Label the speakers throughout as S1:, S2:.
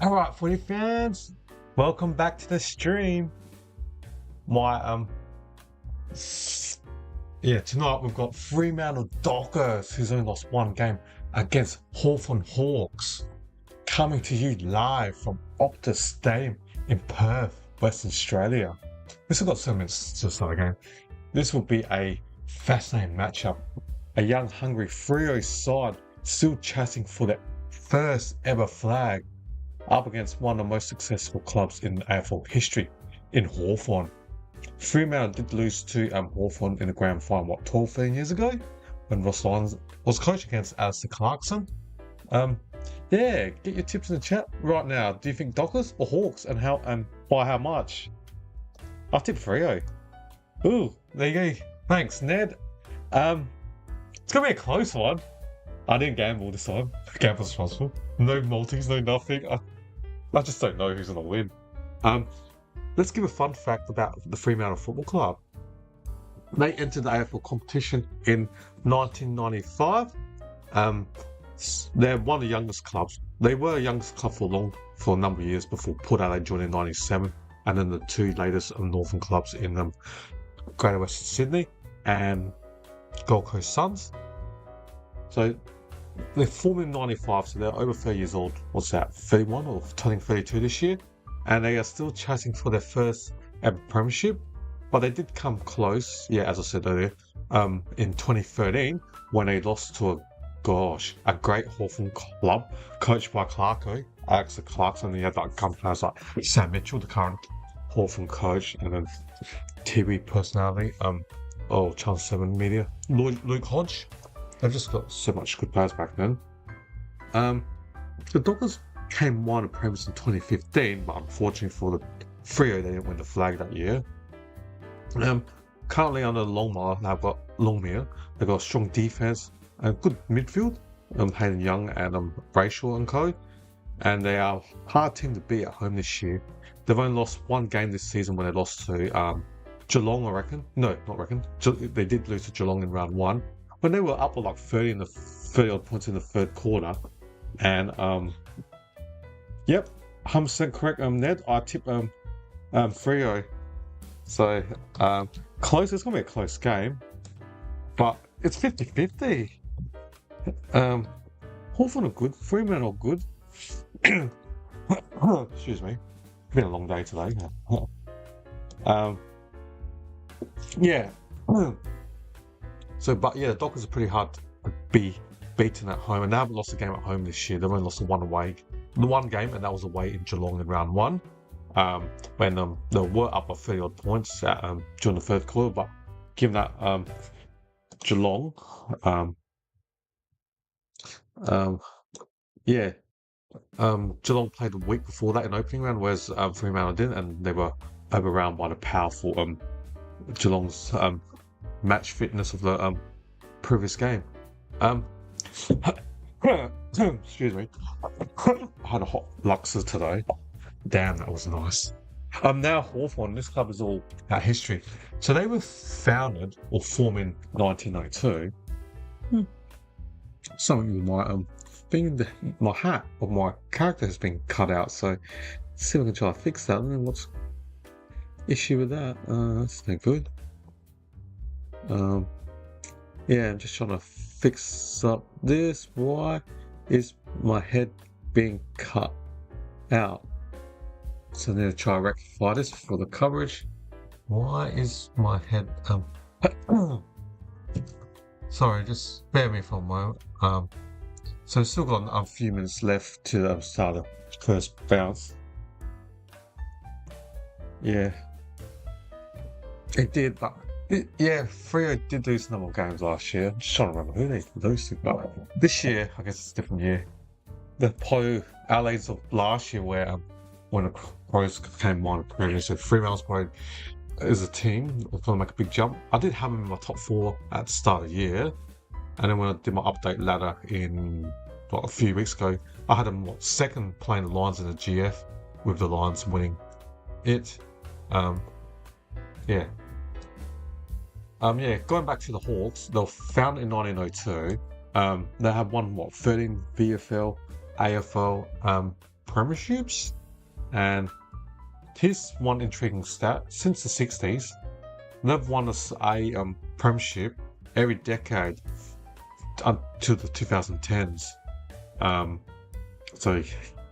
S1: Alright, footy fans, welcome back to the stream. Tonight we've got Fremantle Dockers, who's only lost one game, against Hawthorn Hawks, coming to you live from Optus Stadium in Perth, Western Australia. We've still got 7 minutes to start the game. This will be a fascinating matchup. A young, hungry Freo side still chasing for their first ever flag, up against one of the most successful clubs in AFL history in Hawthorn. Fremantle did lose to Hawthorn in the grand final, 13 years ago, when Ross Lyons was coached against Alistair Clarkson. Get your tips in the chat right now. Do you think Dockers or Hawks, and how and by how much? I tip Freo. Ooh, there you go. Thanks, Ned. It's gonna be a close one. I didn't gamble this time. Gamble responsible. No multis, no nothing. I just don't know who's gonna win. Let's give a fun fact about the Fremantle Football Club. They entered the AFL competition in 1995. They're one of the youngest clubs. They were the youngest club for a number of years before Port Adelaide joined in 97, and then the two latest Northern clubs in Greater Western Sydney and Gold Coast Suns. So they formed in 95, so they're over 30 years old. What's that, 31 or turning 32 this year? And they are still chasing for their first ever premiership. But they did come close, as I said earlier, in 2013 when they lost to a great Hawthorn club coached by Alistair Clarkson. He had like players like Sam Mitchell, the current Hawthorn coach, and then TV personality, Channel 7 media, Luke Hodge. They've just got so much good players back then. The Dockers came won a premiers in 2015, but unfortunately for the Freo, they didn't win the flag that year. Currently under Longmire, they've got a strong defense and good midfield. Hayden Young and Brayshaw and co. And they are a hard team to beat at home this year. They've only lost one game this season when they lost to Geelong, I reckon. No, not reckon. They did lose to Geelong in round 1. When they were up with like 30 odd points in the third quarter. And 100% correct, Ned. I tip Freo. So close. It's gonna be a close game, but it's 50-50. Hawthorn are good. Fremantle are good. Excuse me. It's been a long day today. So, the Dockers are pretty hard to be beaten at home, and they haven't lost a game at home this year. They've only lost the one game, and that was away in Geelong in round 1. When they were up by 30 odd points during the third quarter, but given that Geelong, Geelong played a week before that in opening round, whereas Fremantle didn't, and they were overrun by the powerful Geelong's match fitness of the previous game. Excuse me. I had a hot Luxor today. Damn, that was nice. Now Hawthorn, this club is all about history. So they were founded or formed in 1992. Something with my my hat of my character has been cut out. So let's see if I can try to fix that. I don't know what's issue with that. That's no good. I'm just trying to fix up this. Why is my head being cut out? So I'm going to try to rectify this for the coverage. Why is my head sorry, just bear with me for a moment. So still got a few minutes left to start the first bounce. It did, but Freo did lose a number of games last year. I'm just trying to remember who they lose to, but this year, I guess it's a different year. The Adelaide's of last year, where when the Crows came on, so Fremantle's probably as a team going to make a big jump. I did have them in my top 4 at the start of the year, and then when I did my update ladder in a few weeks ago, I had them second playing the Lions in the GF, with the Lions winning it. Going back to the Hawks, they were founded in 1902. They have won 13 VFL, AFL premierships, and here's one intriguing stat: since the 60s, they've won a premiership every decade until the 2010s. So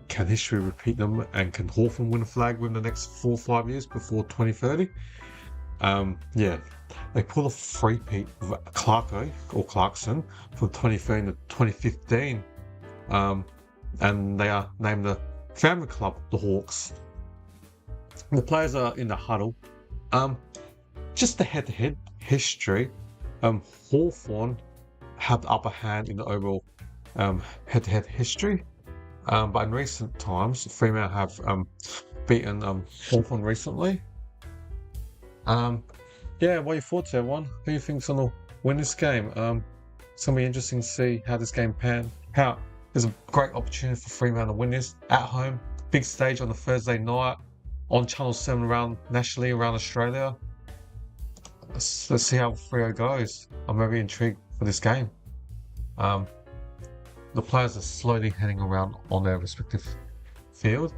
S1: can history repeat them, and can Hawthorn win a flag within the next 4 or 5 years before 2030? Yeah, they pulled a three-peat with Clarkson from 2013 to 2015, and they are named the family club, the Hawks. The players are in the huddle. Just the head-to-head history. Hawthorn have the upper hand in the overall head-to-head history. But in recent times, Fremantle have beaten Hawthorn recently. Yeah, what are your thoughts, everyone? Who do you think's gonna win this game? It's gonna be interesting to see how this game pans out. There's a great opportunity for Fremantle to win this at home, big stage on a Thursday night, on Channel 7 nationally around Australia. Let's see how Freo goes. I'm very intrigued for this game. The players are slowly heading around on their respective field.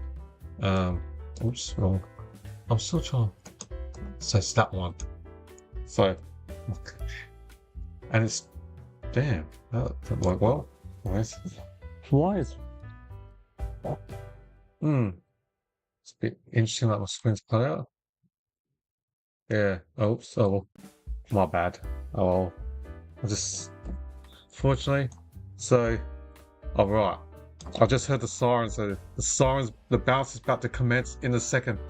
S1: Oops, wrong. I'm still trying to say that one. So, and it's damn. That worked well. Nice. Why is? It's a bit interesting that my screen's cut out. Yeah. Oops. Oh, well. My bad. Oh, well. I just. Fortunately. So. Alright. I just heard the siren. So the bounce is about to commence in a second.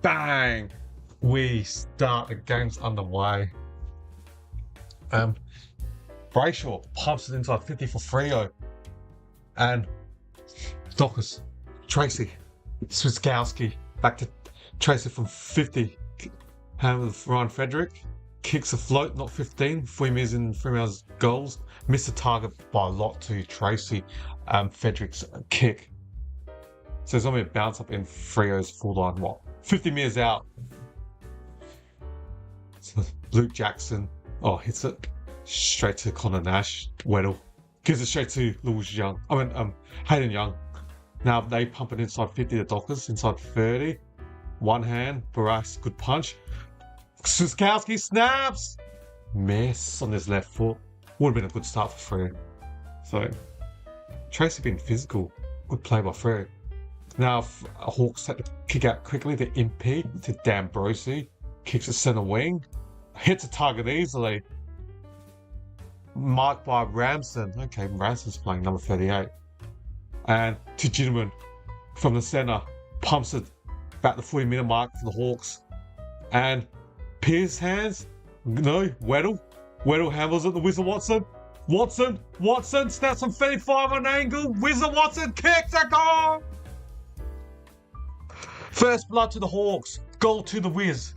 S1: Bang! We start. The game's underway. Brayshaw pumps it inside 50 for Freo. And Dockers. Tracy. Swiskowski. Back to Tracy from 50. Hand with Ryan Frederick. Kicks a float, not 15. 3 meters in Fremantle's goals. Missed the target by a lot to Tracy. Frederick's kick. So there's only a bounce up in Freo's full line. 50 meters out. So Luke Jackson. Hits it straight to Connor Nash. Weddle. Gives it straight to Lewis Young. Hayden Young. Now they pump it inside 50 to Dockers. Inside 30. One hand. Barras. Good punch. Swiskowski snaps. Miss on his left foot. Would have been a good start for Freo. So Tracy being physical. Good play by Freo. Now Hawks had to kick out quickly to impede to D'Ambrosio. Kicks at centre wing. Hits a target easily. Marked by Ramsden. Okay, Ramsden's playing number 38. And to Ginneman from the centre. Pumps it about the 40-metre mark for the Hawks. And Pierce hands. No, Weddle. Weddle handles it. The Wizard Watson. Watson snaps from 35 on angle. Wizard Watson kicks a goal. First blood to the Hawks. Goal to the Wiz.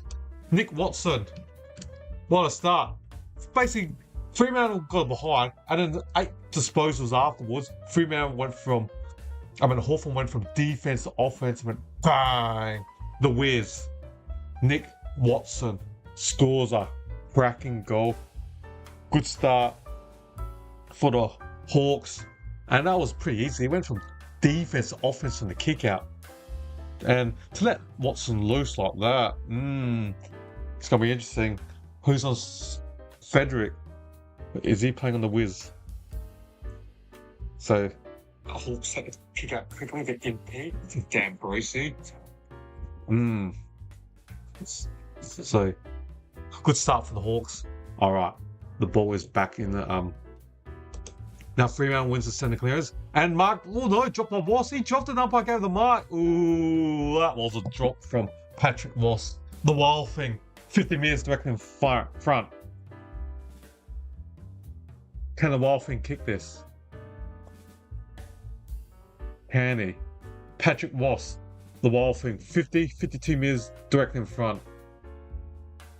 S1: Nick Watson. What a start. Basically, Fremantle got behind, and then 8 disposals afterwards. Hawthorn went from defense to offense and went bang. The Wiz. Nick Watson scores a cracking goal. Good start for the Hawks. And that was pretty easy. He went from defense to offense from the kick out. And to let Watson loose like that, it's going to be interesting. Who's on Frederick? Is he playing on the Wiz? So, the Hawks had to kick out quickly to impede to D'Ambrosio. So, good start for the Hawks. Alright, the ball is back in the now Fremantle wins the centre clearance. And Mark, dropped by Voss. He dropped it up, I gave the mark. Ooh, that was a drop from Patrick Voss. The wild thing. 50 metres directly in front. Can the wild thing kick this? Can he? Patrick Voss, the wild thing. 52 metres directly in front.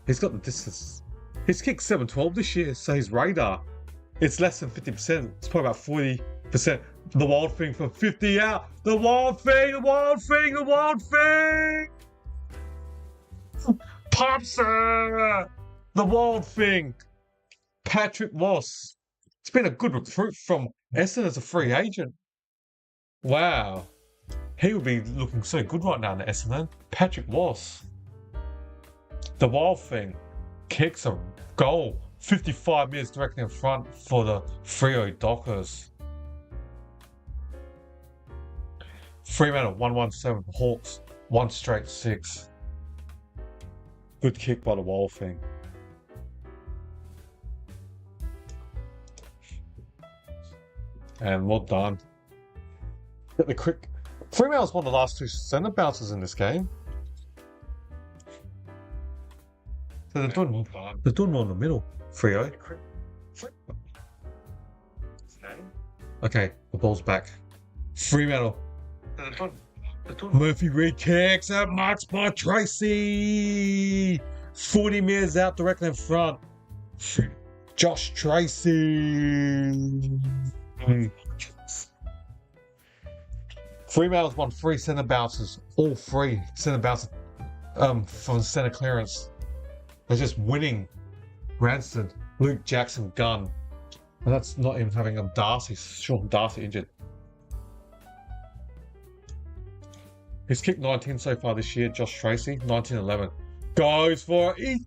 S1: He's got the distance. He's kicked 712 this year, so his radar, it's less than 50%. It's probably about 40%. The wild thing from 50 out. The wild thing. Pumps her. The wild thing. Patrick Voss. It's been a good recruit from Essendon as a free agent. Wow. He would be looking so good right now in Essendon. Patrick Ross. The Wild thing. Kicks a goal. 55 metres directly in front for the Fremantle Dockers. Fremantle 117 Hawks 1 straight 6. Good kick by the Wild thing. And well done. Get the quick. Fremantle's won the last 2 centre bounces in this game. So they're doing more in the middle. Freo. Okay, the ball's back. Fremantle. Murphy Reed kicks and marks by Tracy. 40 metres out directly in front. Josh Tracy. Fremantle's won 3 centre bounces. All 3 centre bounces from centre clearance. They're just winning. Ranston, Luke Jackson, Gunn. And that's not even having Sean Darcy injured. He's kicked 19 so far this year, Josh Tracy, 19-11. Goes for it.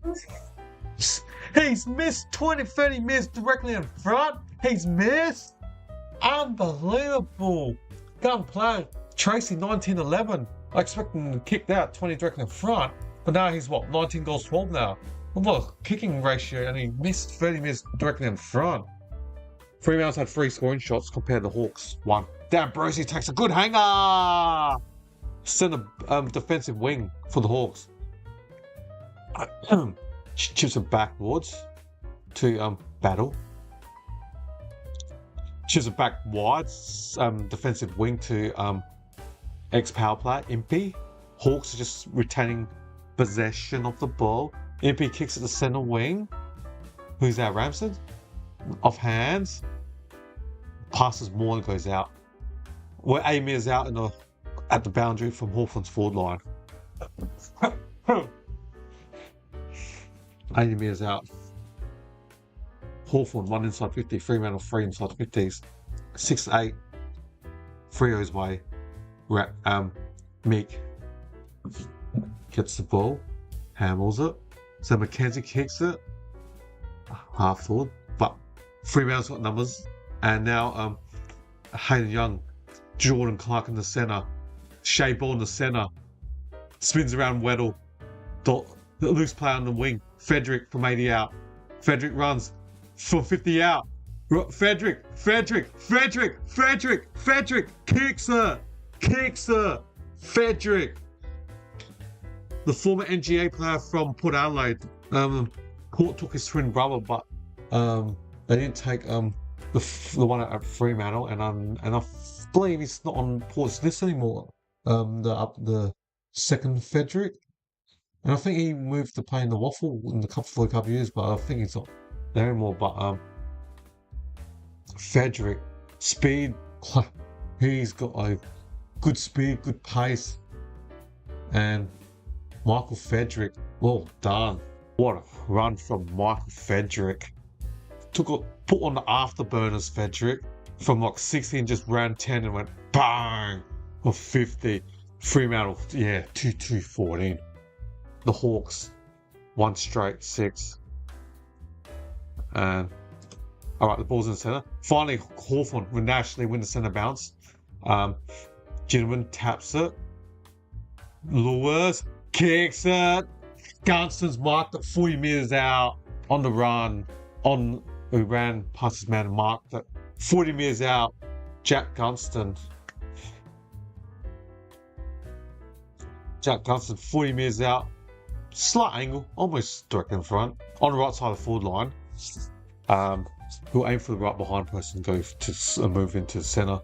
S1: He's missed 20-30 metres directly in front. He's missed. Unbelievable. Gun play. Tracy, 19-11. I expect him to kick that 20 directly in front. But now he's 19 goals 12 now. Well, kicking ratio, and he missed 30 metres directly in front. Fremantle's had 3 scoring shots compared to Hawks 1. Dan Brosey takes a good hanger. Centre defensive wing for the Hawks. Chips it backwards to Battle. Chips it back wide. Defensive wing to ex-power player Impey. Hawks are just retaining possession of the ball. Impey kicks at the centre wing. Who's that? Ramsden? Off hands. Passes more and goes out. We're 8 metres out at the boundary from Hawthorn's forward line. 80 metres out. Hawthorn 1 inside 50. Fremantle 3 inside 50s. 6-8. Freo's way. Meek gets the ball. Handles it. So McKenzie kicks it. Half forward. But Fremantle's got numbers. And now Hayden Young, Jordan Clark in the centre. Shea Ball in the centre. Spins around Weddle. Loose play on the wing. Frederick from 80 out. Frederick runs from 50 out. Frederick kicks her. Frederick. The former NGA player from Port Adelaide. Port took his twin brother, but they didn't take the one at Fremantle, and I believe he's not on Port's list anymore. The second Frederick, and I think he moved to play in the Waffle for a couple of years, but I think he's not there anymore. But Frederick, speed, he's got a good speed, good pace, and Michael Frederick, well done. What a run from Michael Frederick. Put on the afterburners, Frederick. From 16, just ran 10 and went bang for 50. Fremantle, 2-2-14. The Hawks, 1 straight 6. And alright, the ball's in the centre. Finally, Hawthorn will nationally win the centre bounce. Gentleman taps it. Lures. Kicks it. Gunston's marked at 40 metres out on the run. Who ran past his man and marked it. 40 metres out. Jack Gunston, 40 metres out. Slight angle, almost direct in front. On the right side of the forward line. Who'll aim for the right behind post and go to move into the centre.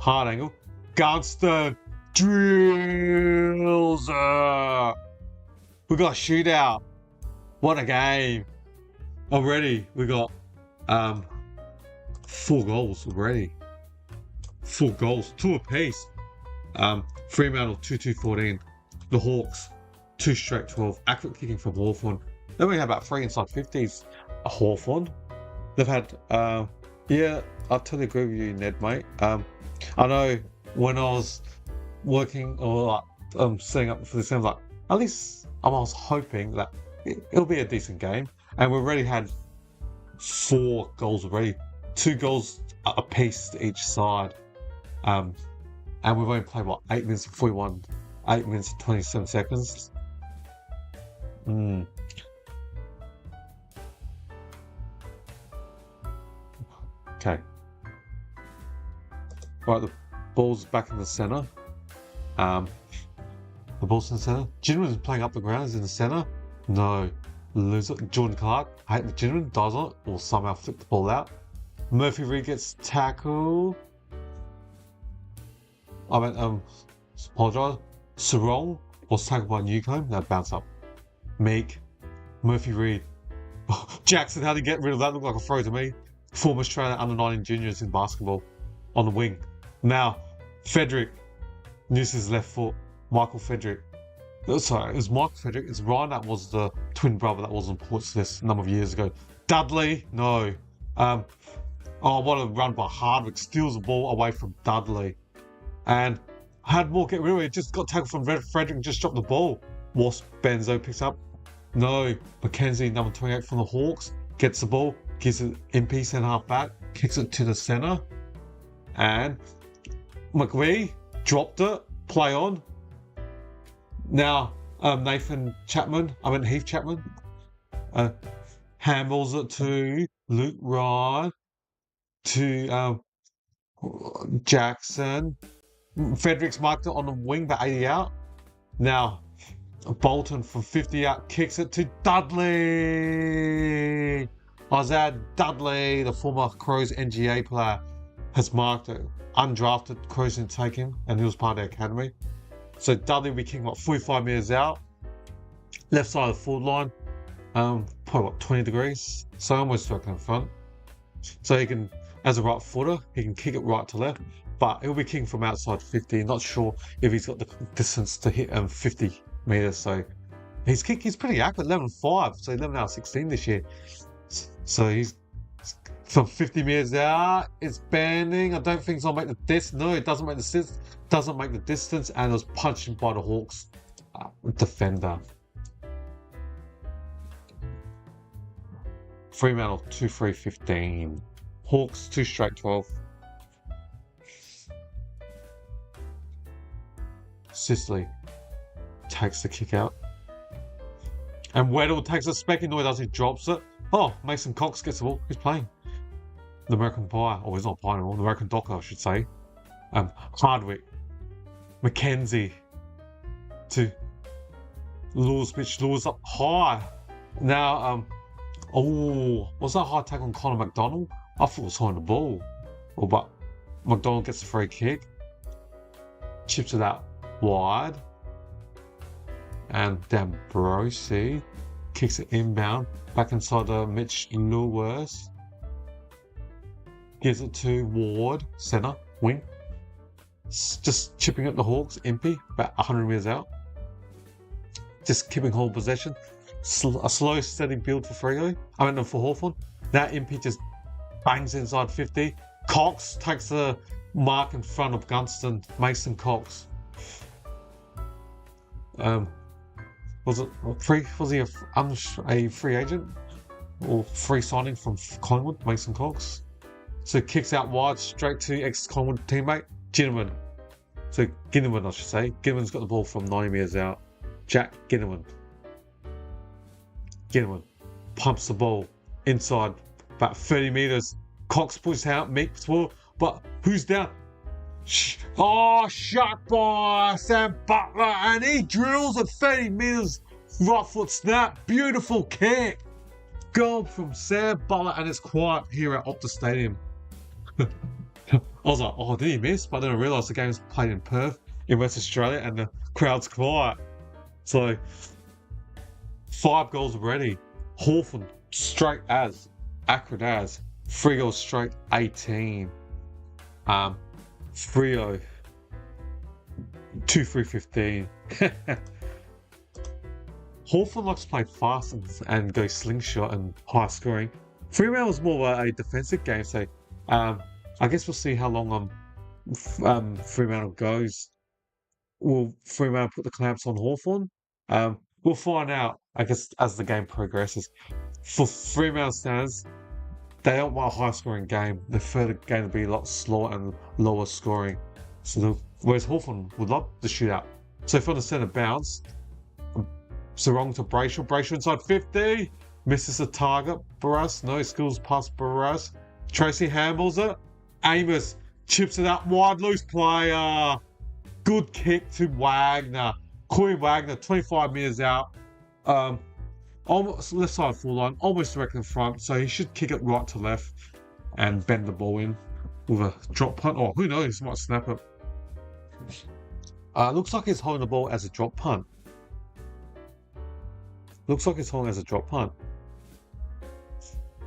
S1: Hard angle. Gunston drills her. We got a shootout. What a game. Already we got 4 goals already. 4 goals, 2 apiece. Fremantle 2-2-14. The Hawks 2 straight 12. Accurate kicking from Hawthorn. Then we have about 3 inside 50s. Hawthorn. They've had Yeah, I totally agree with you, Ned, mate. I know when I was working or setting up for this game, like at least I was hoping that it'll be a decent game, and we already had 4 goals already, 2 goals apiece to each side. And we've only played what 8 minutes and 41, 8 minutes and 27 seconds. Okay. Right, the ball's back in the centre. The ball's in the centre. Ginneran's playing up the ground. Is in the centre. No. Lose it. Jordan Clark. Hate the Ginneran. Does it. Or somehow flick the ball out. Murphy Reed gets tackled. Apologise. Sarong was tackled by Newcombe. That bounce up. Meek. Murphy Reed. Jackson, how did he get rid of that? Looked like a throw to me. Former Australian under-19 juniors in basketball. On the wing. Now, Frederick. Nooses his left foot. Michael Frederick. Sorry, it was Michael Frederick. It's Ryan that was the twin brother that was on Ports list a number of years ago. Dudley. No. What a run by Hardwick. Steals the ball away from Dudley. And had more get rid of it. Just got tackled from Frederick and just dropped the ball. Wasp Benzo picks up. No. Mackenzie, number 28 from the Hawks, gets the ball, gives it MP centre half back, kicks it to the centre. And McVee dropped it. Play on. Now, Heath Chapman handballs it to Luke Ryan, to Jackson. Fredericks marked it on the wing, but 80 out. Now, Bolton from 50 out kicks it to Dudley. Isaiah Dudley, the former Crows NGA player, has marked it. Undrafted, Crows didn't take him, and he was part of the academy. So Dudley will be kicking 45 metres out. Left side of the forward line. Probably 20 degrees. So almost directly in front. So he can, as a right footer, he can kick it right to left. But he'll be kicking from outside 50. Not sure if he's got the distance to hit 50 metres. So his kick is pretty accurate, 11.5. So 11 out of 16 this year. So he's from 50 metres out. It's bending. I don't think it's going to make the distance. No, it doesn't make the distance. Doesn't make the distance. And it was punched by the Hawks defender. Fremantle 2-3-15. Hawks 2 straight 12. Sicily takes the kick out. And Weddle takes a specking. No, he does. He drops it. Oh, Mason Cox gets the ball. He's playing. The American Pie. Oh, he's not playing anymore. The American Docker, I should say. Hardwick. Mackenzie. To Lewis. Mitch Lewis up high. Now, was that high tackle on Connor McDonald? I thought it was on the ball. But McDonald gets the free kick. Chips it out wide. And D'Ambrosi kicks it inbound. Back inside Mitch Lewis. Gives it to Ward, centre, wing. Just chipping at the Hawks, Impey, about 100 metres out. Just keeping hold of possession. A slow, steady build for Freo. For Hawthorn. That Impey just bangs inside 50. Cox takes the mark in front of Gunston. Mason Cox. Was he a free agent? Or free signing from Collingwood, Mason Cox? So kicks out wide straight to ex-Collingwood teammate, Ginneran. So Ginneran, I should say. Ginneran's got the ball from 90 metres out. Jack Ginneran. Ginneran pumps the ball inside about 30 metres. Cox pushes out, makes ball, but who's down? Shot by Sam Butler, and he drills at 30 metres. Right foot snap, beautiful kick. Goal from Sam Butler, and it's quiet here at Optus Stadium. I was like, did he miss? But then I realised the game's played in Perth, in West Australia, and the crowd's quiet. So, 5 goals already. Hawthorn straight as, accurate as. 3 goals straight, 18. Freo 2-3-15. Hawthorn likes to play fast and go slingshot and high scoring. Fremantle was more of a defensive game, so I guess we'll see how long Fremantle goes. Will Fremantle put the clamps on Hawthorn? We'll find out, I guess, as the game progresses. For Fremantle standards, they don't want a high-scoring game. They prefer the game to be a lot slower and lower scoring. Whereas Hawthorn would love the shootout. So from the centre bounce, Sarong to Brayshaw. Brayshaw inside 50. Misses the target. Barras, no skills past Barras. Tracy handles it. Amos chips it up wide. Loose player. Good kick to Wagner. Corey Wagner, 25 metres out. Almost left side full line. Almost direct in front. So he should kick it right to left and bend the ball in with a drop punt. Or who knows? He might snap it. Looks like he's holding the ball as a drop punt.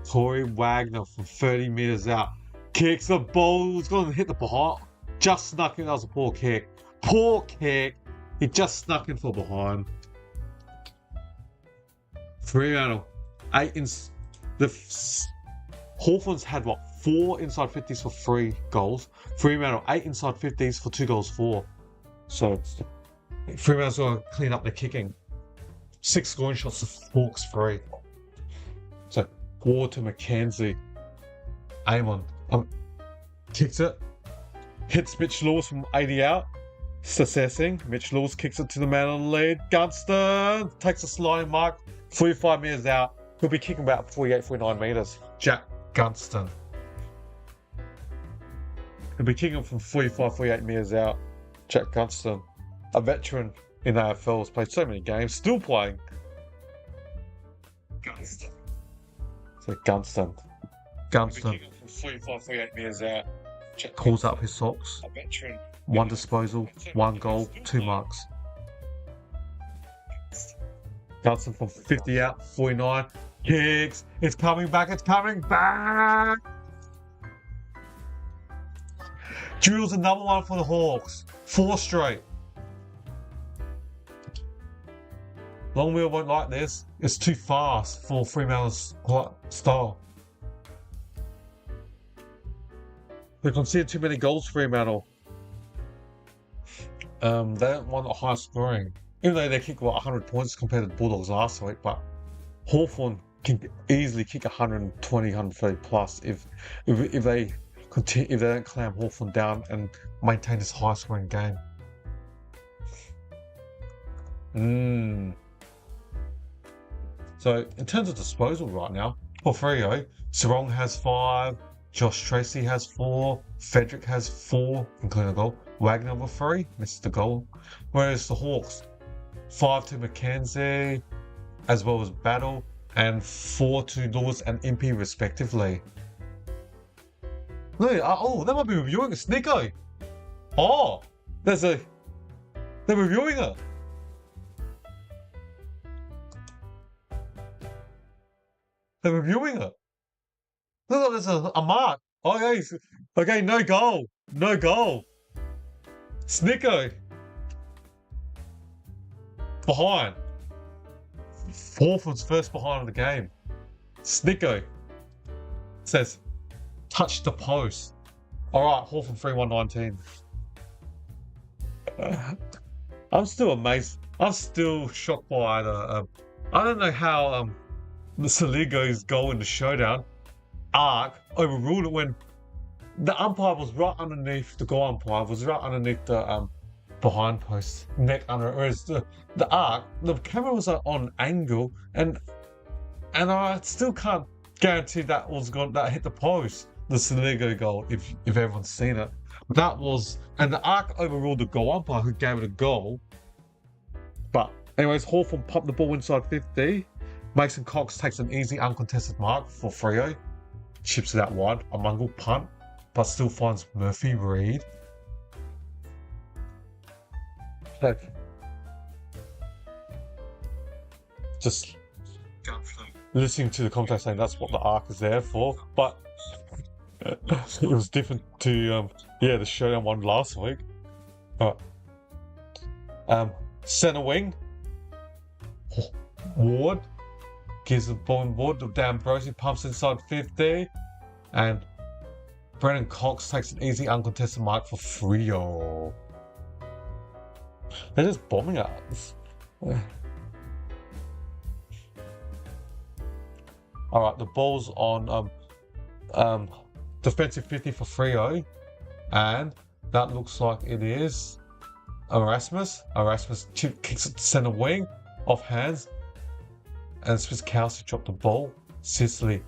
S1: Corey Wagner from 30 metres out. Kicks the ball. It's going to hit the behind. Just snuck in. That was a poor kick. He just snuck in for behind. Fremantle. Hawthorn's had, 4 inside 50s for 3 goals. Fremantle, 8 inside 50s for 2 goals for. So, Fremantle's going to clean up their kicking. 6 scoring shots to Hawks 3. So, Ward to McKenzie. Amon kicks it. Hits Mitch Lewis from 80 out. Assessing. Mitch Lewis kicks it to the man on the lead. Gunston takes a sliding mark. 45 metres out. He'll be kicking about 48, 49 metres. Jack Gunston. He'll be kicking from 45, 48 metres out. Jack Gunston. A veteran in AFL, has played so many games. Still playing. Gunston. So Gunston. He'll be kicking from 45, 48 metres out. Jack calls up his socks. A veteran. 1 disposal, 1 goal, 2 marks. Gunston from 50 out, 49. Kicks. It's coming back. Drills another one for the Hawks. 4 straight. Longwheel won't like this. It's too fast for Fremantle's style. They conceded too many goals, Fremantle. They don't want a high scoring. Even though they kick 100 points compared to the Bulldogs last week, but Hawthorn can easily kick 120, 130 plus if they don't clamp Hawthorn down and maintain this high scoring game. So in terms of disposal right now, for Freo, Sarong has 5, Josh Tracy has 4, Frederick has 4, including a goal. Wagner with 3, misses the goal. Whereas the Hawks, 5 to McKenzie, as well as Battle, and 4 to Lewis and Impey respectively. No, they might be reviewing a Snicko. They're reviewing it. They're reviewing it. Look, there's a mark. Okay, no goal. Snicko. Behind. Hawthorn's first behind of the game. Snicko. Says, touch the post. Alright, Hawthorn 3-1-19. I'm still amazed. I'm still shocked by the... I don't know how the Saligo's goal in the showdown, Ark, overruled it when the umpire was right underneath, the goal umpire was right underneath the behind post, neck under it, whereas the Ark, the camera was on angle, and I still can't guarantee that hit the post, the Saligo goal, if everyone's seen it. And the Ark overruled the goal umpire who gave it a goal. But anyways, Hawthorn pumped the ball inside 50. Mason Cox takes an easy uncontested mark for Freo. Chips it out wide. A Mungle punt, but still finds Murphy Reed. Just listening to the commentator saying that's what the Ark is there for, but it was different to the showdown one last week. Centre wing, Ward gives the ball in Ward to Dan Brosey, pumps inside 50, and Brendan Cox takes an easy uncontested mark for Freo. They're just bombing us. Alright, the ball's on defensive 50 for Freo. And that looks like it is Erasmus. Erasmus kicks it to centre wing, off hands. And Spiskowski dropped the ball. Sicily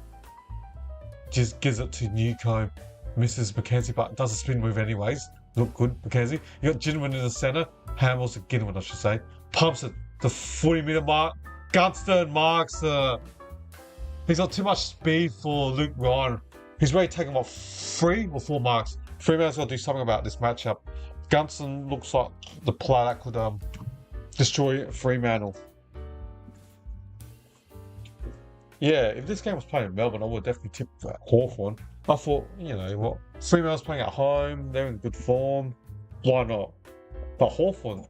S1: just gives it to Newcombe. Misses Mackenzie, but does a spin move anyways. Look good, Mackenzie. You got Ginman in the centre. Hamels and Ginman, I should say. Pumps it. The 40-metre mark. Gunston marks he's got too much speed for Luke Ryan. He's ready to take him off 3 or 4 marks. Fremantle's got to do something about this matchup. Gunston looks like the player that could destroy Fremantle. Yeah, if this game was played in Melbourne, I would definitely tip Hawthorn. I thought, you know what, Fremantle's playing at home, they're in good form, why not? But Hawthorn,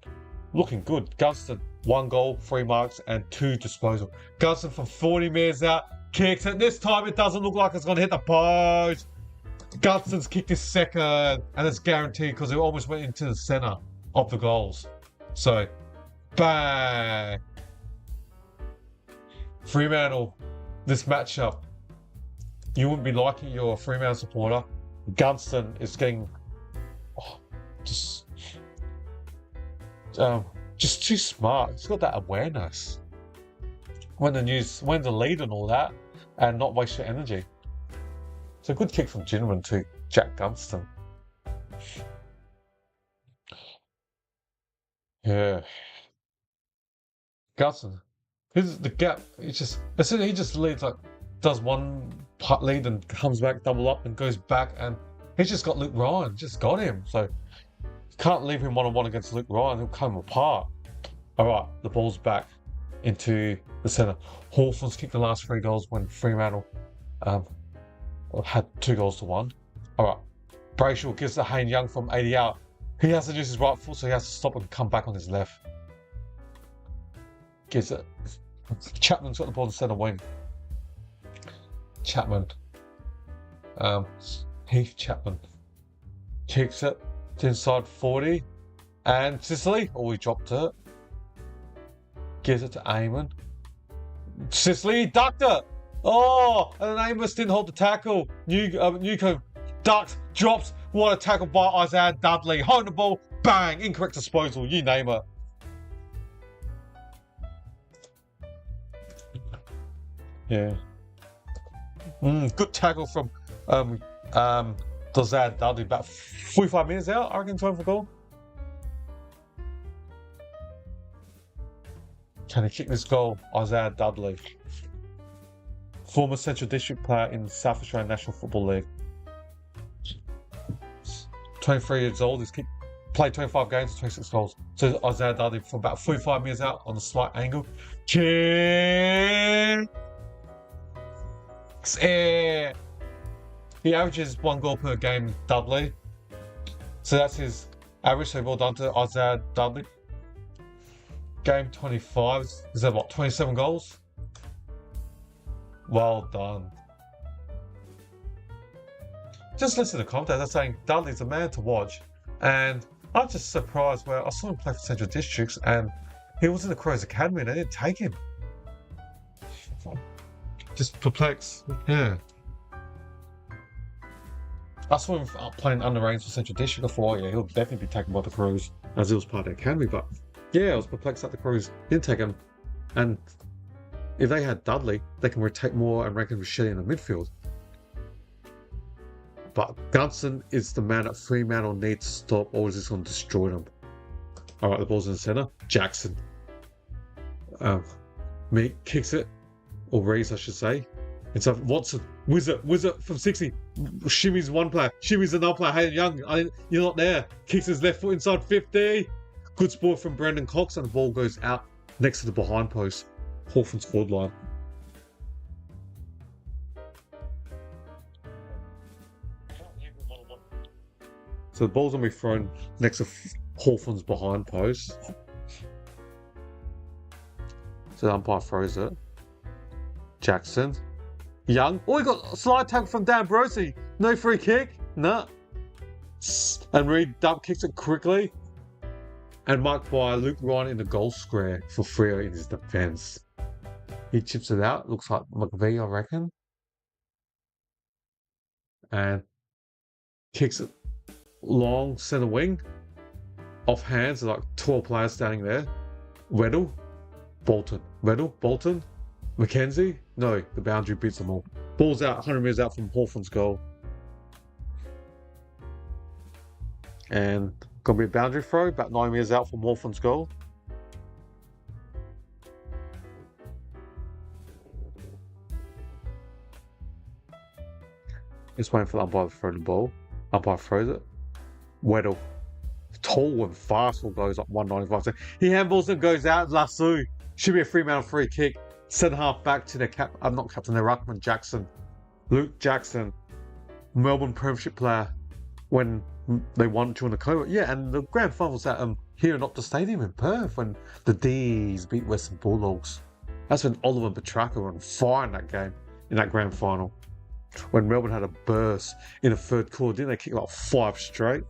S1: looking good. Gunston, 1 goal, 3 marks, and 2 disposal. Gunston from 40 metres out, kicks it. This time it doesn't look like it's going to hit the post. Gunston's kicked his second, and it's guaranteed because it almost went into the centre of the goals. So, bang! Fremantle, this matchup, you wouldn't be liking your Fremantle supporter. Gunston is getting just too smart. He's got that awareness when the lead and all that, and not waste your energy. It's a good kick from Ginman to Jack Gunston. Yeah, Gunston. The gap. He just leads, like, does one putt lead and comes back, double up and goes back, and he's just got Luke Ryan. Just got him. So you can't leave him 1-on-1 against Luke Ryan. He'll come apart. All right, the ball's back into the centre. Hawthorn's kicked the last 3 goals when Fremantle had 2 goals to 1. All right, Brayshaw gives to Hayne Young from 80 out. He has to use his right foot, so he has to stop and come back on his left. Gives it. Chapman's got the ball in centre wing. Chapman. Heath Chapman. Kicks it to inside 40. And Sicily. Oh, he dropped it. Gives it to Eamon. Sicily ducked it. Oh, and then Amos didn't hold the tackle. Newcombe ducks, drops. What a tackle by Isaiah Dudley. Holding the ball. Bang. Incorrect disposal. You name it. Yeah. Good tackle from Isaiah Dudley. About 45 minutes out, I reckon, time for goal. Can he kick this goal? Isaiah Dudley. Former Central District player in South Australian National Football League. 23 years old. He's played 25 games, 26 goals. So Isaiah Dudley from about 45 minutes out on a slight angle. Kick! He averages 1 goal per game, Dudley. So that's his average. So well done to Isaiah Dudley. Game 25. Is that what, 27 goals? Well done. Just listen to the commentators. They're saying Dudley's a man to watch. And I'm just surprised where I saw him play for Central Districts and he was in the Crows Academy and they didn't take him. Just perplexed. Yeah. I saw him playing under range for Central District. I thought, yeah, he'll definitely be taken by the Crows as he was part of the academy. But yeah, I was perplexed that the Crows didn't take him. And if they had Dudley, they can rotate more and rank him with Shelley in the midfield. But Gunston is the man that Fremantle needs to stop, or is this going to destroy them? Alright, the ball's in the centre. Jackson. Meek kicks it. Or Reese, I should say. It's a Watson. Wizard from 60. Shimmy's one player. Shimmy's another player. Hey, Young, you're not there. Kicks his left foot inside 50. Good sport from Brendan Cox, and the ball goes out next to the behind post. Hawthorn's forward line. So the ball's going to be thrown next to Hawthorn's behind post. So the umpire throws it. Jackson. Young. Oh, he got a slide tackle from Dan Brosey. No free kick. Nah. And Reed dump kicks it quickly. And marked by Luke Ryan in the goal square for Freo in his defence. He chips it out. Looks like McVie, I reckon. And kicks it long centre wing. Off hands, like 12 players standing there. Weddle, Bolton. Weddle, Bolton, McKenzie. No, the boundary beats them all. Ball's out, 100 metres out from Hawthorn's goal. And gonna be a boundary throw, about 9 metres out from Hawthorn's goal. Just waiting for the umpire to throw the ball. Umpire throws it. Weddle. Tall and fast, will goes up 195. He handballs and goes out. Lasso. Should be a Fremantle free kick. Centre half back to their not captain, their ruckman Jackson. Luke Jackson. Melbourne Premiership player when they won to in the COVID. Yeah, and the grand final was at here in Optus Stadium in Perth when the D's beat Western Bulldogs. That's when Oliver Petrarca were on fire in that game, in that grand final. When Melbourne had a burst in the third quarter, didn't they kick like 5 straight?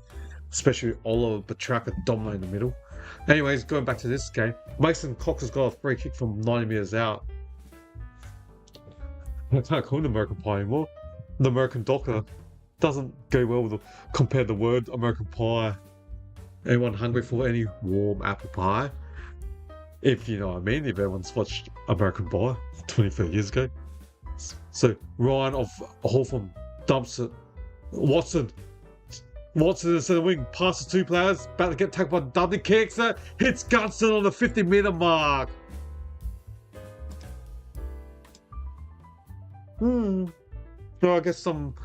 S1: Especially Oliver Petrarca dominating the middle. Anyways, going back to this game, Mason Cox has got a free kick from 90 metres out. I can't call him American Pie anymore. The American Docker doesn't go well with compare the word American Pie. Anyone hungry for any warm apple pie? If you know what I mean, if everyone's watched American Pie 25 years ago. So Ryan of Hawthorn dumps it. Watson in the centre wing, passes 2 players, about to get tackled by Dudley, kicks it, hits Gunston on the 50-metre mark. So I guess some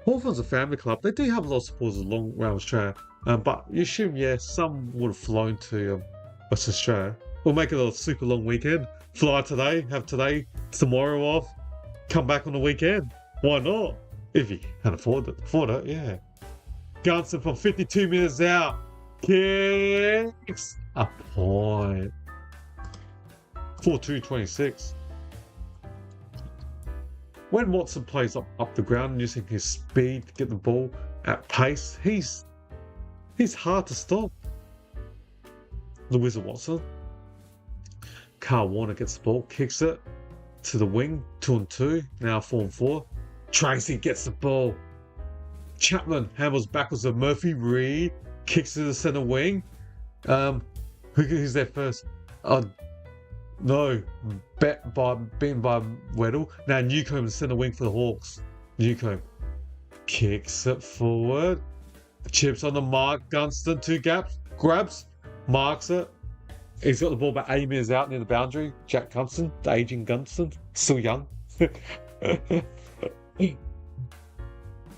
S1: Hawthorn's a family club. They do have a lot of supporters along around Australia, but you assume, yeah, some would have flown to West Australia. We'll make it a super long weekend. Fly today, have today, tomorrow off, come back on the weekend. Why not? If you can afford it, yeah. Gunston from 52 metres out, kicks a point. 4-2-26. When Watson plays up the ground using his speed to get the ball at pace, he's hard to stop. The Wizard Watson. Carl Warner gets the ball, kicks it to the wing, 2-on-2, now 4-on-4. Tracy gets the ball. Chapman handles backwards of Murphy. Reed kicks to the centre wing. Who's there first? No, beaten by Weddle. Now Newcombe in the centre wing for the Hawks. Newcombe kicks it forward. Chips on the mark. Gunston, 2 gaps, grabs, marks it. He's got the ball about 8 metres out near the boundary. Jack Gunston, the aging Gunston, still young.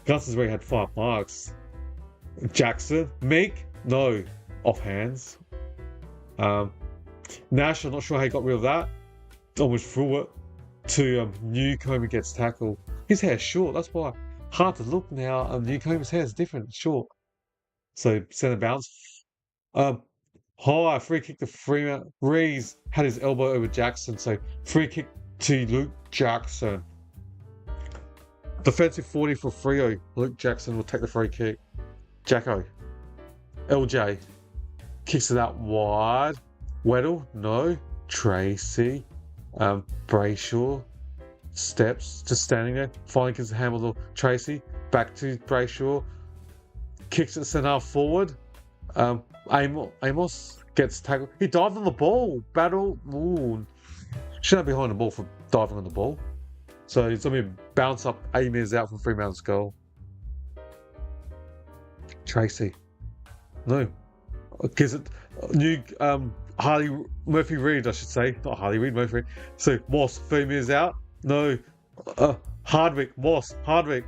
S1: Gunston's already had 5 marks. Jackson, Meek, no, off hands. Nash, I'm not sure how he got rid of that. Almost threw it to Newcombe, gets tackled. His hair's short, that's why. Hard to look now. Newcombe's hair's different, it's short. So centre bounce. High free kick to Fremantle. Rees had his elbow over Jackson, so free kick to Luke Jackson. Defensive 40 for Freo. Luke Jackson will take the free kick. Jacko. LJ. Kicks it out wide. Weddle. No. Tracy. Brayshaw. Steps. Just standing there. Finally gets the handle to Tracy. Back to Brayshaw. Kicks it centre half forward. Amos gets tackled. He dived on the ball. Battle. Ooh. Shouldn't be behind the ball for diving on the ball. So he's going to bounce up 8 metres out from Fremantle's goal. Tracy. No. Gives it new Murphy Reed, I should say. Not Harley Reid, Murphy Reed. So Moss, 3 metres out. No. Hardwick, Moss, Hardwick.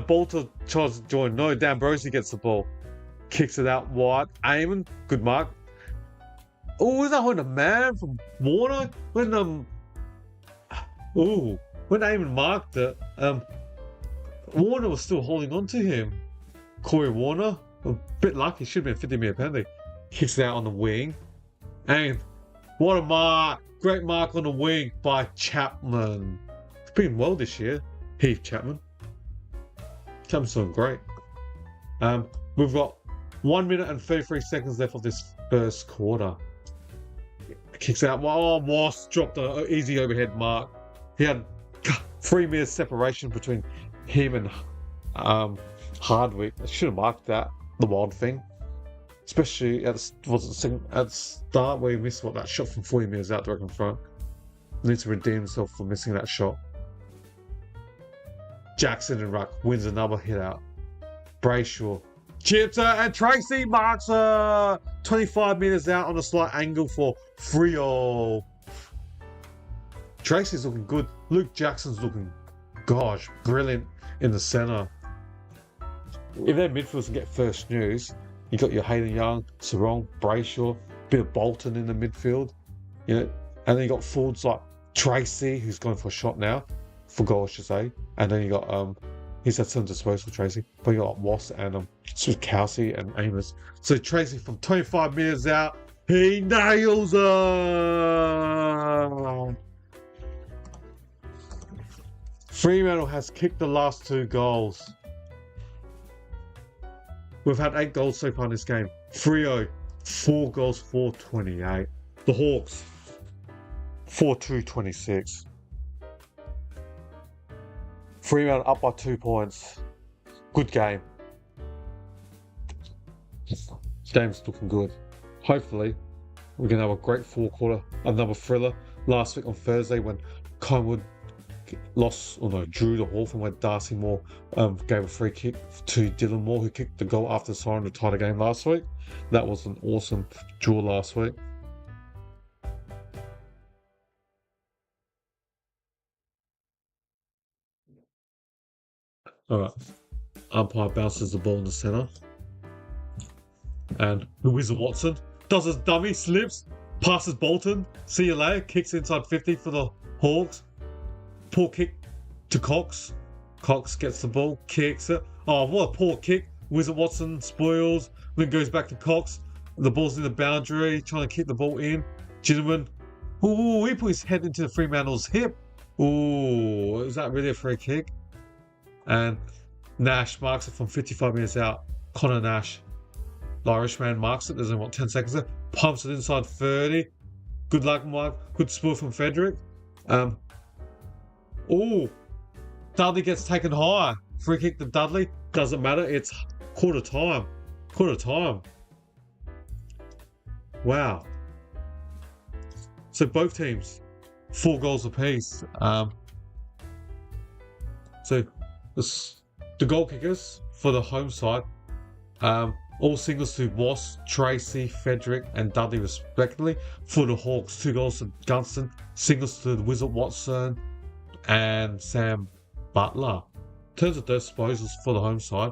S1: Bolter tries to join. No, D'Ambrosio gets the ball. Kicks it out wide. Eamon, good mark. Oh, was that on a man from Warner? When Eamon marked it, Warner was still holding on to him. Corey Warner, a bit lucky, should have been a 50-metre penalty. Kicks it out on the wing. And what a mark! Great mark on the wing by Chapman. He's been well this year, Heath Chapman. Champs doing great. We've got 1 minute and 33 seconds left of this first quarter. Kicks out. Oh, Moss dropped an easy overhead mark. He had 3 meters separation between him and Hardwick. I should have marked that. The wild thing. Especially at the start where he missed that shot from 40 meters out direct in front. Needs to redeem himself for missing that shot. Jackson and Ruck wins another hit out. Brayshaw chips her and Tracy marks her 25 meters out on a slight angle for Freo. Tracy's looking good. Luke Jackson's looking, gosh, brilliant in the centre. If their midfielders can get first news, you got your Hayden Young, Sarong, Brayshaw, bit of Bolton in the midfield, you know, and then you got forwards like Tracy, who's going for a shot now, for goal, I should say, and then you got he's had some disposal, Tracy, but you got Moss and Kelsey and Amos. So Tracy from 25 meters out, he nails her. Fremantle has kicked the last 2 goals. We've had 8 goals so far in this game. Freo, 4 goals, 4-28. The Hawks, 4-2-26. Fremantle up by 2 points. Good game. Game's looking good. Hopefully, we're going to have a great 4th quarter. Another thriller. Last week on Thursday when Collingwood drew the Hawthorn when Darcy Moore gave a free kick to Dylan Moore, who kicked the goal after the siren to tie the game last week. That was an awesome draw last week. Alright. Umpire bounces the ball in the centre. And Louisa Watson does his dummy, slips, passes Bolton. See you later. Kicks inside 50 for the Hawks. Poor kick to Cox. Cox gets the ball, kicks it. Oh, what a poor kick. Wizard Watson spoils, then goes back to Cox. The ball's in the boundary, trying to kick the ball in. Gentleman, ooh, he put his head into the Fremantle's hip. Ooh, is that really a free kick? And Nash marks it from 55 meters out. Connor Nash, the Irishman, marks it. There's only 10 seconds left. Pumps it inside 30. Good luck, Mike. Good spoil from Frederick. Oh, Dudley gets taken high. Free kick to Dudley. Doesn't matter. It's quarter time. Quarter time. Wow. So both teams, 4 goals apiece. So the goal kickers for the home side, all singles to Moss, Tracy, Frederick, and Dudley respectively. For the Hawks, 2 goals to Gunston, singles to the Wizard Watson and Sam Butler. In terms of those disposals for the home side,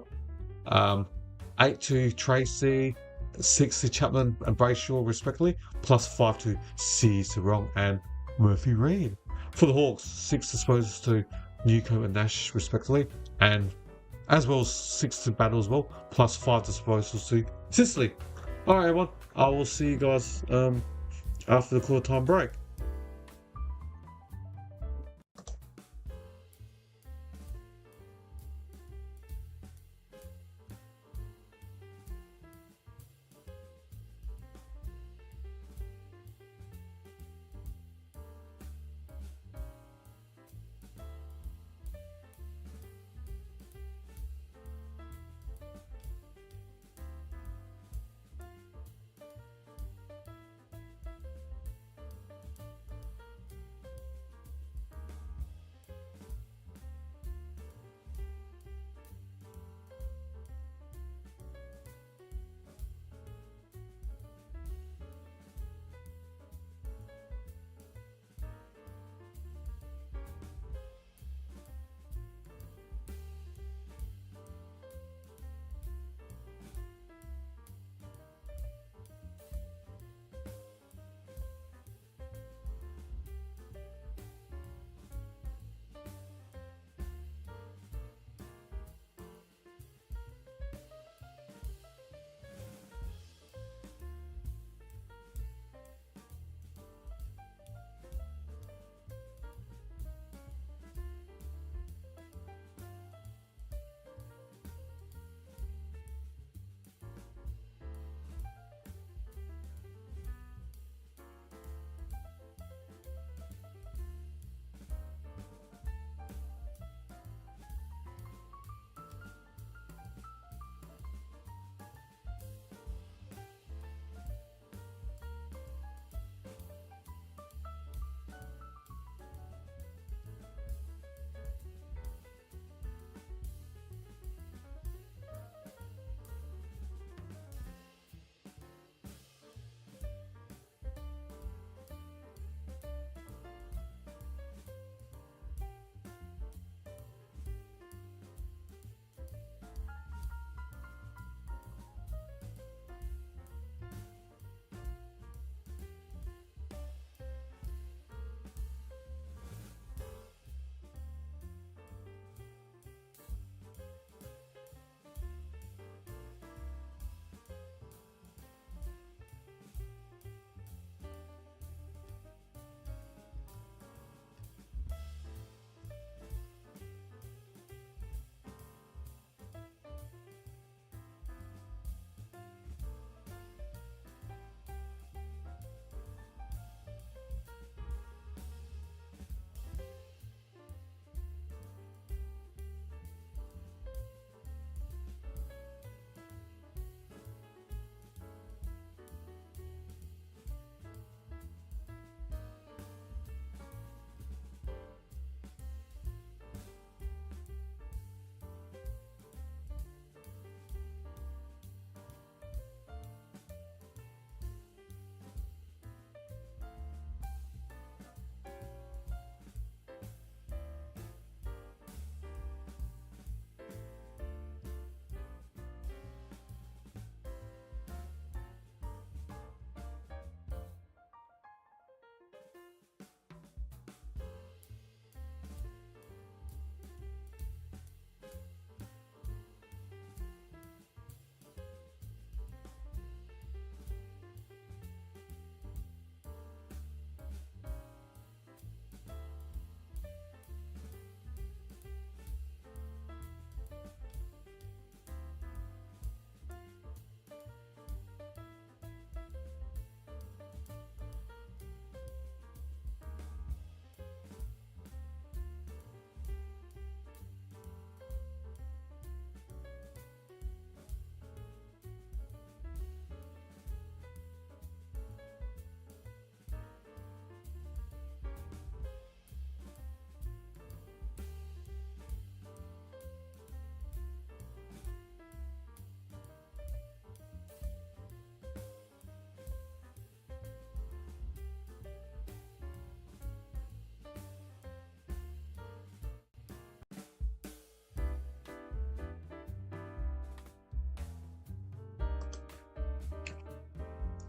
S1: 8 to Tracy, 6 to Chapman and Brayshaw respectively, plus 5 to C. Sarong and Murphy Reid. For the Hawks, 6 disposals to Newcombe and Nash respectively, and as well as 6 to Battle as well, plus 5 disposals to Sicily. Alright everyone, I will see you guys after the quarter time break.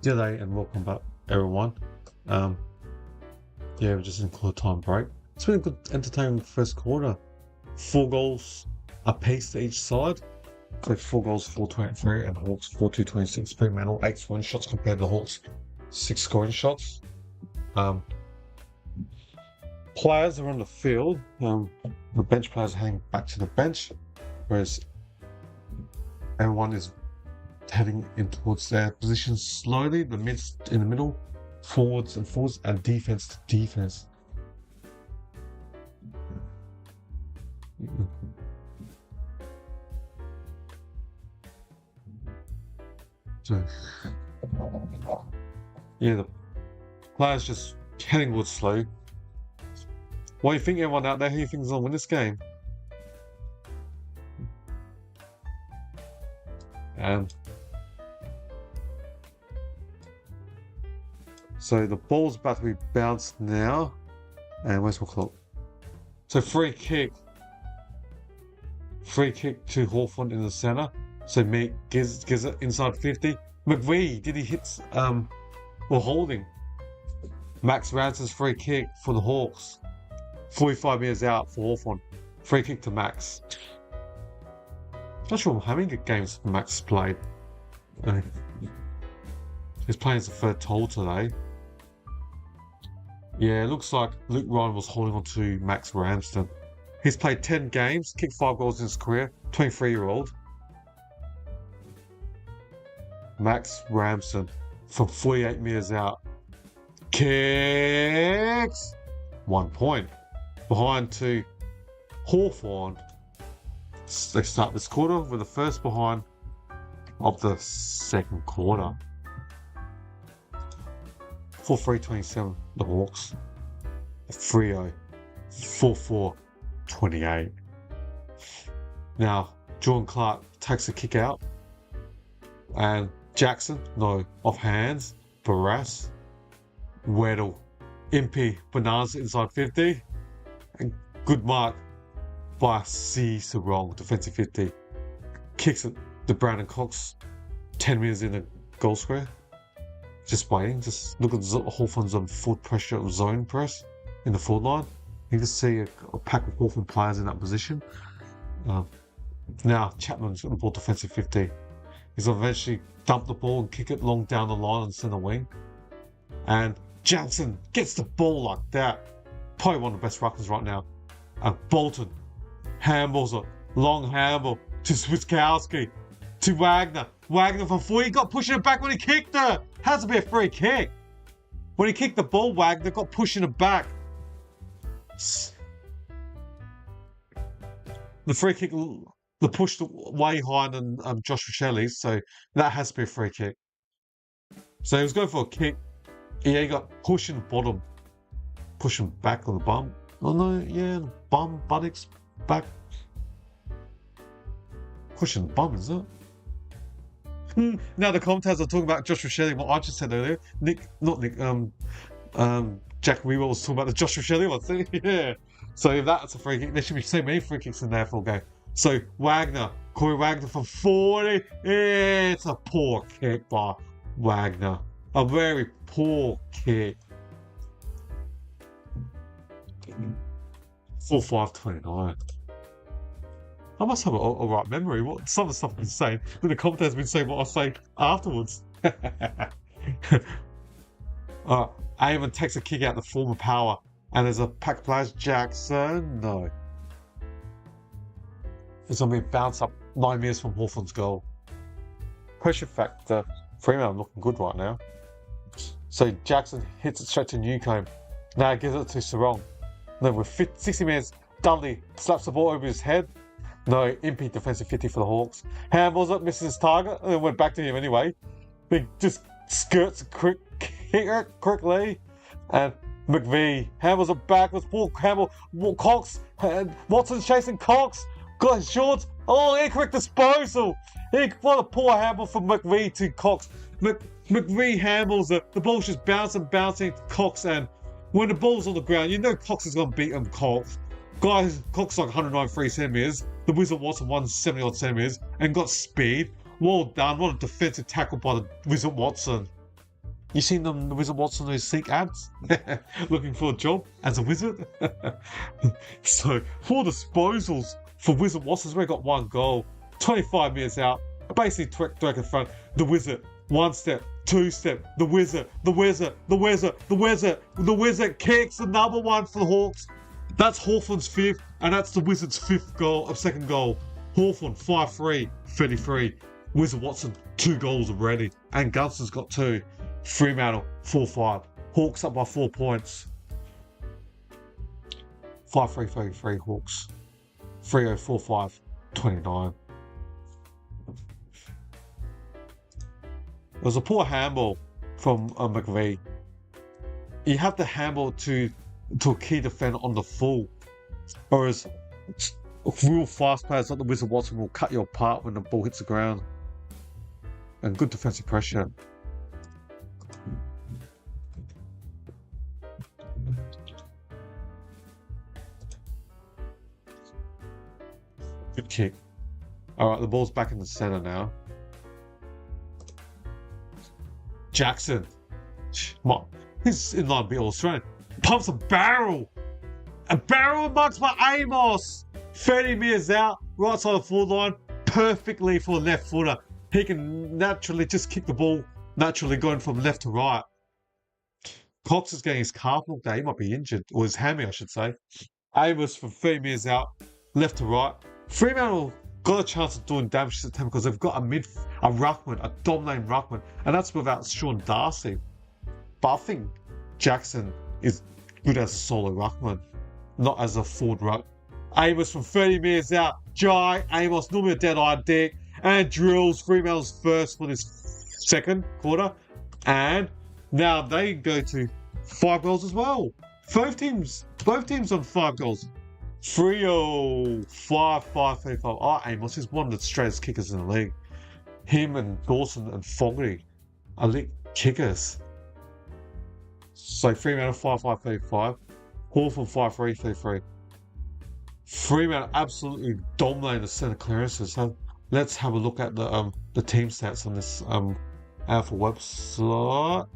S1: G'day and welcome back, everyone. Yeah, we're just in quarter time break. It's been a good, entertaining first quarter. 4 goals apiece to each side. So 4 goals, 4-23, and Hawks 4-2-26. Fremantle 8 scoring shots compared to the Hawks 6 scoring shots. Players are on the field. The bench players are heading back to the bench, whereas everyone is heading in towards their positions slowly. The mids in the middle, forwards, and defense to defense. So, yeah, the players just heading towards slow. What do you think, everyone out there? Who do you think is going to win this game? So the ball's about to be bounced now. And where's my clock? So free kick to Hawthorn in the centre. So Mick gives it inside 50. McVee, did he hit or holding? Max Ranson's free kick for the Hawks. 45 metres out for Hawthorn. Free kick to Max. Not sure how many games Max played. He's playing as a third toll today. Yeah, it looks like Luke Ryan was holding on to Max Ramsden. He's played 10 games, kicked 5 goals in his career, 23-year-old. Max Ramsden from 48 metres out. Kicks! 1 point. Behind to Hawthorn. They start this quarter with the first behind of the second quarter. 4-3-27, the Hawks. 3-0. 4-4-28. Now, Jordan Clark takes a kick out. And Jackson, no, off hands. Barras. Weddle. Impey, Bananas inside 50. And good mark by C. Sarong, defensive 50. Kicks it to Brandon Cox. 10 metres in the goal square. Just waiting. Just look at Hawthorn's foot pressure, zone press in the forward line. You can see a pack of Hawthorn players in that position. Now Chapman's got the ball defensive 50. He's going to eventually dump the ball and kick it long down the line on centre wing. And Jackson gets the ball like that. Probably one of the best ruckers right now. And Bolton handballs it. Long handball to Switkowski. To Wagner. Wagner from 40. He got pushing it back when he kicked it. Has to be a free kick. When he kicked the ball, Wagner got pushing it back. The free kick, the pushed way higher than Josh Richelli's, so that has to be a free kick. So he was going for a kick. Yeah, he got pushing the bottom. Pushing back on the bum. Oh no, yeah, bum, buttocks, back. Pushing the bum, is it? Now the commentators are talking about Josh Richelli, what I just said earlier. Jack Weaver was talking about the Josh Richelli one. Yeah. So if that's a free kick, there should be so many free kicks in there for a game. So Corey Wagner from 40. It's a poor kick by Wagner. A very poor kick. 4-5-29. I must have a right memory. What some of the stuff I've been saying, but the commentators have been saying what I say afterwards. Eamon takes a kick out the former power, and there's a pack of players. Jackson, no. It's going to be a bounce up 9 metres from Hawthorn's goal. Pressure factor, Fremantle looking good right now. So Jackson hits it straight to Newcombe. Now gives it to Sarong. Then with 60 metres, Dudley slaps the ball over his head. No, Impey defensive 50 for the Hawks. Handballs it, misses his target, and then went back to him anyway. He just skirts quickly. And McVee handballs it backwards. Paul Campbell, Cox, and Watson's chasing Cox. Got his shorts. Oh, incorrect disposal. What a poor handball from McVee to Cox. McVee handballs it. The ball's just bouncing to Cox, and when the ball's on the ground, you know Cox is going to beat him. Cox like 193 centimetres. The Wizard Watson 170 odd centimetres and got speed. Well done. What a defensive tackle by the Wizard Watson. You seen them, the Wizard Watson, those Seek ads? Looking for a job as a wizard? So, 4 disposals for Wizard Watson's. We got 1 goal, 25 metres out. Basically, direct in front. The Wizard, 1 step, 2 step. The Wizard kicks another one for the Hawks. That's Hawthorn's 5th, and that's the Wizards' 5th goal, of 2nd goal. Hawthorn 5-3, 33. Wizard Watson 2 goals already, and Gunston's got 2. Fremantle 4-5. Hawks up by 4 points. 5-3, 33 Hawks. 3-0, 4-5, 29. It was a poor handball from McVeigh. You have to handball to a key defender on the full, whereas real fast players like the Wizard Watson will cut you apart when the ball hits the ground. And good defensive pressure. Good kick. Alright, the ball's back in the centre now. Jackson. He's in line to be All-Australian. Pumps a barrel! A barrel marked by Amos! 30 metres out, right side of the forward line. Perfectly for the left footer. He can naturally just kick the ball, naturally going from left to right. Cox is getting his calf looked at. He might be injured, or his hammy, I should say. Amos from 30 metres out, left to right. Fremantle got a chance of doing damage to September because they've got a ruckman, a dominating ruckman, and that's without Sean Darcy. But I think Jackson is good as a solo ruckman, not as a forward ruck. Amos from 30 metres out. Jai Amos, normally a dead-eyed dick, and drills Fremantle's first for this 2nd quarter. And now they go to 5 goals as well. Both teams on 5 goals. 3-0, 5-5, 3-5. Amos is one of the straightest kickers in the league. Him and Dawson and Fogarty are elite kickers. So Fremantle 5-5, 3-5. Hawthorn 5-3, 3-3. Fremantle absolutely dominating the centre clearances. So let's have a look at the team stats on this AFL website.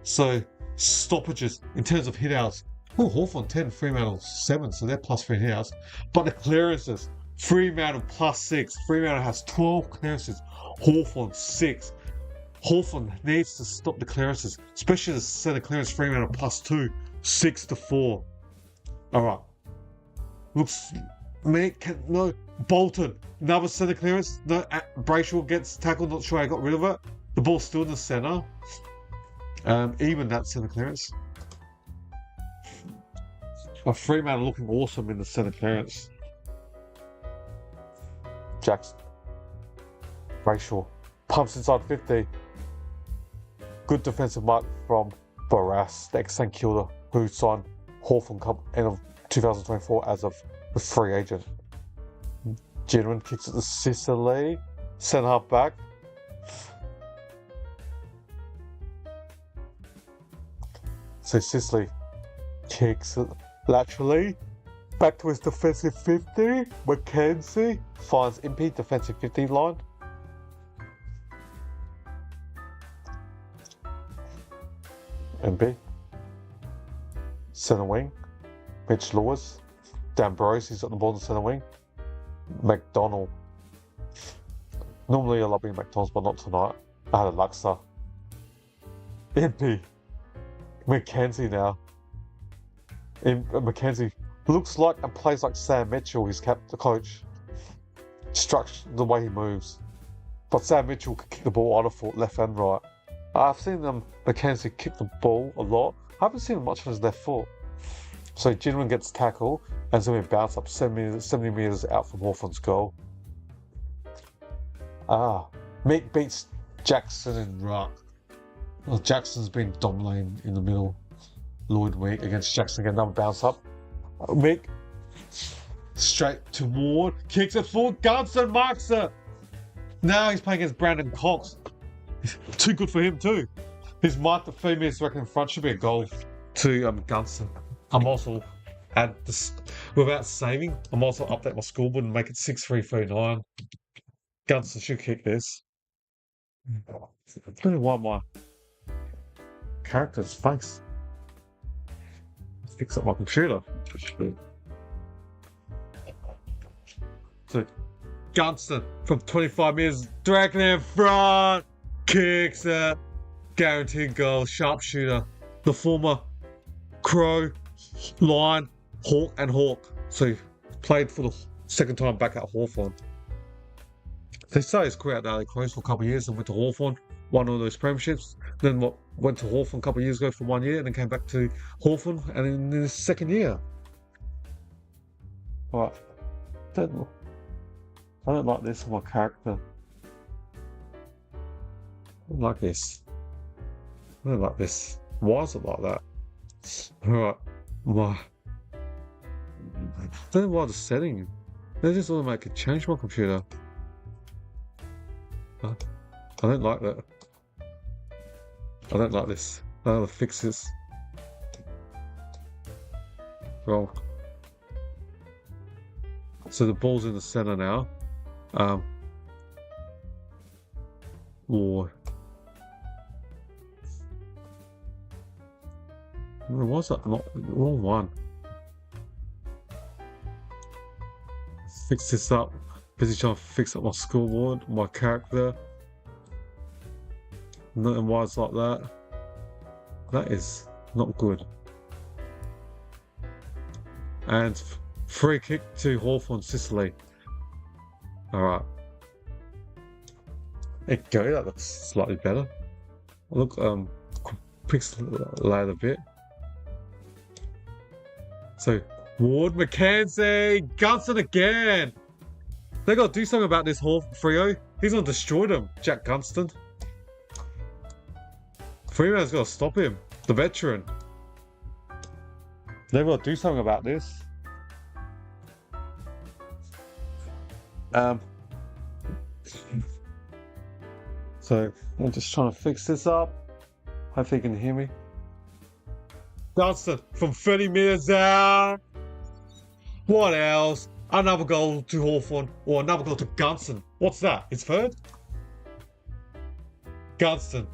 S1: So stoppages in terms of hitouts. Hawthorn 10, Fremantle 7, so they're plus 3 hitouts. But the clearances, Fremantle plus 6. Fremantle has 12 clearances. Hawthorn 6. Hawthorn needs to stop the clearances, especially the centre clearance. Fremantle plus 2, 6-4. Alright. Looks no Bolton, another centre clearance. No, Brayshaw gets tackled, not sure I got rid of it. The ball's still in the centre. Even that centre clearance. Fremantle looking awesome in the centre clearance. Jackson. Brayshaw. Pumps inside 50. Good defensive mark from Barras, the ex-St Kilda, who signed Hawthorn Cup end of 2024 as a free agent. Gentleman kicks it to Sicily. Centre half back. So Sicily kicks it laterally. Back to his defensive 50. Mackenzie finds Impey defensive 50 line. Impey. Centre wing. Mitch Lewis. D'Ambrosie's at the ball in the centre wing. McDonald. Normally I love being McDonald's, but not tonight. I had a Luxor. Impey. Mackenzie now. Mackenzie looks like and plays like Sam Mitchell, his the coach. Structure the way he moves. But Sam Mitchell can kick the ball on a foot, left and right. I've seen Mackenzie kick the ball a lot. I haven't seen much on his left foot. So Ginman gets tackled and so we bounce up 70 metres out from Hawthorn's goal. Mick beats Jackson and ruck. Well, Jackson's been dominating in the middle. Lloyd Week against Jackson again, another bounce up. Mick straight to Ward, kicks it forward, Gunston marks it. Now he's playing against Brandon Cox. Too good for him too. His mark the 3 minutes reckon in front should be a goal to Gunston. I'm also add this without saving. I'm also update my scoreboard and make it 6-3-3-9. Gunston should kick this. I don't know why character's face. Fix up my computer. So, Gunston from 25 metres, dragging in front, kicks it, guaranteed goal, sharpshooter. The former Crow, Lion, Hawk and Hawk. So he played for the second time back at Hawthorn. They started his career at the LA Crows for a couple of years and went to Hawthorn, won all those premierships. Then went to Hawthorn a couple of years ago for 1 year and then came back to Hawthorn and in his second year. Right. I don't like this for my character. I don't like this. I don't like this. Why is it like that? Alright. I don't know why the setting. They just automatically change my computer. I don't like that. I don't like this. I have to fix this. Well. So the ball's in the center now. Or where was that? Not wrong one. Fix this up. Busy trying to fix up my scoreboard, my character. Nothing why it's like that. That is not good. And free kick to Hawthorn, Sicily. Alright. There you go, that looks slightly better. Look, pixelate a bit. So, Ward, McKenzie, Gunston again! They gotta do something about this Freo. He's gonna destroy them, Jack Gunston. Freeman's gotta stop him, the veteran. They've gotta do something about this. So I'm just trying to fix this up. Hopefully you can hear me. Gunston from 30 metres out. What else? Another goal to Hawthorn, or another goal to Gunston. What's that? It's third? Gunston.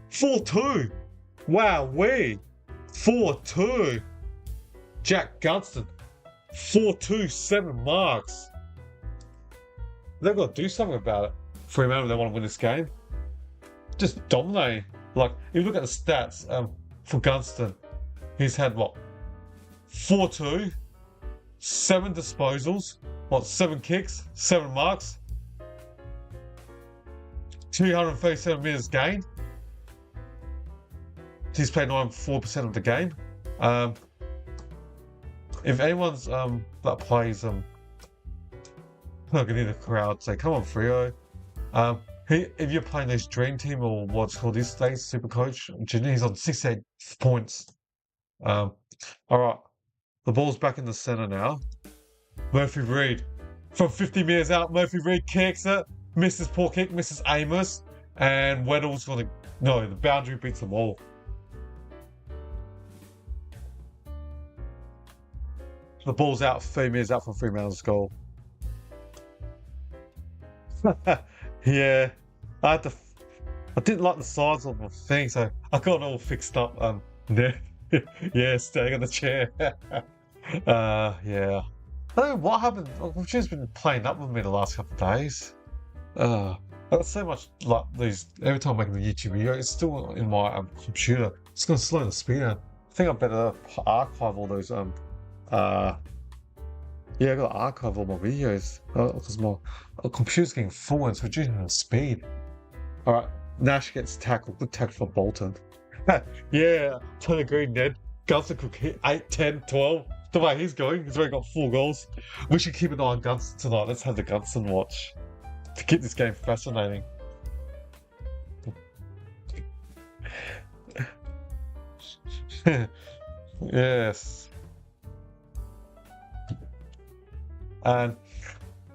S1: 4-2. Wow, 4-2. Jack Gunston. 4-2, 7 marks. They've got to do something about it. Fremantle, they want to win this game. Just dominating. Like, if you look at the stats for Gunston, he's had what? 4-2, 7 disposals, 7 kicks, 7 marks, 237 metres gained. He's played 94% of the game. If anyone's that plays I can hear the crowd say, "Come on, Freo." If you're playing this dream team or what's called these days, Super Coach, he's on 68 points. All right, the ball's back in the center now. Murphy Reid from 50 metres out. Murphy Reid kicks it, misses poor kick, misses Amos, and Weddle's gonna the boundary beats them all. The ball's out 30 metres out from Fremantle's goal. Yeah, I didn't like the size of the thing, so I got it all fixed up. There, yeah, staying on the chair. Yeah, I don't know what happened. She's been playing up with me the last couple of days. I got so much like these. Every time I'm making the YouTube video, it's still in my computer. It's gonna slow the speed down. I think I better archive all those yeah, I gotta archive all my videos because my computer's getting full and it's reducing the speed. Alright, Nash gets tackled. Good tackle for Bolton. Yeah, totally agree, Ned. Gunston could hit 8, 10, 12. The way he's going, he's already got 4 goals. We should keep an eye on Gunston tonight. Let's have the Gunston watch to keep this game fascinating. Yes. And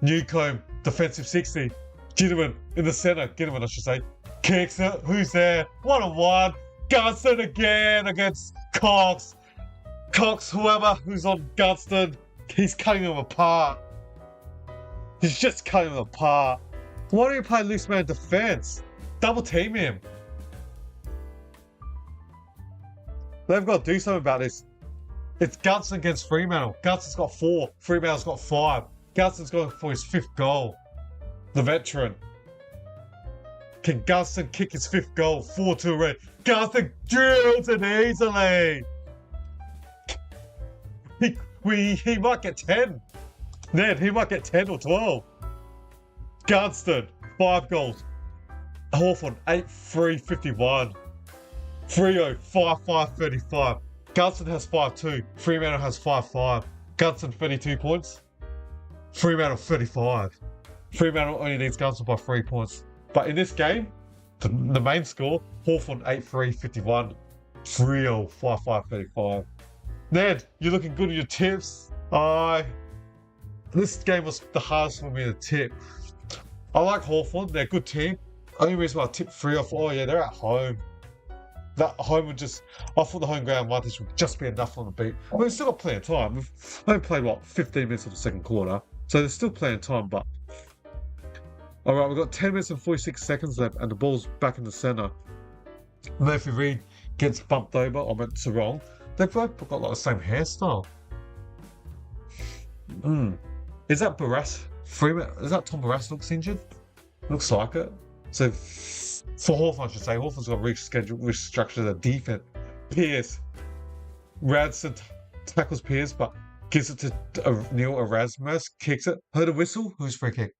S1: Newcombe, defensive 60. Ginnivan in the centre. Ginnivan, I should say. Kicks it. Who's there? 1-on-1. Gunston again against Cox. Cox, whoever who's on Gunston, he's cutting them apart. He's just cutting them apart. Why don't you play loose man defence? Double team him. They've got to do something about this. It's Gunston against Fremantle. Gunston's got 4. Fremantle's got 5. Gunston's going for his 5th goal. The veteran. Can Gunston kick his 5th goal? 4-2 red. Gunston drills it easily. He might get 10. Ned, he might get 10 or 12. Gunston, 5 goals. Hawthorn, 8-3-51. Freo, 5-5-35. Gunston has 5-2. Fremantle has 5-5. Gunston, 32 points. Fremantle, 35. Fremantle only needs Gunston by 3 points. But in this game, the main score, Hawthorn, 8-3-51. Freo, 5-5-35. Ned, you're looking good at your tips. This game was the hardest for me to tip. I like Hawthorn, they're a good team. Only reason why I tipped Freo, they're at home. That home would I thought the home ground advantage would just be enough on the beat. I mean, we've still got plenty of time. We've only played, 15 minutes of the second quarter. So there's still plenty of time, but... Alright, we've got 10 minutes and 46 seconds left, and the ball's back in the centre. Murphy Reid gets bumped over, I meant to wrong. They've both got the same hairstyle. Is that Barras? Is that Tom Barras looks injured? Looks like it. So for Hawthorn, I should say, Hawthorn's got to restructure their defense. Pearce. Radson tackles Pearce, but gives it to Neil Erasmus, kicks it. Heard a whistle? Who's free kick?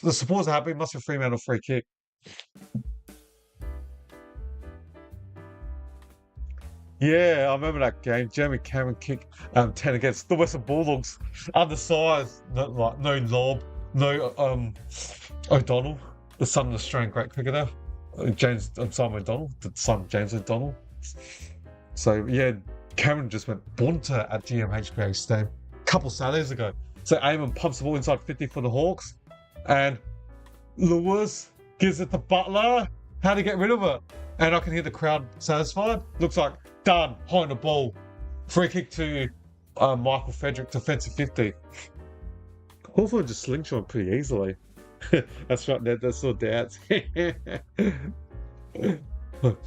S1: The supporters are happy, must be Fremantle free kick. Yeah, I remember that game. Jeremy Cameron kicked 10 against the Western Bulldogs. Undersized, no lob, no O'Donnell, the son of the Australian great cricketer. Simon O'Donnell, the son of James O'Donnell. So yeah, Cameron just went bunter at GMHBA Stadium a couple Saturdays ago. So Eamon pumps the ball inside 50 for the Hawks. And Lewis gives it to Butler. How to get rid of it? And I can hear the crowd satisfied. Looks like done, behind the ball. Free kick to Michael Frederick, defensive 50. Hawthorn just slingshot pretty easily. That's right, Ned, that's all doubts.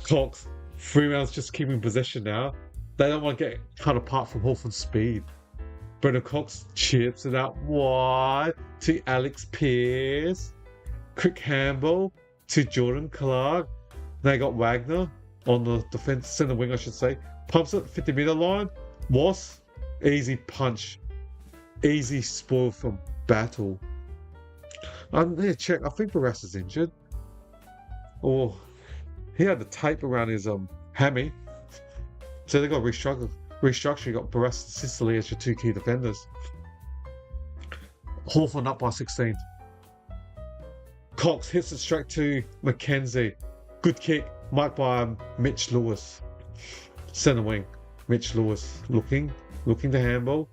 S1: Cox, Fremantle's just keeping possession now. They don't want to get cut apart from Hawthorn's speed. Brendan Cox chips it out wide to Alex Pearce. Quick handball to Jordan Clark. They got Wagner on the defense, centre wing, I should say. Pumps it 50-metre line. Was easy punch. Easy spoil from Battle. I need to check. I think Barras is injured. Or he had the tape around his hammy. So they got restructure. You got Barras and Sicily as your 2 key defenders. Hawthorn up by 16. Cox hits it straight to Mackenzie. Good kick, marked by Mitch Lewis. Centre wing. Mitch Lewis looking to handball.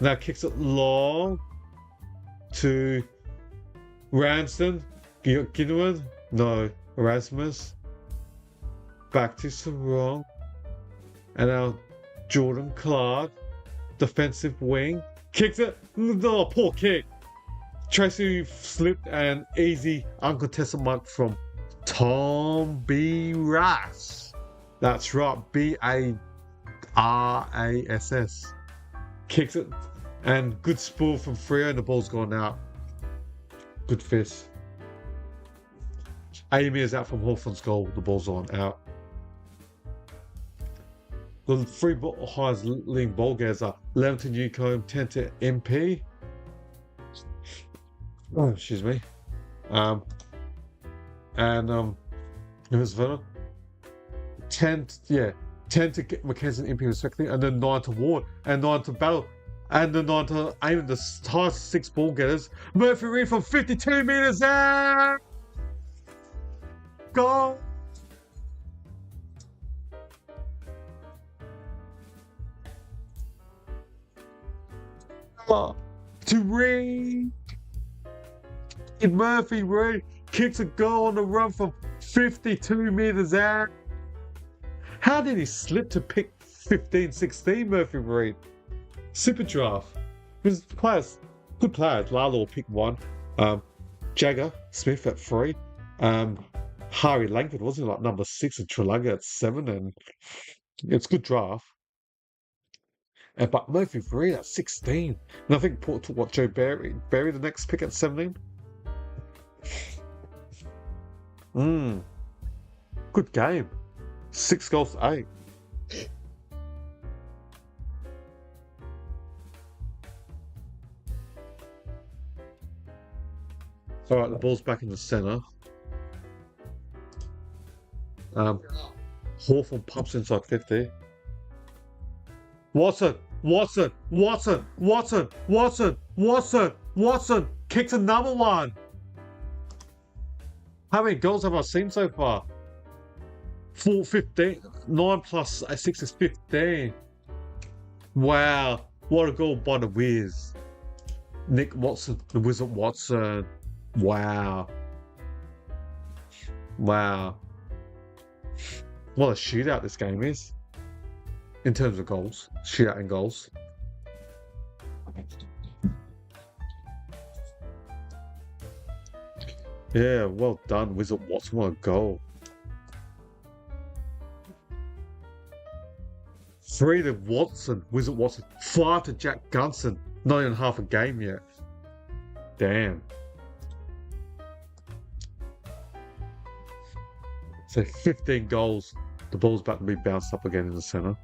S1: Now kicks it long to Ramsden. Ginwin. No, Erasmus. Back to Sarong. And now Jordan Clark, defensive wing, kicks it. No, poor kick. Tracy slipped and easy uncontested mark from Tom Barras. That's right, Barrass. Kicks it and good spool from Freo and the ball's gone out. Good fist. 80 metres out from Hawthorn's goal, the ball's on out. The 3 highest leading ball getters are 11 to Newcombe, 10 to MP. Oh, excuse me. Who's the 10 to Mackenzie and MP respectively, and then 9 to Ward, and 9 to Battle, and then 9 to Eamon, the highest 6 ball getters. Murphy Reid from 52 metres out! Goal! To Reid. Murphy Reid kicks a goal on the run from 52 metres out. How did he slip to pick 15-16, Murphy Reid? Super draft. His players, good players. Lalo will pick 1. Jagger Smith at 3. Harry Langford wasn't like number 6 and Trelanga at 7, and It's a good draft. But Murphy Reed at 16. And I think Port took what, Joe Barry the next pick at 17? Good game. 6 goals to 8. Alright, the ball's back in the centre. Hawthorn pumps inside 50. Watson kicks another one. How many goals have I seen so far? 15. 9 plus 6 is 15. Wow, what a goal by the Wiz. Nick Watson, the Wizard Watson. Wow. What a shootout this game is. In terms of goals. Shootout and goals. Yeah, well done, Wizard Watson. What a goal. 3 to Watson, Wizard Watson. 5 to Jack Gunson. Not even half a game yet. Damn. So 15 goals. The ball's about to be bounced up again in the centre.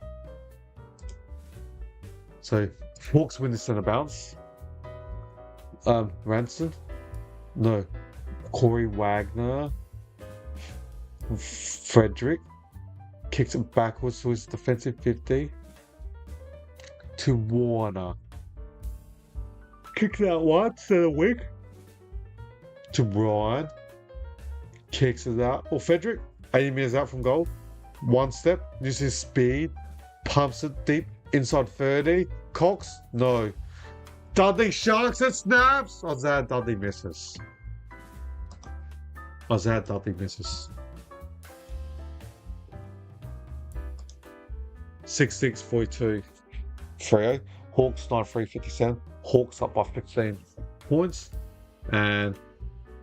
S1: So Hawks win the centre bounce. Ranson? No. Corey Wagner. Frederick. Kicks it backwards to his defensive 50. To Warner. Kicks out one, centre wing. To Ryan. Kicks it out. Or Frederick. 80 metres out from goal. One step. Uses speed. Pumps it deep. Inside 30. Cox? No. Dudley sharks and snaps! Isaiah Dudley misses. 6-6, 42. 3-0. Hawks 9-3, 57. Hawks up by 15 points. And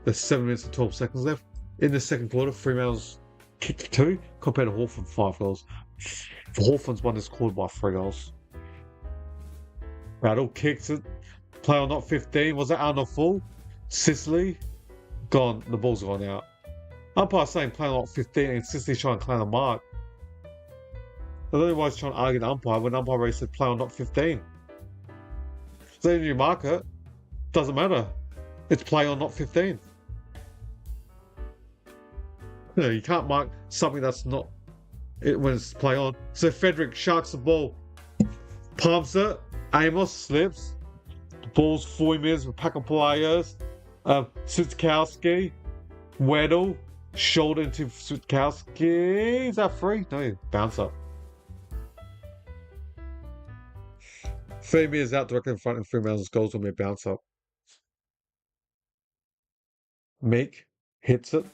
S1: there's 7 minutes and 12 seconds left. In the second quarter, Fremantle's kicked 2 compared to Hawthorn 5 goals. Hawthorn's one is scored by 3 goals. Rattle kicks it. Play on not 15. Was that out on full? Sicily? Gone. The ball's gone out. Umpire saying play on not 15 and Sicily trying to claim a mark. I don't know why he's trying to argue the umpire when the umpire already said play on not 15. So if you mark it, doesn't matter. It's play on not 15. No, you can't mark something that's not it when it's play on. So Frederick sharks the ball, pumps it. Amos slips. The ball's 40 metres with a pack of players. Sutkowski, Weddle, shoulder into Sutkowski. Is that free? No, bouncer. 3 metres out directly in front of Fremantle's goals will be a bounce up. Meek hits it.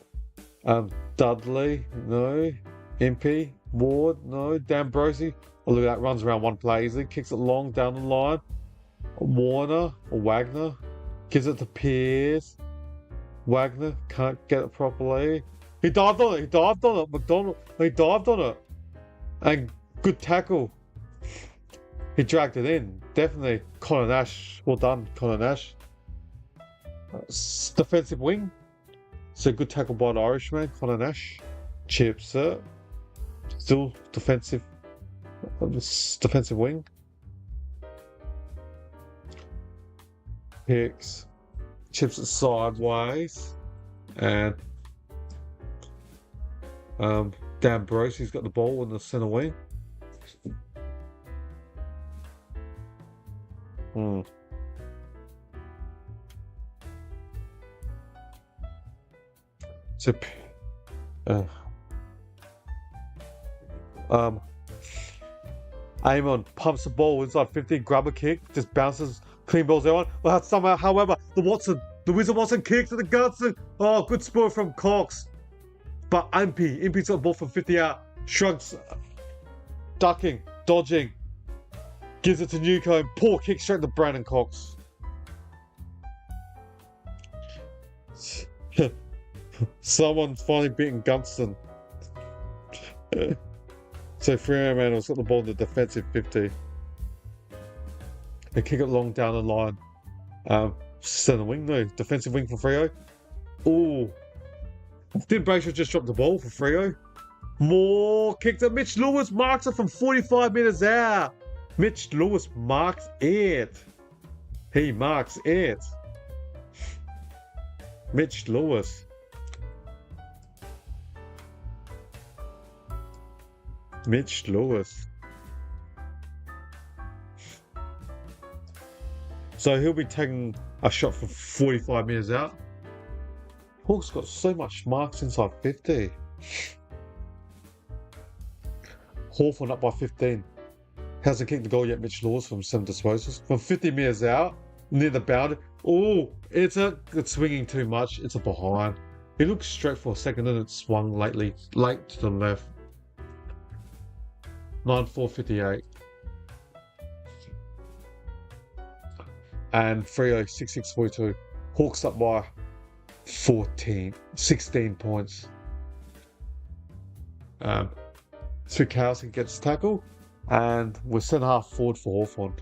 S1: Dudley, no. Impey, Ward, no. D'Ambrosi, oh, look at that, runs around one play easily, kicks it long down the line. Warner or Wagner gives it to Pierce. Wagner can't get it properly. He dived on it. McDonald, he dived on it. And good tackle. He dragged it in. Definitely. Connor Nash. Well done, Connor Nash. Defensive wing. So good tackle by the Irishman, Connor Nash. Chips it. Still defensive wing. Hicks. Chips it sideways. And D'Ambrosi's got the ball in the centre wing. So Amon pumps the ball inside 50, grab a kick, just bounces, clean balls out. Well, somehow, however, the Wizard Watson kicks to the guts. Oh, good spur from Cox. But Impey's got the ball from 50 out, shrugs, ducking, dodging, gives it to Newcombe, poor kick straight to Brandon Cox. Someone's finally beaten Gunston. So Fremantle's got the ball in the defensive 50. They kick it long down the line. Center wing, no. Defensive wing for Freo. Ooh. Did Brayshaw just drop the ball for Freo? More kicked it. Mitch Lewis marks it from 45 metres out. Mitch Lewis marks it. He marks it. Mitch Lewis. Mitch Lewis. So he'll be taking a shot from 45 metres out. Hawks got so much marks inside 50. Hawthorn up by 15. Hasn't kicked the goal yet, Mitch Lewis, from 7 disposals. From 50 metres out, near the boundary. Oh, it's swinging too much. It's a behind. He looked straight for a second and it swung late to the left. 9-4-58. And Freo 6-6-42. Hawks up by 16 points. Switkowski gets tackle, and we're centre half forward for Hawthorn.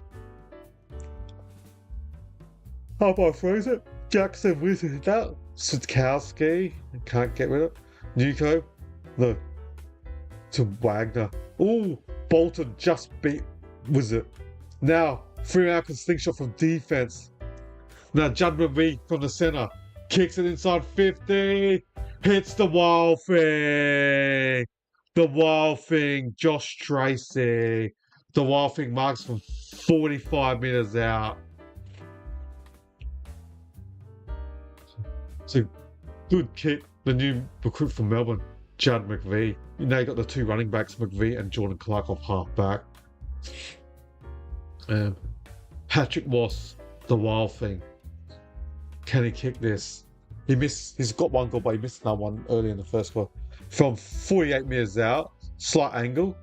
S1: How about Fraser? Jackson with that. Switkowski, can't get rid of it. Nuko, no. To Wagner. Ooh, Bolton just beat Wizard. Now, Fremantle can slingshot from defense. Now, Judd McVee from the centre. Kicks it inside 50. Hits the wild thing. The wild thing. Josh Tracy. The wild thing marks from 45 metres out. So, good kick. The new recruit from Melbourne, Judd McVee. Now you got the two running backs, McVee and Jordan Clark, off half back. Patrick Moss, the wild thing. Can he kick this? He's got one goal, but he missed another one early in the first one. From 48 metres out, slight angle.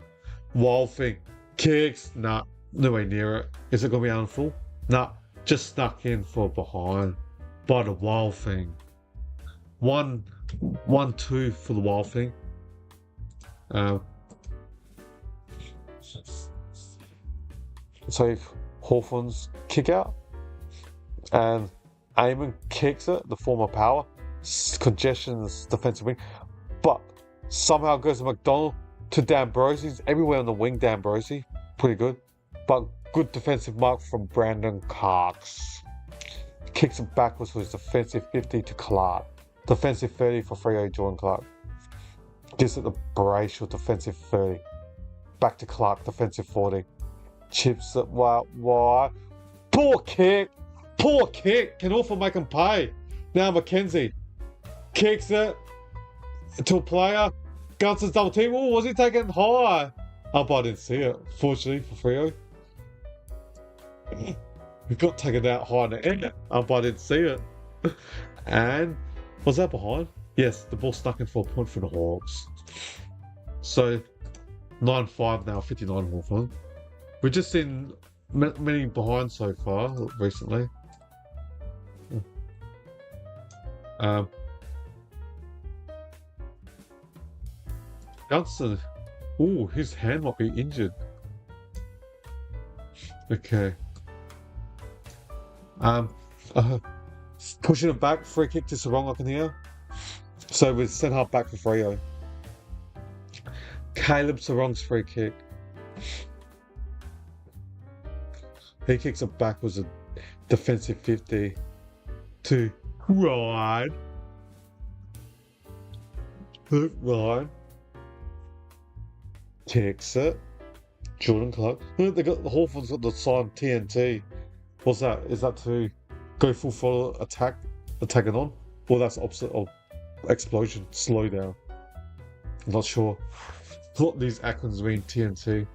S1: Wild thing. Kicks, nah, nowhere near it. Is it going to be on full? Nah, just stuck in for behind by the wild thing. 1-2 for the wild thing. So Hawthorn's kick out, and Eamon kicks it, the former power. Congestion's defensive wing, but somehow goes to McDonald to D'Ambrosi's everywhere on the wing. D'Ambrosi, pretty good, but good defensive mark from Brandon Clarks. Kicks it backwards for his defensive 50 to Clark. Defensive 30 for Freo, Jordan Clark. Gives it the Brayshaw, defensive 30. Back to Clark, defensive 40. Chips it wide. Poor kick. Poor kick. Can Hawthorn make him pay? Now McKenzie kicks it to a player. Gunson's double team. Oh, was he taking high? Oh, but I didn't see it. Fortunately for Freo. We got taken out high in the end. But I didn't see it. And was that behind? Yes, the ball stuck in for a point for the Hawks. So 9-5 now, 59 Hawthorn. We've just seen many behind so far recently. Gunston, ooh, his hand might be injured. Okay. Pushing it back, free kick to Sarong, I can hear. So we're centre half back for Freo. Caleb Sarong's free kick. He kicks it backwards, a defensive 50 to Ryan. Ryan kicks it. Jordan Clark. They got the Hawthorn's got the sign TNT. What's that? Is that to go full throttle attack it on? Or that's opposite of explosion, slow down. I'm not sure what these acronyms mean, TNT.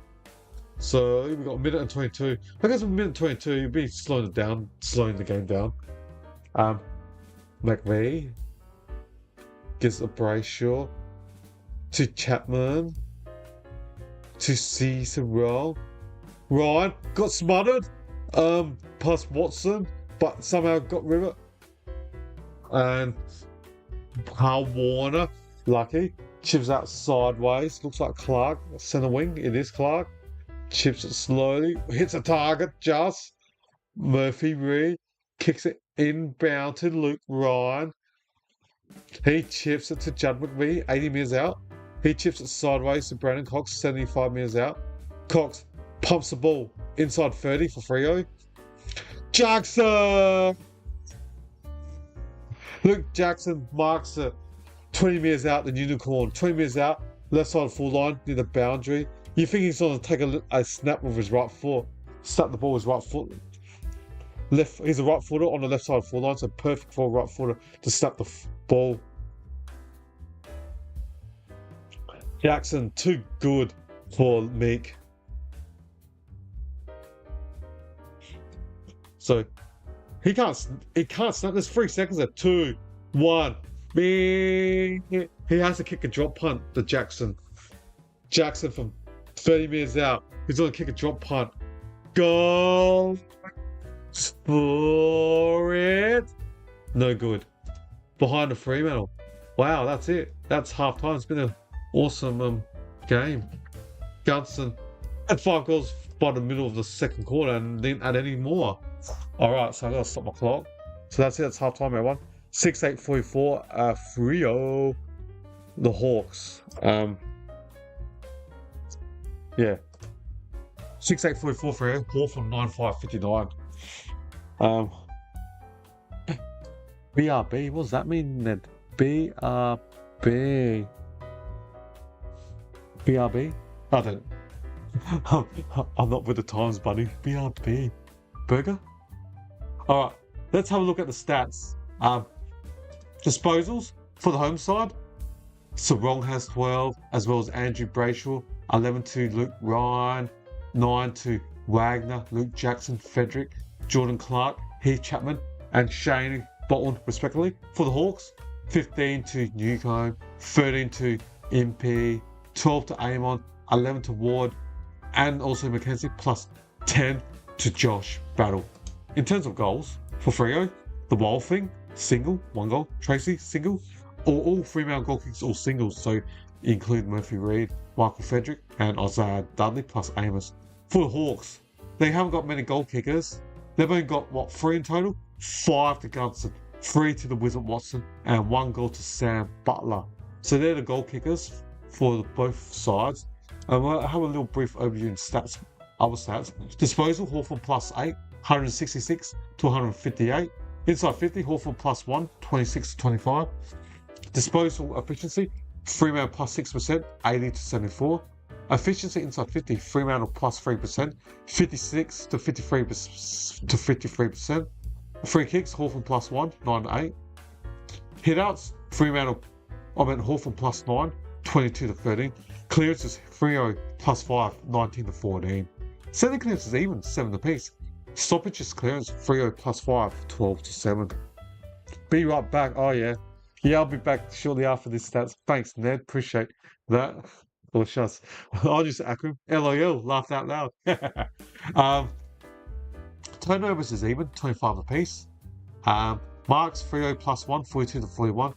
S1: So we've got a minute and 22. I guess a minute and 22, you'd be slowing the game down. McVee gives a Brayshaw to Chapman to Cicero. Ryan got smothered past Watson, but somehow got rid of it. And Carl Warner, lucky, Chips out sideways. Looks like Clark. Centre wing. It is Clark. Chips it slowly. Hits a target just. Murphy Reed kicks it inbound to Luke Ryan. He chips it to Judd McVie, 80 metres out. He chips it sideways to Brandon Cox, 75 metres out. Cox pumps the ball inside 30 for Freo. Jackson! Luke Jackson marks it 20 metres out, the unicorn. 20 metres out, left side full line near the boundary. You think he's going to take a snap with his right foot, snap the ball with his right foot. He's a right footer on the left side full line, so perfect for a right footer to snap the ball. Jackson, too good for Meek. So he can't snap. There's 3 seconds at 2, 1. He has to kick a drop punt to Jackson. Jackson from 30 metres out. He's going to kick a drop punt. Goal for it. No good. Behind the Fremantle. Wow, that's it. That's half time. It's been an awesome game. Gunston had 5 goals by the middle of the second quarter and didn't add any more. Alright, so I gotta stop my clock. So that's it, that's half time, everyone. 6-8-44, Freo, the Hawks. Yeah. 6-8-44 Freo, Hawthorn 9-5-59. BRB, what does that mean, Ned? BRB. BRB? I don't I'm not with the times, buddy. BRB. Burger? Alright, let's have a look at the stats. Disposals for the home side. Sarong has 12, as well as Andrew Brayshaw. 11 to Luke Ryan. 9 to Wagner, Luke Jackson, Frederick, Jordan Clark, Heath Chapman, and Shane Bolton, respectively. For the Hawks, 15 to Newcombe, 13 to MP, 12 to Amon, 11 to Ward, and also Mackenzie, plus 10 to Josh Battle. In terms of goals, for Freo, the Wild Thing, single, 1 goal. Tracy, single. All Fremantle goal kicks, all singles, so include Murphy Reed, Michael Frederick, and Isaiah Dudley, plus Amos. For the Hawks, they haven't got many goal kickers. They've only got, 3 in total? 5 to Gunston, 3 to the Wizard Watson, and 1 goal to Sam Butler. So they're the goal kickers for both sides. I'll have a little brief overview in stats, other stats. Disposal, Hawthorn plus 8, 166 to 158. Inside 50, Hawthorn plus 1, 26 to 25. Disposal efficiency, Fremantle plus 6%, 80 to 74. Efficiency inside 50, Fremantle plus 3%, 56 to 53%. Free kicks, Hawthorn plus 1, 9 to 8. Hit-outs, Hawthorn plus 9, 22 to 13. Clearances, Freo plus 5, 19 to 14. Centre clearances even, 7 apiece. Stoppages clearance, Freo plus 5, 12 to 7. Be right back. Oh yeah. Yeah, I'll be back shortly after this stats. Thanks, Ned. Appreciate that. Or just, I'll just acronym. LOL, laughed out loud. Turnovers is even, 25 apiece. Marks, Freo plus 1, 42 to 41.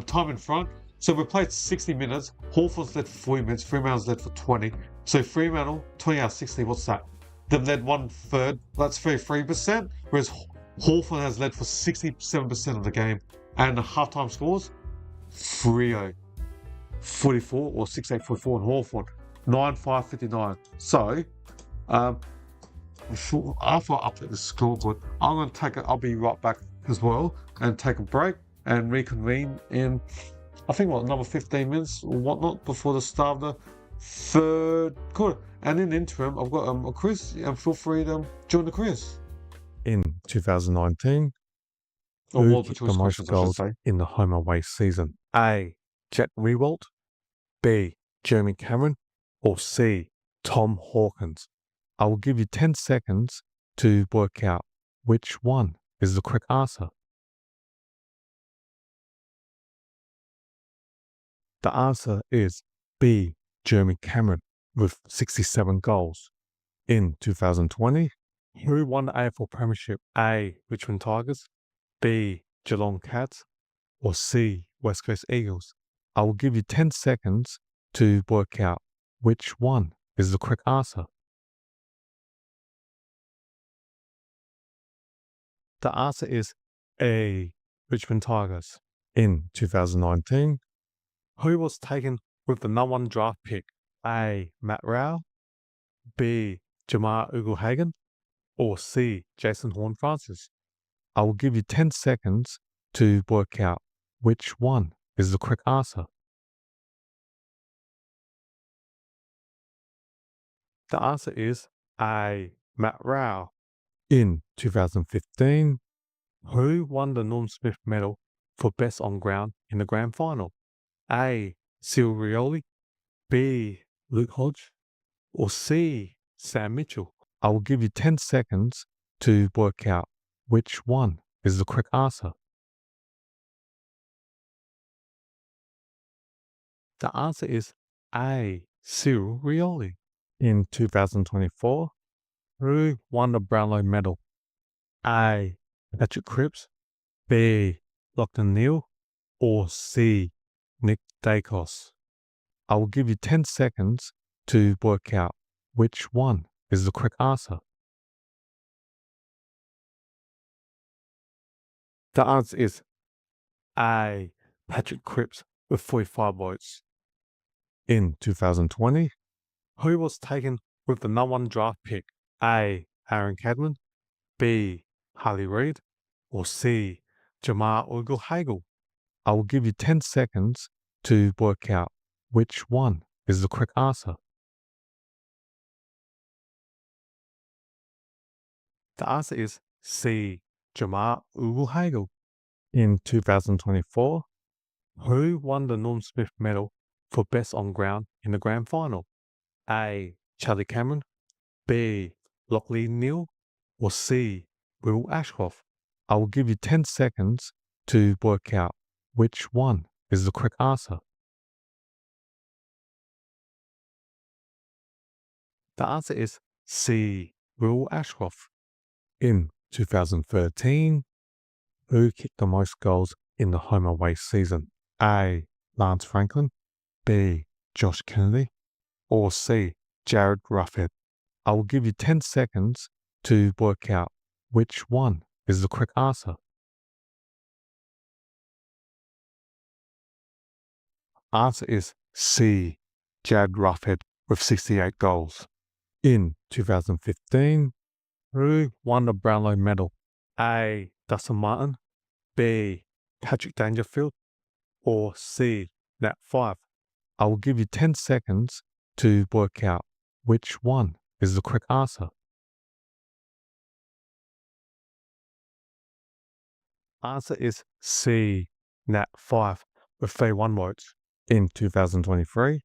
S1: Time in front. So we played 60 minutes. Hawthorn's led for 40 minutes. Fremantle's led for 20. So Fremantle, 20 out of 60, what's that? They've led 1/3. That's 33%. Whereas Hawthorn has led for 67% of the game. And the halftime scores, Freo 44 or 6-8-44 in Hawthorn, 9-5-59. So, after I update the scoreboard, I'll be right back as well and take a break and reconvene in, I think, another 15 minutes or whatnot before the start of the third quarter. And in the interim, I've got a quiz, and feel free to join the quiz. In 2019, who kicked the most goals in the home away season? A. Jet Riewoldt, B. Jeremy Cameron, or C. Tom Hawkins? I will give you 10 seconds to work out which one is the correct answer. The answer is B. Jeremy Cameron with 67 goals. In 2020, who won the AFL Premiership? A. Richmond Tigers, B. Geelong Cats, or C. West Coast Eagles? I will give you 10 seconds to work out which one is the correct answer. The answer is A. Richmond Tigers. In 2019, who was taken with the number 1 draft pick? A. Matt Rowell, B. Jamar Ugle-Hagan, or C. Jason Horne-Francis? I will give you 10 seconds to work out which one is the correct answer. The answer is A. Matt Rowell. In 2015, who won the Norm Smith medal for best on ground in the grand final? A. Cyril Rioli, B. Luke Hodge, or C. Sam Mitchell? I will give you 10 seconds to work out which one is the correct answer. The answer is A. Cyril Rioli. In 2024, who won the Brownlow medal? A. Patrick Cripps, B. Lachlan Neale, or C. Nick Dacos? I will give you 10 seconds to work out which one is the correct answer. The answer is A. Patrick Cripps with 45 votes. In 2020, who was taken with the number 1 draft pick? A. Aaron Cadman, B. Harley Reid, or C. Jamar Ugle-Hagan? I will give you 10 seconds to work out which one is the correct answer. The answer is C. Jamar Ugle-Hagan. In 2024, who won the Norm Smith medal for best on ground in the grand final? A. Charlie Cameron, B. Lachlan Neale, or C. Will Ashcroft? I will give you 10 seconds to work out which one is the correct answer. The answer is C. Will Ashcroft. In 2013, who kicked the most goals in the home away season? A. Lance Franklin, B. Josh Kennedy, or C. Jared Ruffhead? I will give you 10 seconds to work out which one is the correct answer. Answer is C. Jared Ruffhead with 68 goals. In 2015, who won the Brownlow medal? A. Dustin Martin, B. Patrick Dangerfield, or C. Nat Fyfe? I will give you 10 seconds to work out which one is the correct answer. Answer is C. Nat Fyfe with 31 votes. In 2023,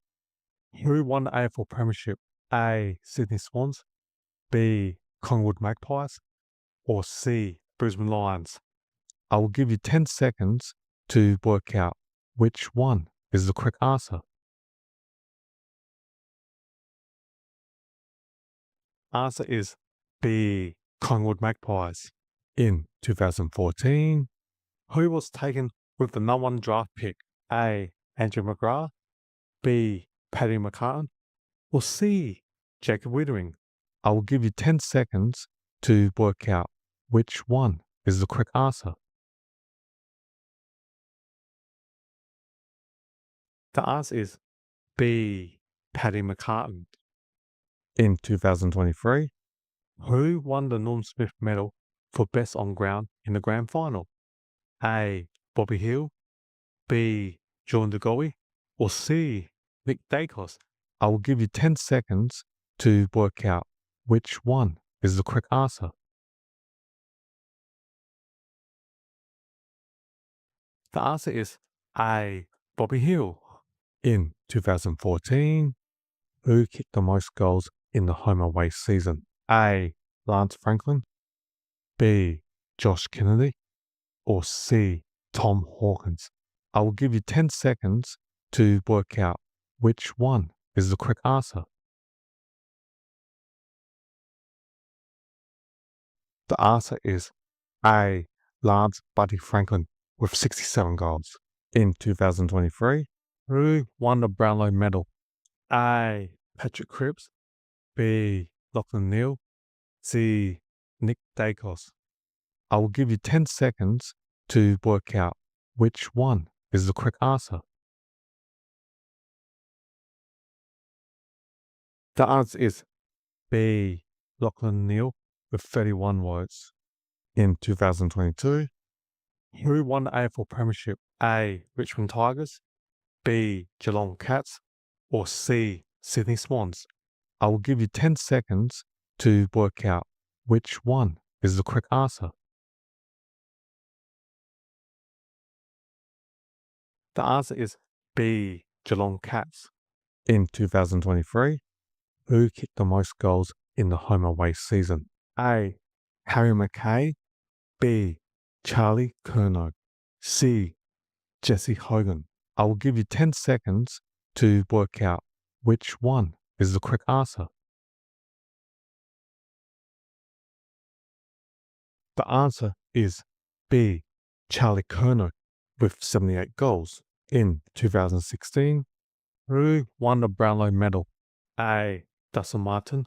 S1: who won the AFL Premiership? A. Sydney Swans, B. Collingwood Magpies, or C. Brisbane Lions? I will give you 10 seconds to work out which one is the correct answer. Answer is B. Collingwood Magpies. In 2014, who was taken with the number 1 draft pick? A. Andrew McGrath, B. Paddy McCartan, or C. Jacob Wittering? I will give you 10 seconds to work out which one is the correct answer. The answer is B. Paddy McCartan. In 2023, who won the Norm Smith medal for best on ground in the grand final? A. Bobby Hill, B. John DeGoey, or C. Nick Dacos? I will give you 10 seconds to work out which one is the correct answer. The answer is A. Bobby Hill. In 2014, who kicked the most goals in the home away season? A. Lance Franklin, B. Josh Kennedy, or C. Tom Hawkins? I will give you 10 seconds to work out which one is the correct answer. The answer is A. Lance Buddy Franklin with 67 goals. In 2023, Who won the Brownlow medal? A. Patrick Cripps. B. Lachlan Neale. C. Nick Dacos. I will give you 10 seconds to work out which one is the correct answer. The answer is B. Lachlan Neale with 31 votes. In 2022, who won the AFL Premiership? A. Richmond Tigers. B. Geelong Cats. Or C. Sydney Swans. I will give you 10 seconds to work out which one is the correct answer. The answer is B. Geelong Cats. In 2023, who kicked the most goals in the home away season? A. Harry McKay. B. Charlie Curnow. C. Jesse Hogan. I will give you 10 seconds to work out which one is the correct answer. The answer is B. Charlie Curnow with 78 goals. In 2016, who won the Brownlow medal? A. Dustin Martin.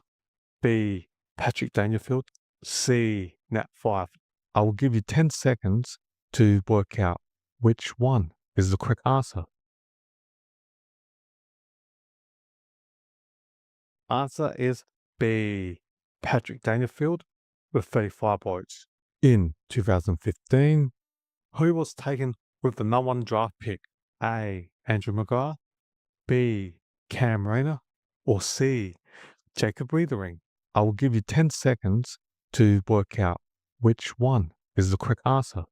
S1: B. Patrick Dangerfield. C. Nat Fyfe. I will give you 10 seconds to work out which one is the correct answer. Answer is B. Patrick Dangerfield with 35 votes. In 2015, who was taken with the number 1 draft pick? A. Andrew McGrath. B. Cam Rayner. Or C. Jacob Weathering. I will give you 10 seconds to work out which one is the correct answer.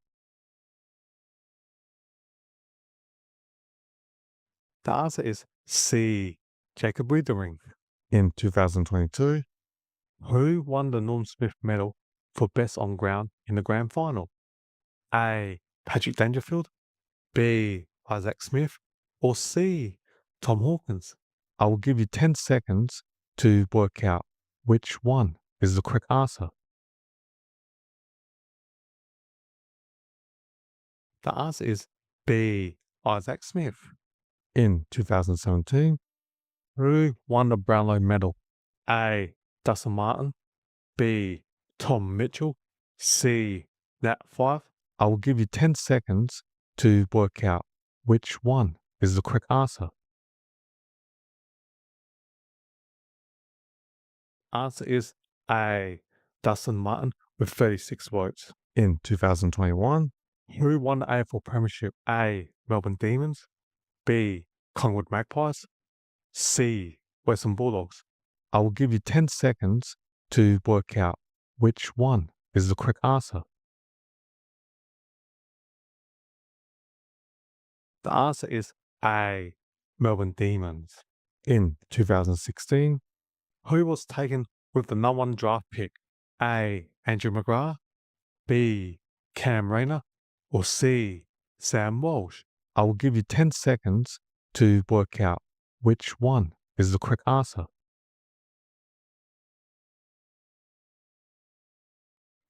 S1: The answer is C. Jacob Weathering. In 2022, who won the Norm Smith medal for best on ground in the grand final? A. Patrick Dangerfield. B. Isaac Smith. Or C. Tom Hawkins. I will give you 10 seconds to work out which one is the correct answer. The answer is B. Isaac Smith. In 2017, who won the Brownlow medal? A. Dustin Martin. B. Tom Mitchell. C. Nat Fyfe. I will give you 10 seconds to work out which one is the correct answer. Answer is A. Dustin Martin with 36 votes. In 2021, who won the AFL Premiership? A. Melbourne Demons. B. Collingwood Magpies. C. Western Bulldogs. I will give you 10 seconds to work out which one is the correct answer. The answer is A. Melbourne Demons. In 2016, who was taken with the number 1 draft pick? A. Andrew McGrath. B. Cam Rayner. Or C. Sam Walsh. I will give you 10 seconds to work out which one is the correct answer.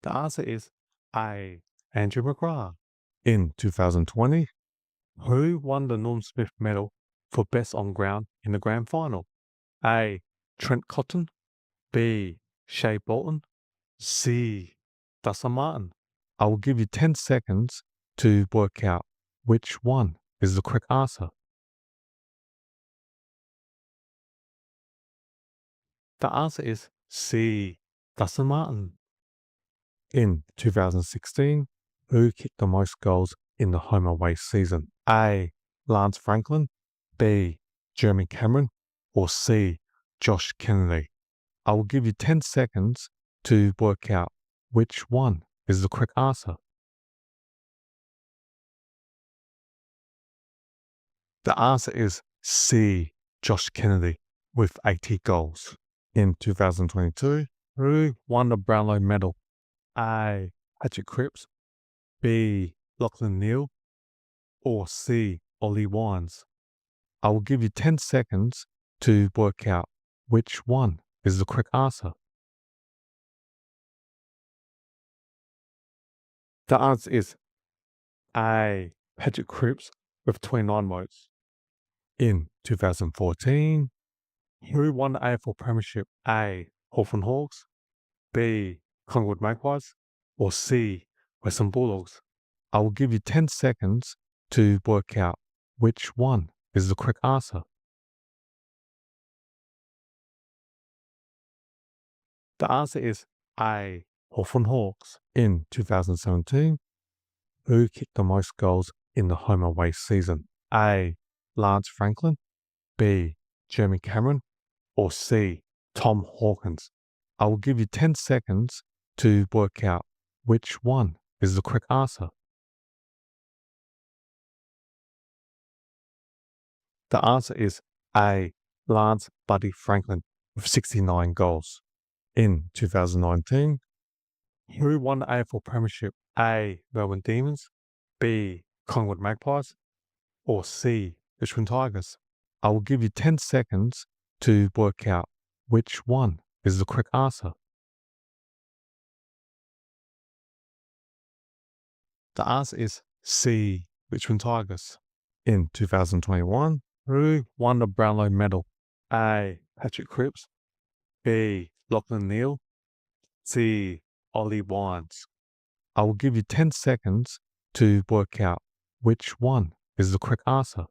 S1: The answer is A. Andrew McGrath. In 2020, who won the Norm Smith medal for best on ground in the grand final? A. Trent Cotton. B. Shea Bolton. C. Dustin Martin. I will give you 10 seconds to work out which one is the correct answer. The answer is C. Dustin Martin. In 2016, who kicked the most goals in the home away season? A. Lance Franklin. B. Jeremy Cameron. Or C. Josh Kennedy. I will give you 10 seconds to work out which one is the correct answer. The answer is C. Josh Kennedy with 80 goals. In 2022, who won the Brownlow medal? A. Patrick Cripps. B. Lachlan Neale. Or C. Ollie Wines. I will give you 10 seconds to work out which one is the correct answer. The answer is A. Patrick Cripps with 29 votes. In 2014, who won the AFL Premiership? A. Hawthorn Hawks, B. Collingwood Magpies, or C. Western Bulldogs? I will give you 10 seconds to work out which one is the correct answer. The answer is A. Hawthorn Hawks. In 2017, who kicked the most goals in the home away season? A. Lance Franklin, B. Jeremy Cameron, or C. Tom Hawkins? I will give you 10 seconds to work out which one is the correct answer. The answer is A. Lance Buddy Franklin with 69 goals. In 2019, who won the AFL Premiership? A. Melbourne Demons, B. Collingwood Magpies, or C. Richmond Tigers? I will give you 10 seconds to work out which one is the correct answer. The answer is C. Richmond Tigers. In 2021, who won the Brownlow medal? A. Patrick Cripps, B. Lachlan Neale, C. Ollie Wines? I will give you 10 seconds to work out which one is the correct answer.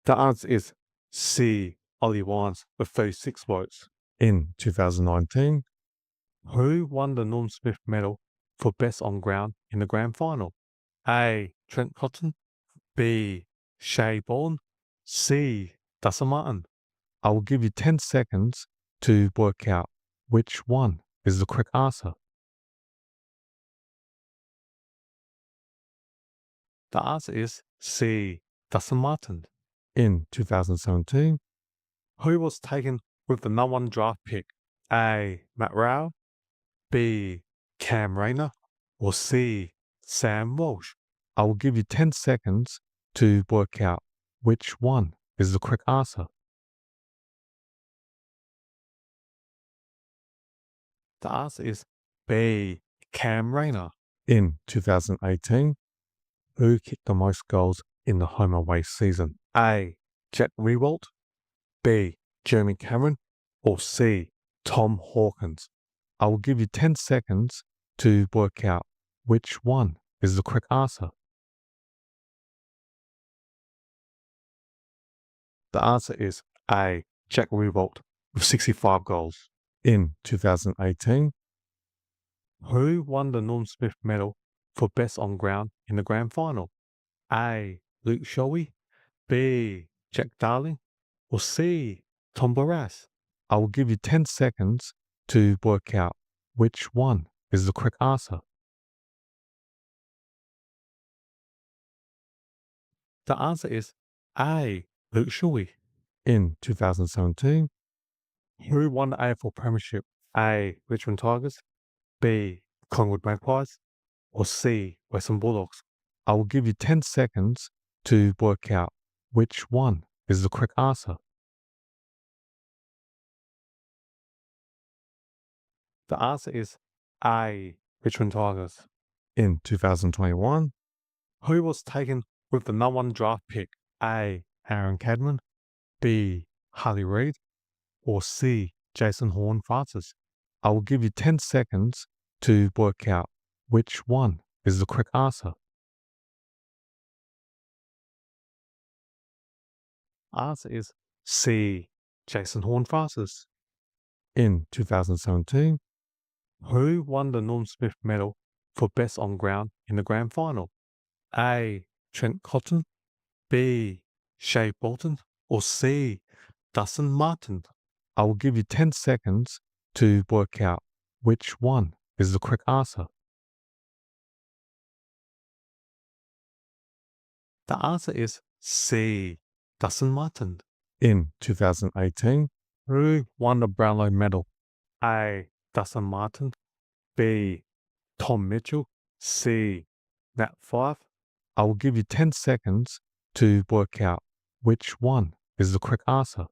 S1: The answer is C. Ollie Wines with 36 votes. In 2019, who won the Norm Smith medal for best on ground in the grand final? A. Trent Cotton, B. Shea Bourne, C. Dustin Martin? I will give you 10 seconds to work out which one is the correct answer. The answer is C. Dustin Martin. In 2017, who was taken with the number 1 draft pick? A. Matt Rowell, B. Cam Rayner, or C. Sam Walsh? I will give you 10 seconds to work out which one is the correct answer. The answer is B. Cam Rayner. In 2018, who kicked the most goals in the home away season? A. Jack Riewoldt, B. Jeremy Cameron, or C. Tom Hawkins? I will give you 10 seconds to work out which one is the correct answer. The answer is A. Jack Riewoldt with 65 goals. In 2018, who won the Norm Smith medal for best on ground in the grand final? A. Luke Shoei, B. Jack Darling, or C. Tom Barras? I will give you 10 seconds to work out which one is the correct answer. The answer is A. Luke Shoei. In 2017, who won the AFL Premiership? A. Richmond Tigers, B. Collingwood Magpies, or C. Western Bulldogs? I will give you 10 seconds to work out which one is the correct answer. The answer is A. Richmond Tigers. In 2021, who was taken with the number 1 draft pick? A. Aaron Cadman, B. Harley Reid, or C. Jason Horne-Francis? I will give you 10 seconds to work out which one is the correct answer. Answer is C. Jason Horne-Francis. In 2017, who won the Norm Smith medal for best on ground in the grand final? A. Trent Cotton, B. Shea Bolton, or C. Dustin Martin? I will give you 10 seconds to work out which one is the correct answer. The answer is C. Dustin Martin. In 2018, who won the Brownlow medal? A. Dustin Martin, B. Tom Mitchell, C. Nat Fyfe? I will give you 10 seconds to work out which one is the correct answer.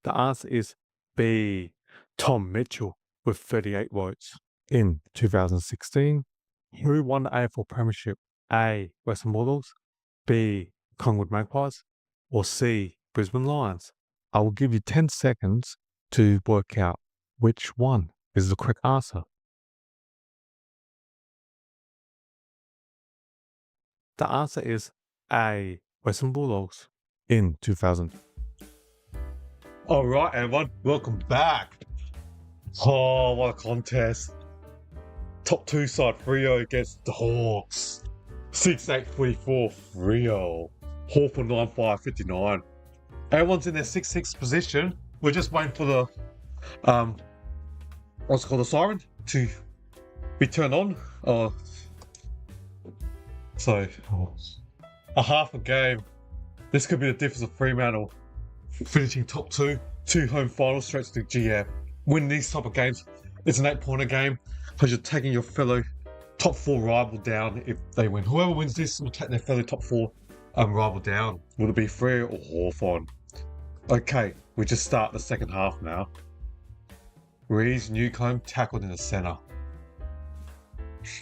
S1: The answer is B. Tom Mitchell with 38 votes. in 2016? Who won the AFL Premiership? A. Western Bulldogs, B. Collingwood Magpies, or C. Brisbane Lions? I will give you 10 seconds to work out which one is the correct answer. The answer is A. Western Bulldogs in 2000. Alright everyone, welcome back. Oh, what a contest. Top 2 side Freo against the Hawks. 6-8-44 Freo. Hawthorn 9-5-59. Everyone's in their 6-6 position. We're just waiting for the what's it called, the siren to be turned on. So a half a game. This could be the difference of Fremantle finishing top 2 home finals straight to the GM. Winning these type of games, it's an 8-pointer game because you're taking your fellow top 4 rival down if they win. Whoever wins this will take their fellow top 4 rival down. Will it be Freo or Hawthorn? Okay, we just start the second half now. Rees Newcombe tackled in the centre.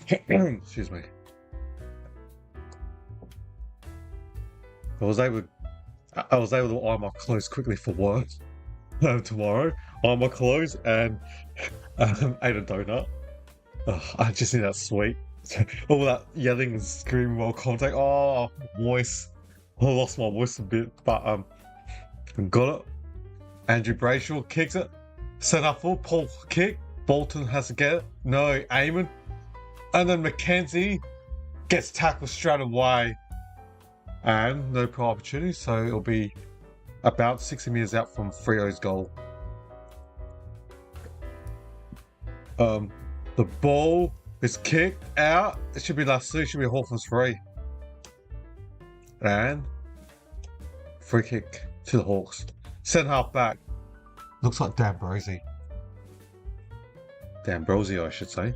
S1: Excuse me. I was able to iron my clothes quickly for work tomorrow. Iron my clothes and ate a donut. I just think that's sweet. All that yelling and screaming while contact. Oh, voice. I lost my voice a bit, but got it. Andrew Brayshaw kicks it. Set up for Paul kick. Bolton has to get it. No, Eamon. And then Mackenzie gets tackled straight away. And no prior opportunity, so it'll be about 60 metres out from Freo's goal. The ball is kicked out. It should be last 2, should be Hawthorn's free. And free kick to the Hawks. Centre half back. Looks like D'Ambrosio, I should say.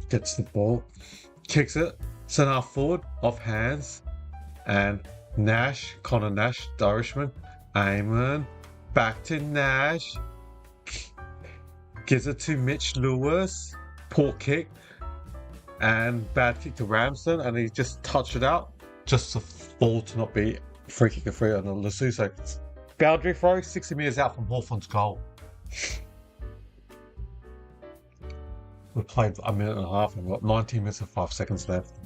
S1: Gets the ball, kicks it, centre half forward, off hands. And Nash, Connor Nash, the Irishman, Eamon, back to Nash, gives it to Mitch Lewis, poor kick, and bad kick to Ramsden, and he just touched it out, just the ball to not be free kick or free on the Lasuso. Boundary throw, 60 metres out from Hawthorn's goal. We played a minute and a half and we've got 19 minutes and 5 seconds left.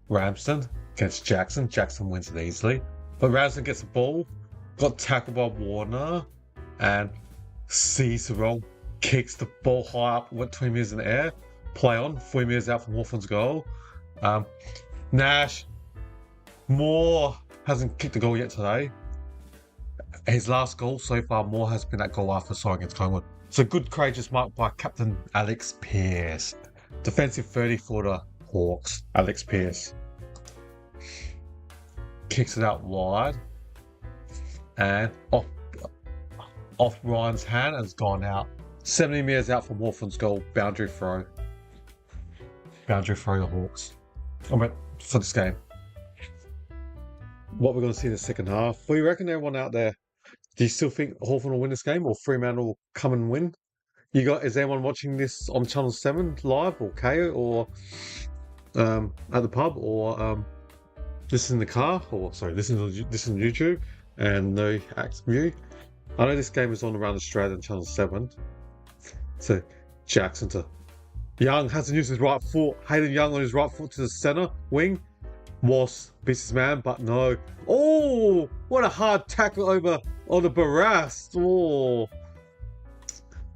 S1: Ramsden against Jackson. Jackson wins it easily. But Ramsden gets the ball, got tackled by Warner, and sees the wrong, kicks the ball high up, went 20 metres in the air, play on, 40 metres out from Hawthorn's goal. Nash, Moore hasn't kicked a goal yet today. His last goal so far, Moore has been that goal after scoring against Collingwood. It's a good courageous mark by Captain Alex Pearce. Defensive 30 for the Hawks, Alex Pearce. Kicks it out wide and off Ryan's hand and it's gone out. 70 metres out from Hawthorn's goal, boundary throw. Boundary throw the Hawks. For this game. What we're going to see in the second half. What do you reckon, everyone out there? Do you still think Hawthorn will win this game or Fremantle will come and win? Is anyone watching this on Channel 7 live or KO or at the pub or listen in the car or listen on YouTube and no act view? I know this game is on around Australia on Channel 7. So Jackson to Young hasn't used his right foot. Hayden Young on his right foot to the centre wing. Was beats his man, but no. Oh, what a hard tackle over on the Barras. Oh.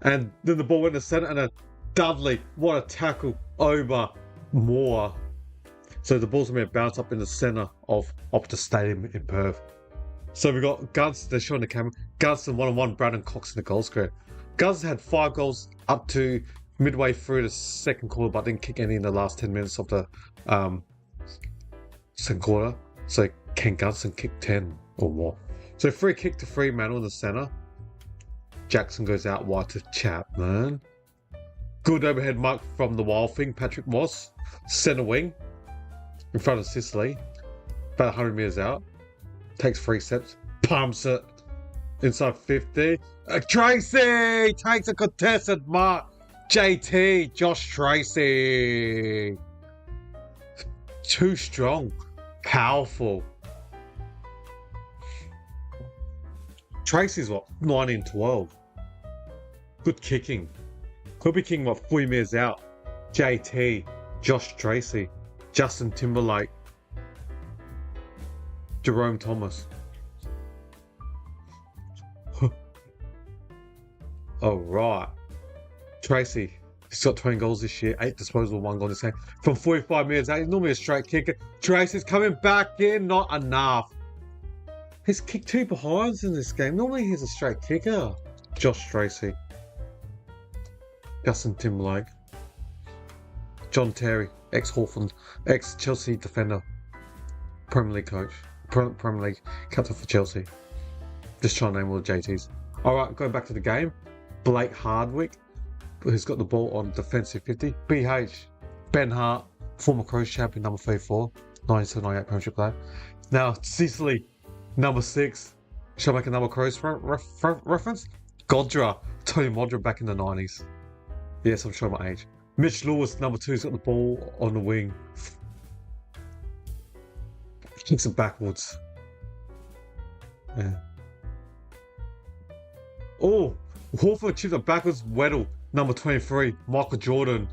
S1: And then the ball went to centre and a Dudley. What a tackle over Moore. So the ball's going to be bounced up in the centre of Optus Stadium in Perth. So we've got Guns, they're showing the camera. Gunston 1-on-1, Brandon Cox in the goal square. Guns had 5 goals up to midway through the second quarter, but didn't kick any in the last 10 minutes of the second quarter. So Ken Gunston kicked 10 or more. So free kick to Fremantle in the centre. Jackson goes out wide to Chapman. Good overhead mark from the Wild Thing, Patrick Moss. Centre wing. In front of Sicily. About 100 metres out. Takes 3 steps. Pumps it. Inside 50. Tracy takes a contested mark JT, Josh Tracy. Too strong. Powerful. Tracy's what? 19-12. Good kicking. Could be kicking what 3 minutes out. JT, Josh Tracy, Justin Timberlake, Jerome Thomas. Alright. Tracy, he's got 20 goals this year, 8 disposal, 1 goal this game. From 45 minutes out, he's normally a straight kicker. Tracy's coming back in, not enough. He's kicked 2 behinds in this game. Normally he's a straight kicker. Josh Tracy. Justin Timberlake. John Terry, ex-Hawthorn, ex-Chelsea defender. Premier League coach. Premier League captain for Chelsea. Just trying to name all the JTs. Alright, going back to the game. Blake Hardwick, who's got the ball on defensive 50. BH, Ben Hart, former Crows champion, number 34. 97-98 Premiership player. Now, Sicily, number 6. Shall I make another Crows reference? Godra, Tony Modra back in the 90s. Yes, I'm showing my age. Mitch Lewis, number 2, has got the ball on the wing. Kicks it backwards. Yeah. Oh, Hawthorn chipped it backwards. Weddle, number 23. Michael Jordan,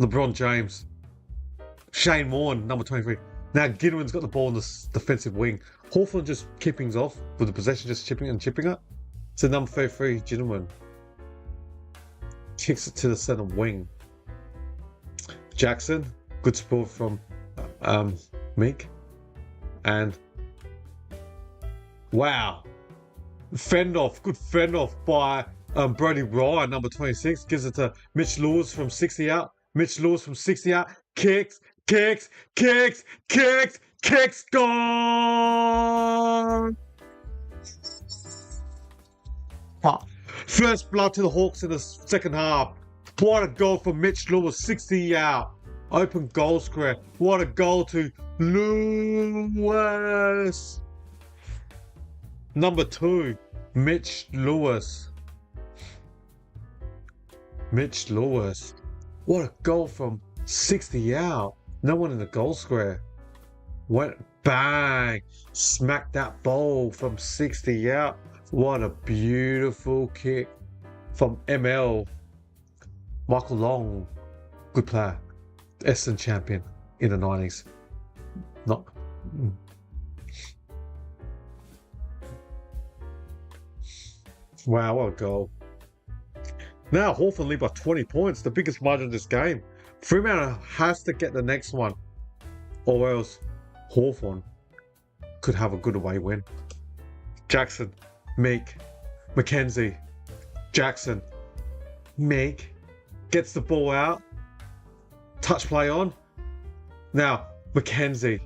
S1: LeBron James. Shane Warne, number 23. Now Gidwin's got the ball on the defensive wing. Hawthorn just kippings off with the possession, just chipping it. So number 33, Gidwin kicks it to the centre wing. Jackson, good support from Meek. And wow, good fend off by Brody Ryan, number 26, gives it to Mitch Lewis from 60 out. Mitch Lewis from 60 out, kicks, gone! First blood to the Hawks in the second half. What a goal from Mitch Lewis, 60 out. Open goal square. What a goal to Lewis. Number 2, Mitch Lewis. What a goal from 60 out. No one in the goal square. Went bang. Smacked that ball from 60 out. What a beautiful kick from ML. Michael Long. Good player. Essendon champion in the 90s. Wow, what a goal. Now Hawthorn lead by 20 points, the biggest margin of this game. Fremantle has to get the next one, or else Hawthorn could have a good away win. Jackson, Meek, McKenzie, Jackson, Meek, gets the ball out, touch play on. Now McKenzie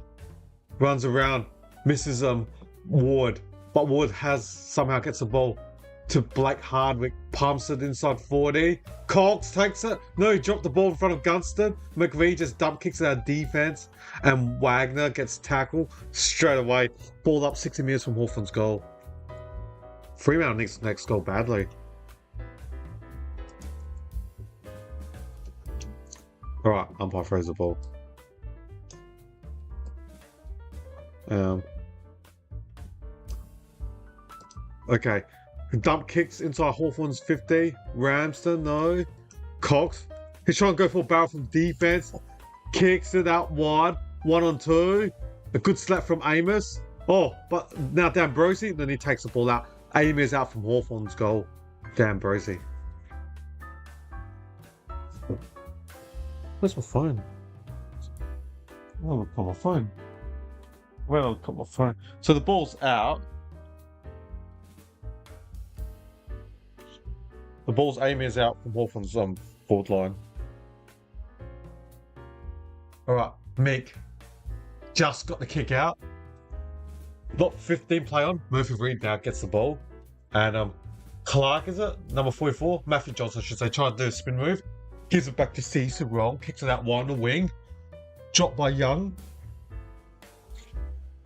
S1: runs around, misses Ward, but Ward somehow gets the ball to Blake Hardwick, pumps it inside 40. Cox takes it. No, he dropped the ball in front of Gunston. McVie just dump kicks it out of defense, and Wagner gets tackled straight away. Ball up 60 metres from Hawthorn's goal. Fremantle needs the next goal badly. Alright, umpire throws the ball. Okay. Dump kicks inside Hawthorn's 50. Ramsden, no. Cox. He's trying to go for a barrel from defense. Kicks it out wide. 1-on-2. A good slap from Amos. Oh, but now D'Ambrosio. Then he takes the ball out. Amos out from Hawthorn's goal. D'Ambrosio. Where's my phone? Oh, I've got my phone. Well, I've got my phone. So the ball's out. The ball's aiming is out from Hawthorn's forward line. Alright, Meek just got the kick out. Got 15 play on. Murphy Reed now gets the ball. And Clark, is it? Number 44? Matthew Johnson, I should say, trying to do a spin move. Gives it back to Cecil wrong. Kicks it out wide on the wing. Dropped by Young.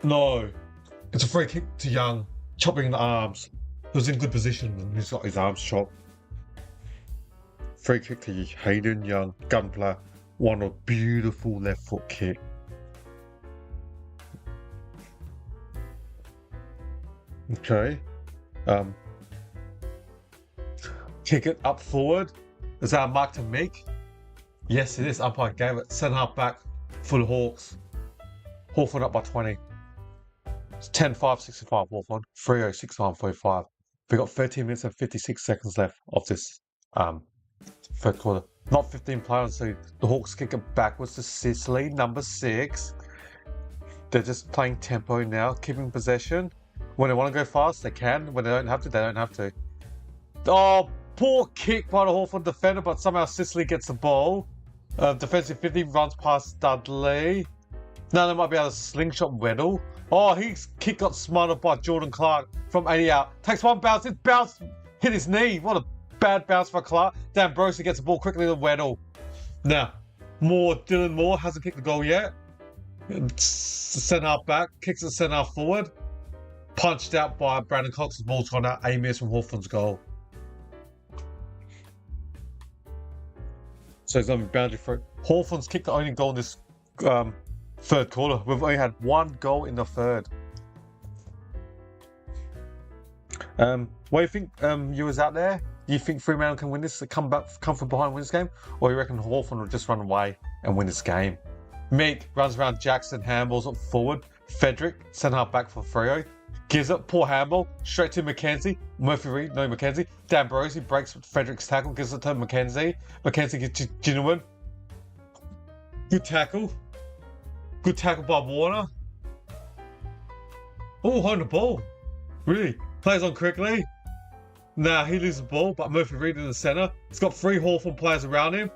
S1: No. It's a free kick to Young. Chopping the arms. He was in good position and he's got his arms chopped. Free kick to Hayden Young, gunplayer. One a beautiful left foot kick. Okay. Kick it up forward. Is that a mark to make? Yes, it is. Umpire gave it. Centre half back for the Hawks. Hawthorn up by 20. It's 10-5, 65 Hawthorn. 3-0, 6-9-45. We've got 13 minutes and 56 seconds left of this third quarter. Not 15 players, so the Hawks kick it backwards to Sicily, number 6. They're just playing tempo now, keeping possession. When they want to go fast, they can. When they don't have to, they don't have to. Oh, poor kick by the Hawthorn defender, but somehow Sicily gets the ball. Defensive 50 runs past Dudley. Now they might be able to slingshot Weddle. Oh, his kick got smothered by Jordan Clark from 80 out. Takes one bounce, it bounced, hit his knee. What a bad bounce for Clark. D'Ambrosio gets the ball quickly to Weddle. Now, Dylan Moore hasn't kicked the goal yet. Centre half back, kicks it centre half forward. Punched out by Brandon Cox. The ball's gone out. A miss from Hawthorn's goal. So it's going to be boundary for it. Hawthorn's kicked the only goal in this third quarter. We've only had one goal in the third. What do you think, viewers out there? Do you think Fremantle can win this, come from behind and win this game? Or you reckon Hawthorn will just run away and win this game? Meek runs around Jackson, handballs up forward. Frederick, centre half back for Freo. Gives it, poor handball, straight to Mackenzie. Murphy Reed, no Mackenzie. D'Ambrosio breaks Frederick's tackle, gives it to Mackenzie. Mackenzie gets to Ginnivan. Good tackle. Good tackle by Warner. Oh, holding the ball. Really? Plays on quickly. Nah, he loses the ball, but Murphy Reed in the centre. He's got 3 Hawthorn players around him.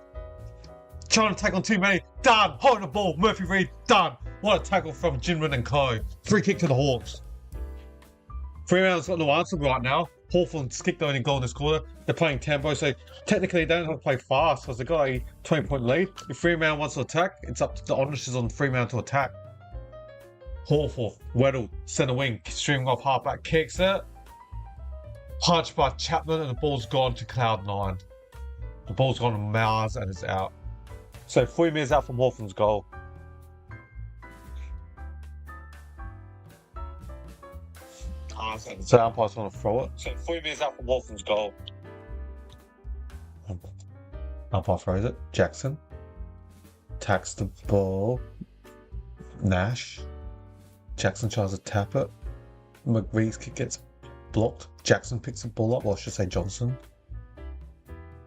S1: Trying to take on too many. Done. Holding the ball. Murphy Reed. Done. What a tackle from Ginnivan and Co. Free kick to the Hawks. Fremantle's got no answer right now. Hawthorn's kicked the only goal in this quarter. They're playing tempo, so technically they don't have to play fast because they've got a 20-point lead. If Fremantle wants to attack, it's up to the onus on Fremantle to attack. Hawthorn, Weddle, centre wing, streaming off halfback, kicks it. Punched by Chapman, and the ball's gone to cloud 9. The ball's gone to Mars and it's out. So 3 minutes out from Hawthorn's goal. So umpire's going to throw it. So 3 minutes out from Hawthorn's goal. Umpire throws it. Jackson tacks the ball. Nash. Jackson tries to tap it. McVee's kick gets blocked. Jackson picks the ball up, or I should say Johnson.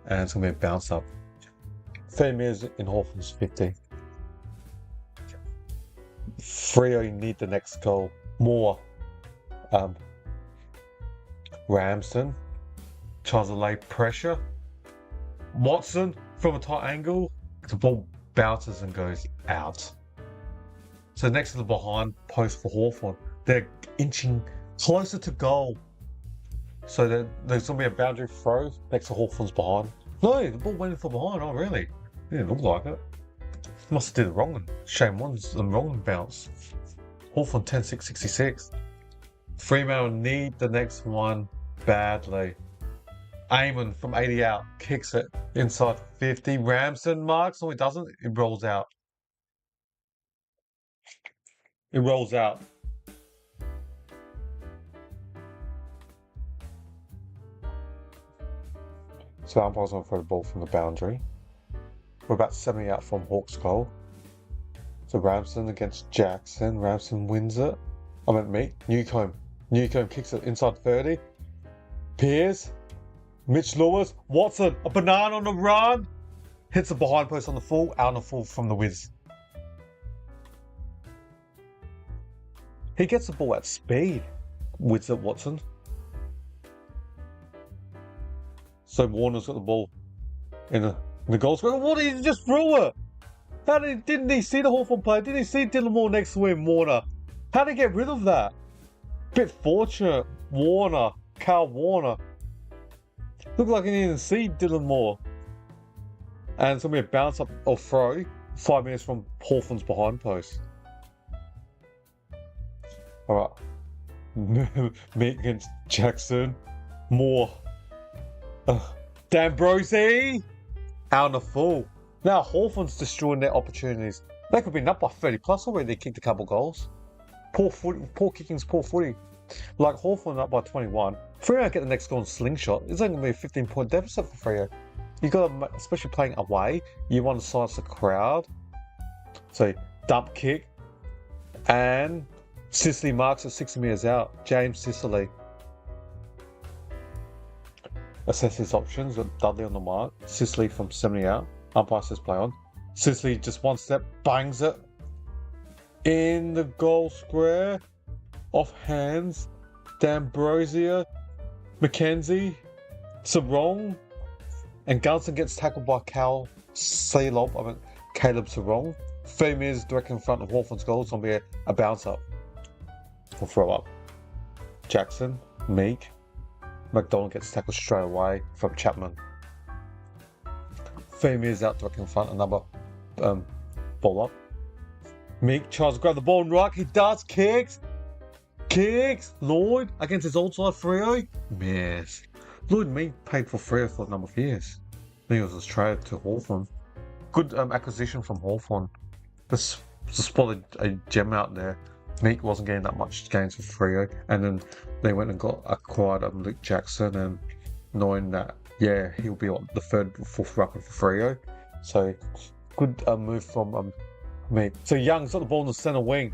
S1: And it's going to be a bounce up. 30 minutes in Hawthorn's 50. Freo need the next goal. More. Ramsden tries to lay pressure. Watson from a tight angle. The ball bounces and goes out. So next to the behind post for Hawthorn, they're inching closer to goal. So there's going to be a boundary throw next to Hawthorn's behind. No, the ball went in from behind. Oh, really? It didn't look like it. Must have did it wrong. Shane Watten's the wrong bounce. Hawthorn 10-6-66. Fremantle need the next one badly. Eamon from 80 out kicks it inside 50. Ramsden marks. No, he doesn't. It rolls out. It rolls out. So umpire's going to throw the ball from the boundary. We're about 70 out from Hawks goal. So Ramsden against Jackson. Ramsden wins it. I meant Meek. Newcombe kicks it inside 30. Piers. Mitch Lewis. Watson. A banana on the run. Hits the behind post on the full. Out on the full from the whiz. He gets the ball at speed. Whiz at Watson. So Warner's got the ball in the goal square. What did he just throw it? Didn't he see the Hawthorn player? Didn't he see Dylan Moore next to him, Warner? How did he get rid of that? Bit fortunate. Warner. Carl Warner. Looked like he didn't even see Dylan Moore. And it's going to be a bounce up or throw 5 minutes from Hawthorn's behind post. Alright. Meek against Jackson. Moore. D'Ambrosio. out in the full. Now Hawthorn's destroying their opportunities. They could be up by 30 plus already. They kicked a couple goals. Poor kicking's poor footy. Like Hawthorn up by 21. Freo get the next goal in slingshot. It's only going to be a 15-point deficit for Freo. You got to, especially playing away, you want to silence the crowd. So dump kick, and Sicily marks at 60 metres out. James Sicily. Assess his options with Dudley on the mark. Sicily from 70 out. Umpire says play on. Sicily just one step, bangs it in the goal square. Off hands. D'Ambrosio, Mackenzie, Sarong, and Gunson gets tackled by Caleb Sarong. 30 metres direct in front of Hawthorn's goal. It's going to be a bounce up or throw up. Jackson, Meek, McDonald gets tackled straight away from Chapman. 30 metres out direct in front, another ball up. Meek tries to grab the ball and right. He does, kicks. Lloyd against his old side Freo. Yes. Lloyd Meek paid for Freo for a number of years. Then he was traded to Hawthorn. Good acquisition from Hawthorn. Just spotted a gem out there. Meek wasn't getting that much gains for Freo, and then they went and acquired Luke Jackson, and knowing that he'll be the third or fourth rucker for Freo. So good move from Meek. So Young's got the ball in the centre wing.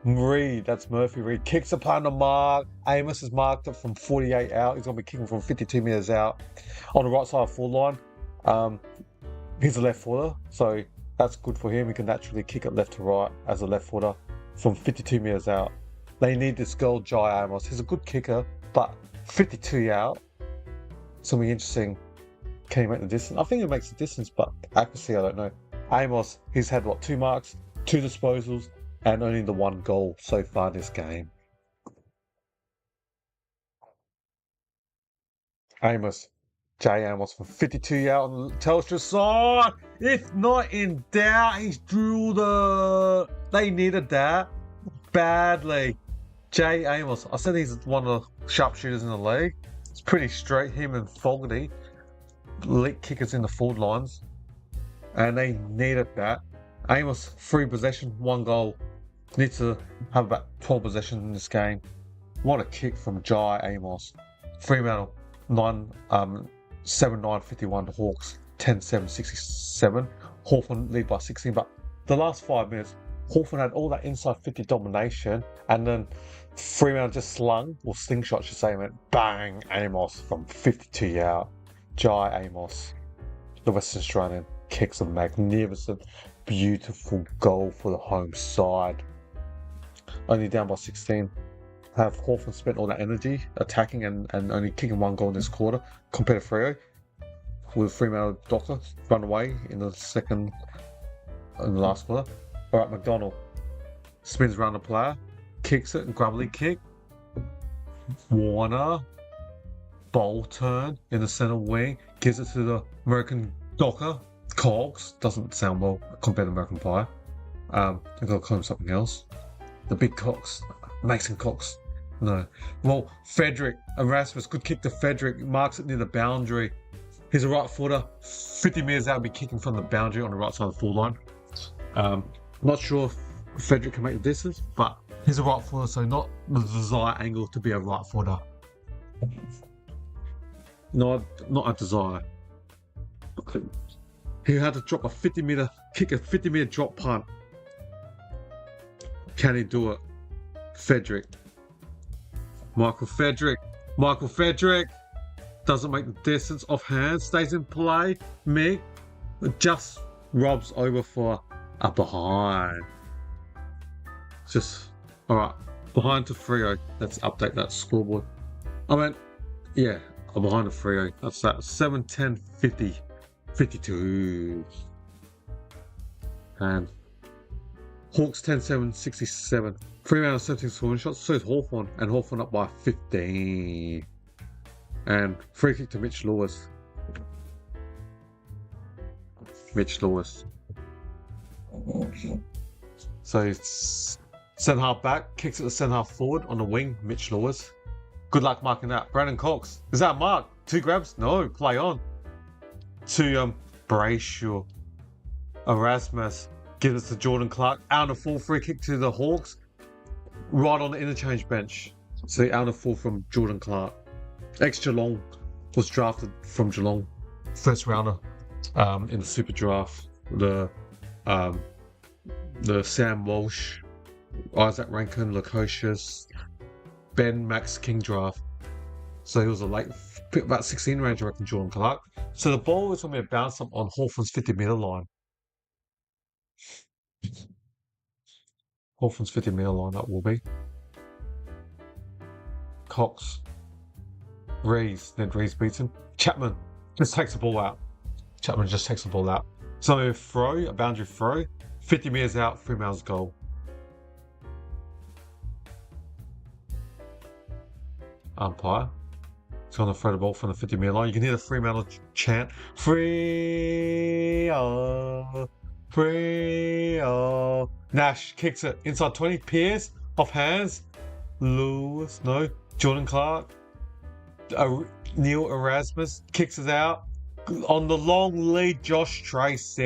S1: Reed, that's Murphy Reed, kicks upon the mark. Amos has marked it from 48 out. He's going to be kicking from 52 metres out on the right side of full line. He's a left footer, so that's good for him. He can naturally kick it left to right as a left footer from 52 metres out. They need this goal, Jai Amos. He's a good kicker, but 52 out. It's going to be interesting. Can he make the distance? I think he makes the distance, but accuracy, I don't know. Amos, he's had 2 marks, 2 disposals, and only the 1 goal so far this game. Jay Amos from 52 out on the Telstra side. If not in doubt, he's drilled it. They needed that badly. Jay Amos, I said he's one of the sharpshooters in the league. It's pretty straight, him and Fogarty, elite kickers in the forward lines, and they needed that. Amos, 3 possession, 1 goal. Needs to have about 12 possessions in this game. What a kick from Jai Amos. Fremantle 7-9-51 to Hawks 10-7-67. Hawthorn lead by 16, but the last 5 minutes, Hawthorn had all that inside 50 domination, and then Fremantle just slingshot, should say, went bang, Amos from 52 out. Jai Amos, the Western Australian, kicks a magnificent, beautiful goal for the home side. Only down by 16. Have Hawthorn spent all that energy attacking and only kicking 1 goal in this quarter compared to Freo, with Fremantle Dockers run away in the last quarter. Alright, McDonald spins around the player, kicks it, grubbly kick. Warner, bowl turn in the centre wing, gives it to the American Docker. Cogs, doesn't sound well compared to American Pie. I've got to call him something else. The big Cox, Mason Cox. No. Well, Frederick, Erasmus, good kick to Frederick, marks it near the boundary. He's a right footer, 50 metres out, will be kicking from the boundary on the right side of the full line. Not sure if Frederick can make the distance, but he's a right footer, so not the desired angle to be a right footer. Not a desire. He had to drop a 50-metre kick, a 50-metre drop punt. Can he do it? Frederick. Michael Frederick doesn't make the distance, off hand, stays in play. Mick just rubs over for a behind. Just, alright, behind to Freo. Let's update that scoreboard. A behind to Freo. That's that. 7-10-50. 52. And Hawks 10-7-67. Fremantle 17 scoring shots. So is Hawthorn, and Hawthorn up by 15. And free kick to Mitch Lewis. So it's centre half back, kicks it to centre half forward on the wing. Mitch Lewis. Good luck marking that. Brandon Cox. Is that a mark? 2 grabs? No. Play on. To Brayshaw. Erasmus gives it to Jordan Clark. Out of full free kick to the Hawks. Right on the interchange bench. So out of full from Jordan Clark. Ex-Geelong was drafted from Geelong. First rounder in the Super Draft. The Sam Walsh, Isaac Rankin, Lukosius, Ben Max King draft. So he was a late, about 16 range, I reckon, Jordan Clark. So the ball is going to be a bounce up on Hawthorn's 50-metre line. Hawthorn's 50-metre line, that will be. Cox. Rees, then Rees beats him. Chapman just takes the ball out. Chapman just takes the ball out. So a throw, a boundary throw, 50 metres out, Fremantle's goal. Umpire. He's going to throw the ball from the 50-metre line. You can hear the Fremantle chant. Free, free, Nash kicks it inside 20. Pierce, off hands. Lewis, no. Jordan Clark. Neil Erasmus kicks it out. On the long lead, Josh Tracy.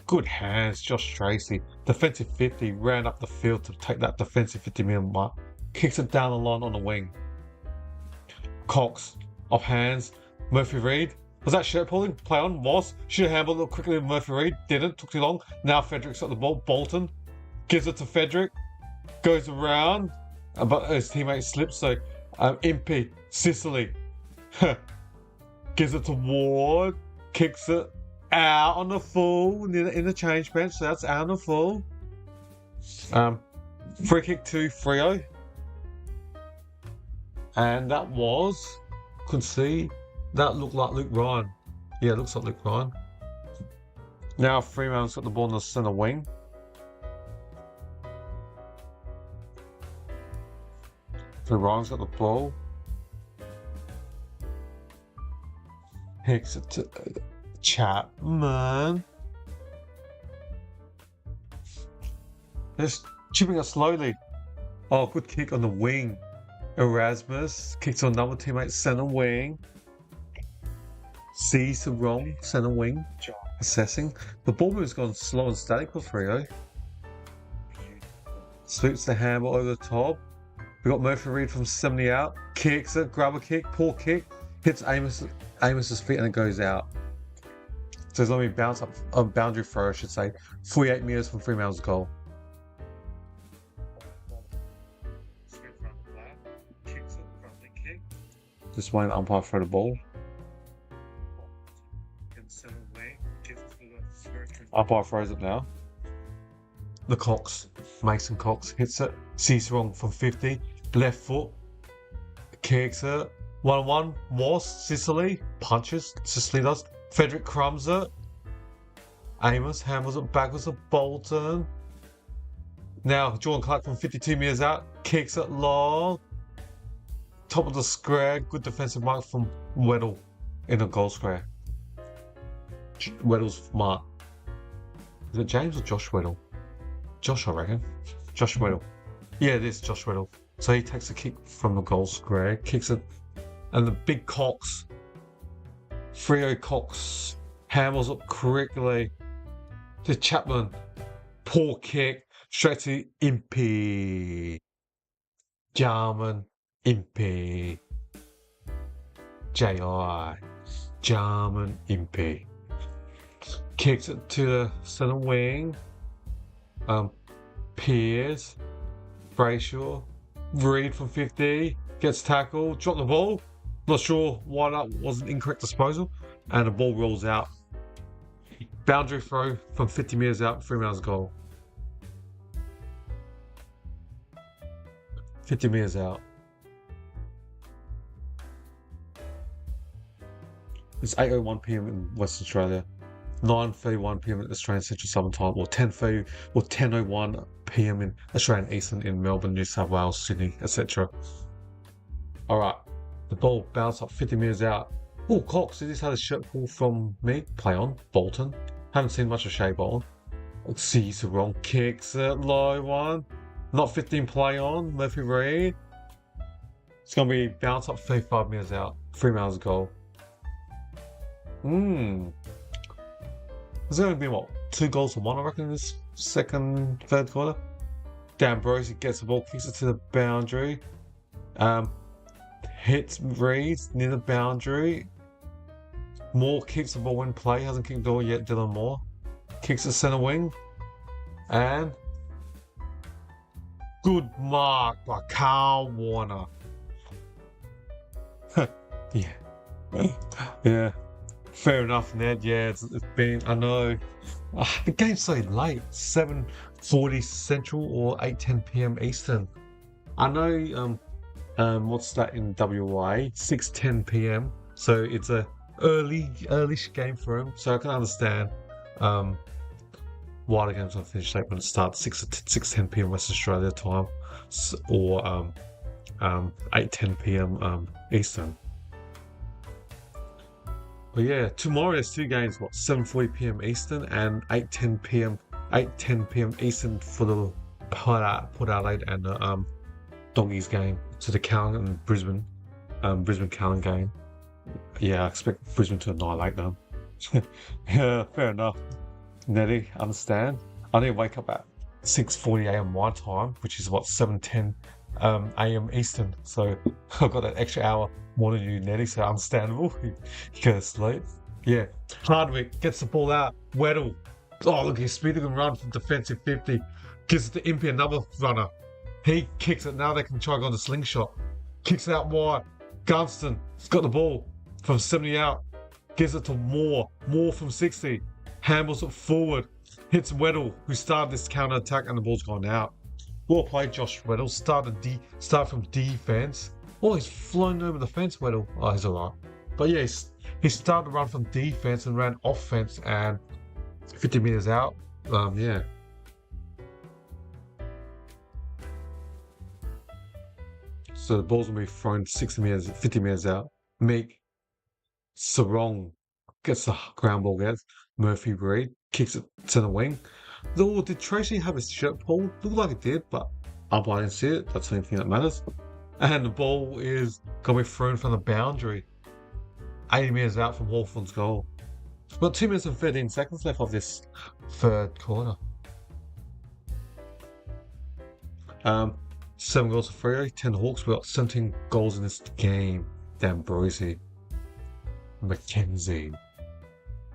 S1: Good hands, Josh Tracy. Defensive 50, ran up the field to take that defensive 50-metre mark. Kicks it down the line on the wing. Cox, off hands. Murphy Reid. Was that shirt pulling? Play on. Was. Should have handled it quickly with Murphy Reid. Didn't. Took too long. Now Frederick's got the ball. Bolton gives it to Frederick. Goes around. But his teammate slips. So Impey. Sicily. Gives it to Ward. Kicks it out on the full. Near the interchange bench. So that's out on the full. Free kick to Freo. And that was, couldn't see, that looked like Luke Ryan. Yeah, it looks like Luke Ryan. Now Fremantle's got the ball in the centre wing. So Ryan's got the ball. Kicks it to Chapman. Just chipping it slowly. Oh, good kick on the wing. Erasmus kicks on another teammate, centre wing. Sees the wrong centre wing. Assessing. The ball move's gone slow and static for Freo. Sweeps the handball over the top. We got Murphy Reid from 70 out. Kicks it, grab a kick, poor kick. Hits Amos's feet and it goes out. So there's only bounce up, a boundary throw, I should say. 48 metres from Fremantle's goal. Just waiting the umpire throw the ball. Umpire throws it now. The Cox, Mason Cox hits it. Sees wrong from 50. Left foot. Kicks it. 1-1. Was Sicily. Punches. Sicily does. Frederick crumbs it. Amos handles it backwards to Bolton. Now Jordan Clark from 52 metres out. Kicks it long. Top of the square, good defensive mark from Weddle in the goal square. Weddle's mark. Is it James or Josh Weddle? Josh, I reckon. Josh Weddle. Yeah, it is Josh Weddle. So he takes a kick from the goal square, kicks it, and the big Cox, Freo Cox, hammers up correctly to Chapman. Poor kick, straight to Impey. Jarman. Impey. J.I. Jarman Impey. Kicks it to the centre wing. Piers. Brayshaw. Reid from 50. Gets tackled. Dropped the ball. Not sure why that was an incorrect disposal. And the ball rolls out. Boundary throw from 50 metres out. Fremantle's goal. 50 metres out. It's 8:01 p.m. in Western Australia, 9:31 p.m. at Australian Central Southern Time, or 10:01 p.m. in Australian Eastern in Melbourne, New South Wales, Sydney, etc. Alright, the ball bounced up 50 metres out. Oh, Cox, did this have a shirt pull from me? Play on, Bolton. Haven't seen much of Shea Bolton. Sees the wrong kicks it, low one. Not 15 play on, Murphy Reid. It's going to be bounced up 35 metres out. Fremantle's goal. There's only been, what, 2 goals to 1, I reckon, in this third quarter. D'Ambrosio gets the ball, kicks it to the boundary. Hits Reed near the boundary. Moore kicks the ball in play, hasn't kicked the ball yet, Dylan Moore. Kicks the centre wing. And good mark by Carl Warner. Yeah. Yeah. Fair enough, Ned. Yeah, it's been, I know. The game's so late. 7:40 Central or 8:10 p.m. Eastern. I know, what's that in WA? 6:10 p.m. So it's a early-ish game for him. So I can understand why the game's not finished late when it starts 6:10 p.m. West Australia time, or 8:10 p.m. Eastern. But yeah, tomorrow there's 2 games. What, 7:40 p.m. Eastern and 8:10 p.m. Eastern for the Port Adelaide and the Doggies game. So the Callan and Brisbane Callan game. Yeah, I expect Brisbane to annihilate them. Yeah, fair enough. Nettie, understand. I need to wake up at 6:40 a.m. my time, which is what, 7:10 a.m. Eastern. So I've got that extra hour more than you, Nettie. So understandable. You go to sleep. Yeah. Hardwick gets the ball out. Weddle. Oh, look, he's speeding and run from defensive 50. Gives it to Impey, another runner. He kicks it. Now they can try to go on the slingshot. Kicks it out wide. Gunston's got the ball from 70 out. Gives it to Moore. Moore from 60. Handles it forward. Hits Weddle, who started this counter attack, and the ball's gone out. Well played, Josh Weddle. Start from defense. Oh, he's flown over the fence, Weddle. Oh, he's alright. But yeah, he started to run from defense and ran offense, and 50 meters out. Yeah. So the ball's gonna be thrown 50 meters out. Meek Sarong gets the ground ball, gets Murphy Reed, kicks it to the wing. Though, did Tracy have his shirt pulled? Looked like it did, but I didn't see it. That's the only thing that matters. And the ball is gonna be thrown from the boundary. 80 meters out from Hawthorn's goal. We've got 2 minutes and 13 seconds left of this third quarter. 7 goals for Freo, 10 Hawks. We've got 17 goals in this game. D'Ambrosio. McKenzie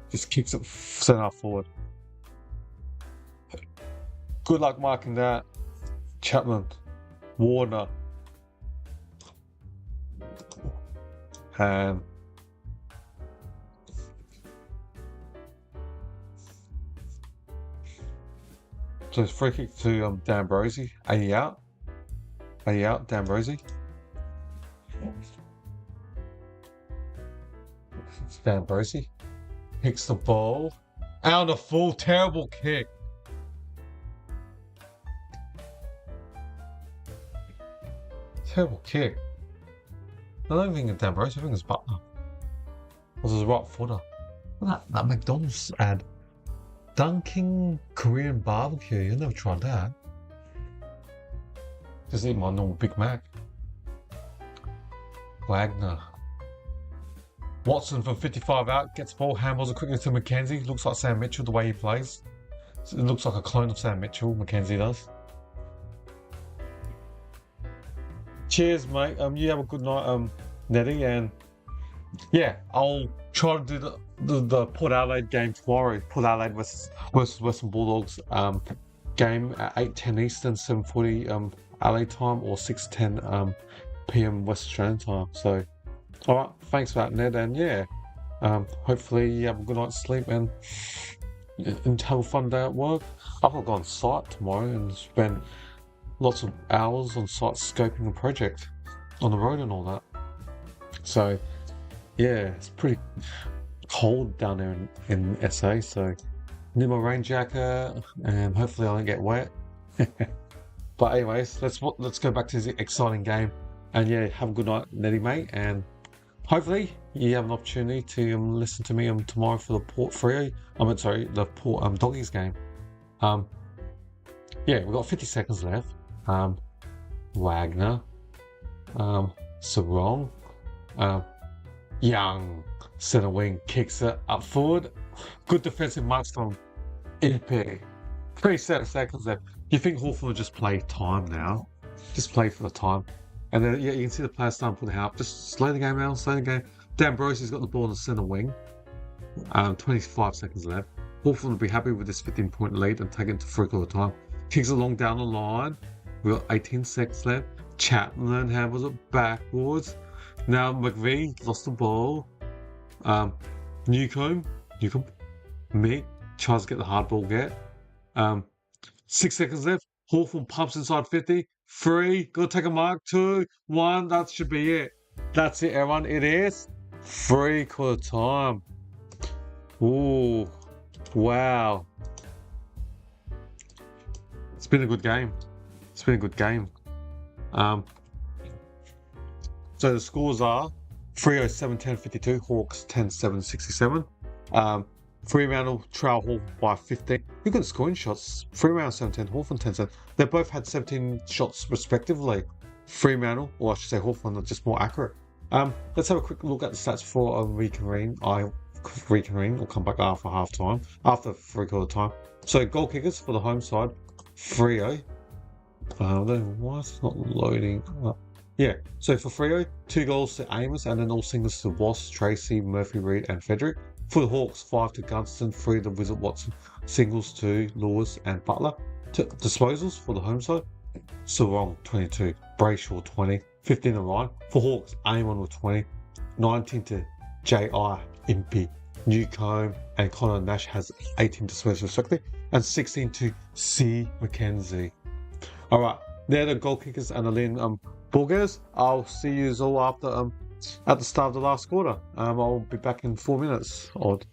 S1: just kicks it centre forward. Good luck marking that. Chapman, Warner, and so it's free kick to D'Ambrosio. 80 out. 80 out, D'Ambrosio. D'Ambrosio hits the ball out of full, terrible kick. Terrible kick. I don't think it's D'Ambrosio, I think it's Butler. It was his right footer. That McDonald's ad. Dunking Korean barbecue. You'll never try that. Just eat my normal Big Mac. Wagner. Watson from 55 out, gets the ball, handballs it quickly to McKenzie. Looks like Sam Mitchell the way he plays. It looks like a clone of Sam Mitchell, McKenzie does. Cheers, mate. You have a good night, Nettie, and yeah, I'll try to do the Port Adelaide game tomorrow. Port Adelaide versus Western Bulldogs game at 8:10 Eastern, 7:40 LA time, or 6:10 p.m. West Australian time. So, all right, thanks for that, Ned, and yeah, hopefully you have a good night's sleep and have a fun day at work. I've got to go on site tomorrow and spend lots of hours on site scoping a project on the road and all that. So yeah, it's pretty cold down there in SA, so need my rain jacket and hopefully I don't get wet. But anyways, let's go back to this exciting game, and yeah, have a good night, Nettie, mate, and hopefully you have an opportunity to listen to me tomorrow for the Port Freo. The Port Doggies game. Yeah, we've got 50 seconds left. Wagner, Sarong, Young Centre wing kicks it up forward. Good defensive marks from Ipe. 37 seconds left. You think Hawthorn will just play time now? Just play for the time. And then, yeah, you can see the players starting putting out. Just slow the game down, slow the game. D'Ambrosi's got the ball in the centre wing. 25 seconds left. Hawthorn will be happy with this 15-point lead and take it to free quarter time. Kicks along down the line. We've got 18 seconds left. Chapman handles it backwards. Now McVie lost the ball. Newcomb, Mick tries to get the hard ball get. 6 seconds left. Hawthorn pumps inside 50. 3, gotta take a mark. 2, 1, that should be it. That's it, everyone. It is free quarter time. Ooh, wow. It's been a good game. So the scores are Freo 7-10-52, Hawks 10-7-67. Fremantle trail Hawthorn by 15. Look at the scoring shots. Fremantle 7-10, Hawthorn 10-7. They both had 17 shots respectively. Fremantle, or I should say Hawthorn, are just more accurate. Let's have a quick look at the stats for reconvene. We'll come back after half time, after free quarter time. So goal kickers for the home side, Freo. I don't know why it's not loading up. Yeah, so for Freo, 2 goals to Amos and then all singles to Wass, Tracy, Murphy, Reid and Frederick. For the Hawks, 5 to Gunston, 3 to Wizard Watson, singles to Lewis and Butler. Disposals for the home side, Sarong 22, Brayshaw 20, 15 to Ryan. For Hawks, Amon with 20, 19 to J.I. Impey, Newcomb and Connor Nash has 18 disposals respectively, and 16 to C. McKenzie. Alright, they're the goal kickers and the leading ball getters. I'll see you all after at the start of the last quarter. I'll be back in 4 minutes. Odd.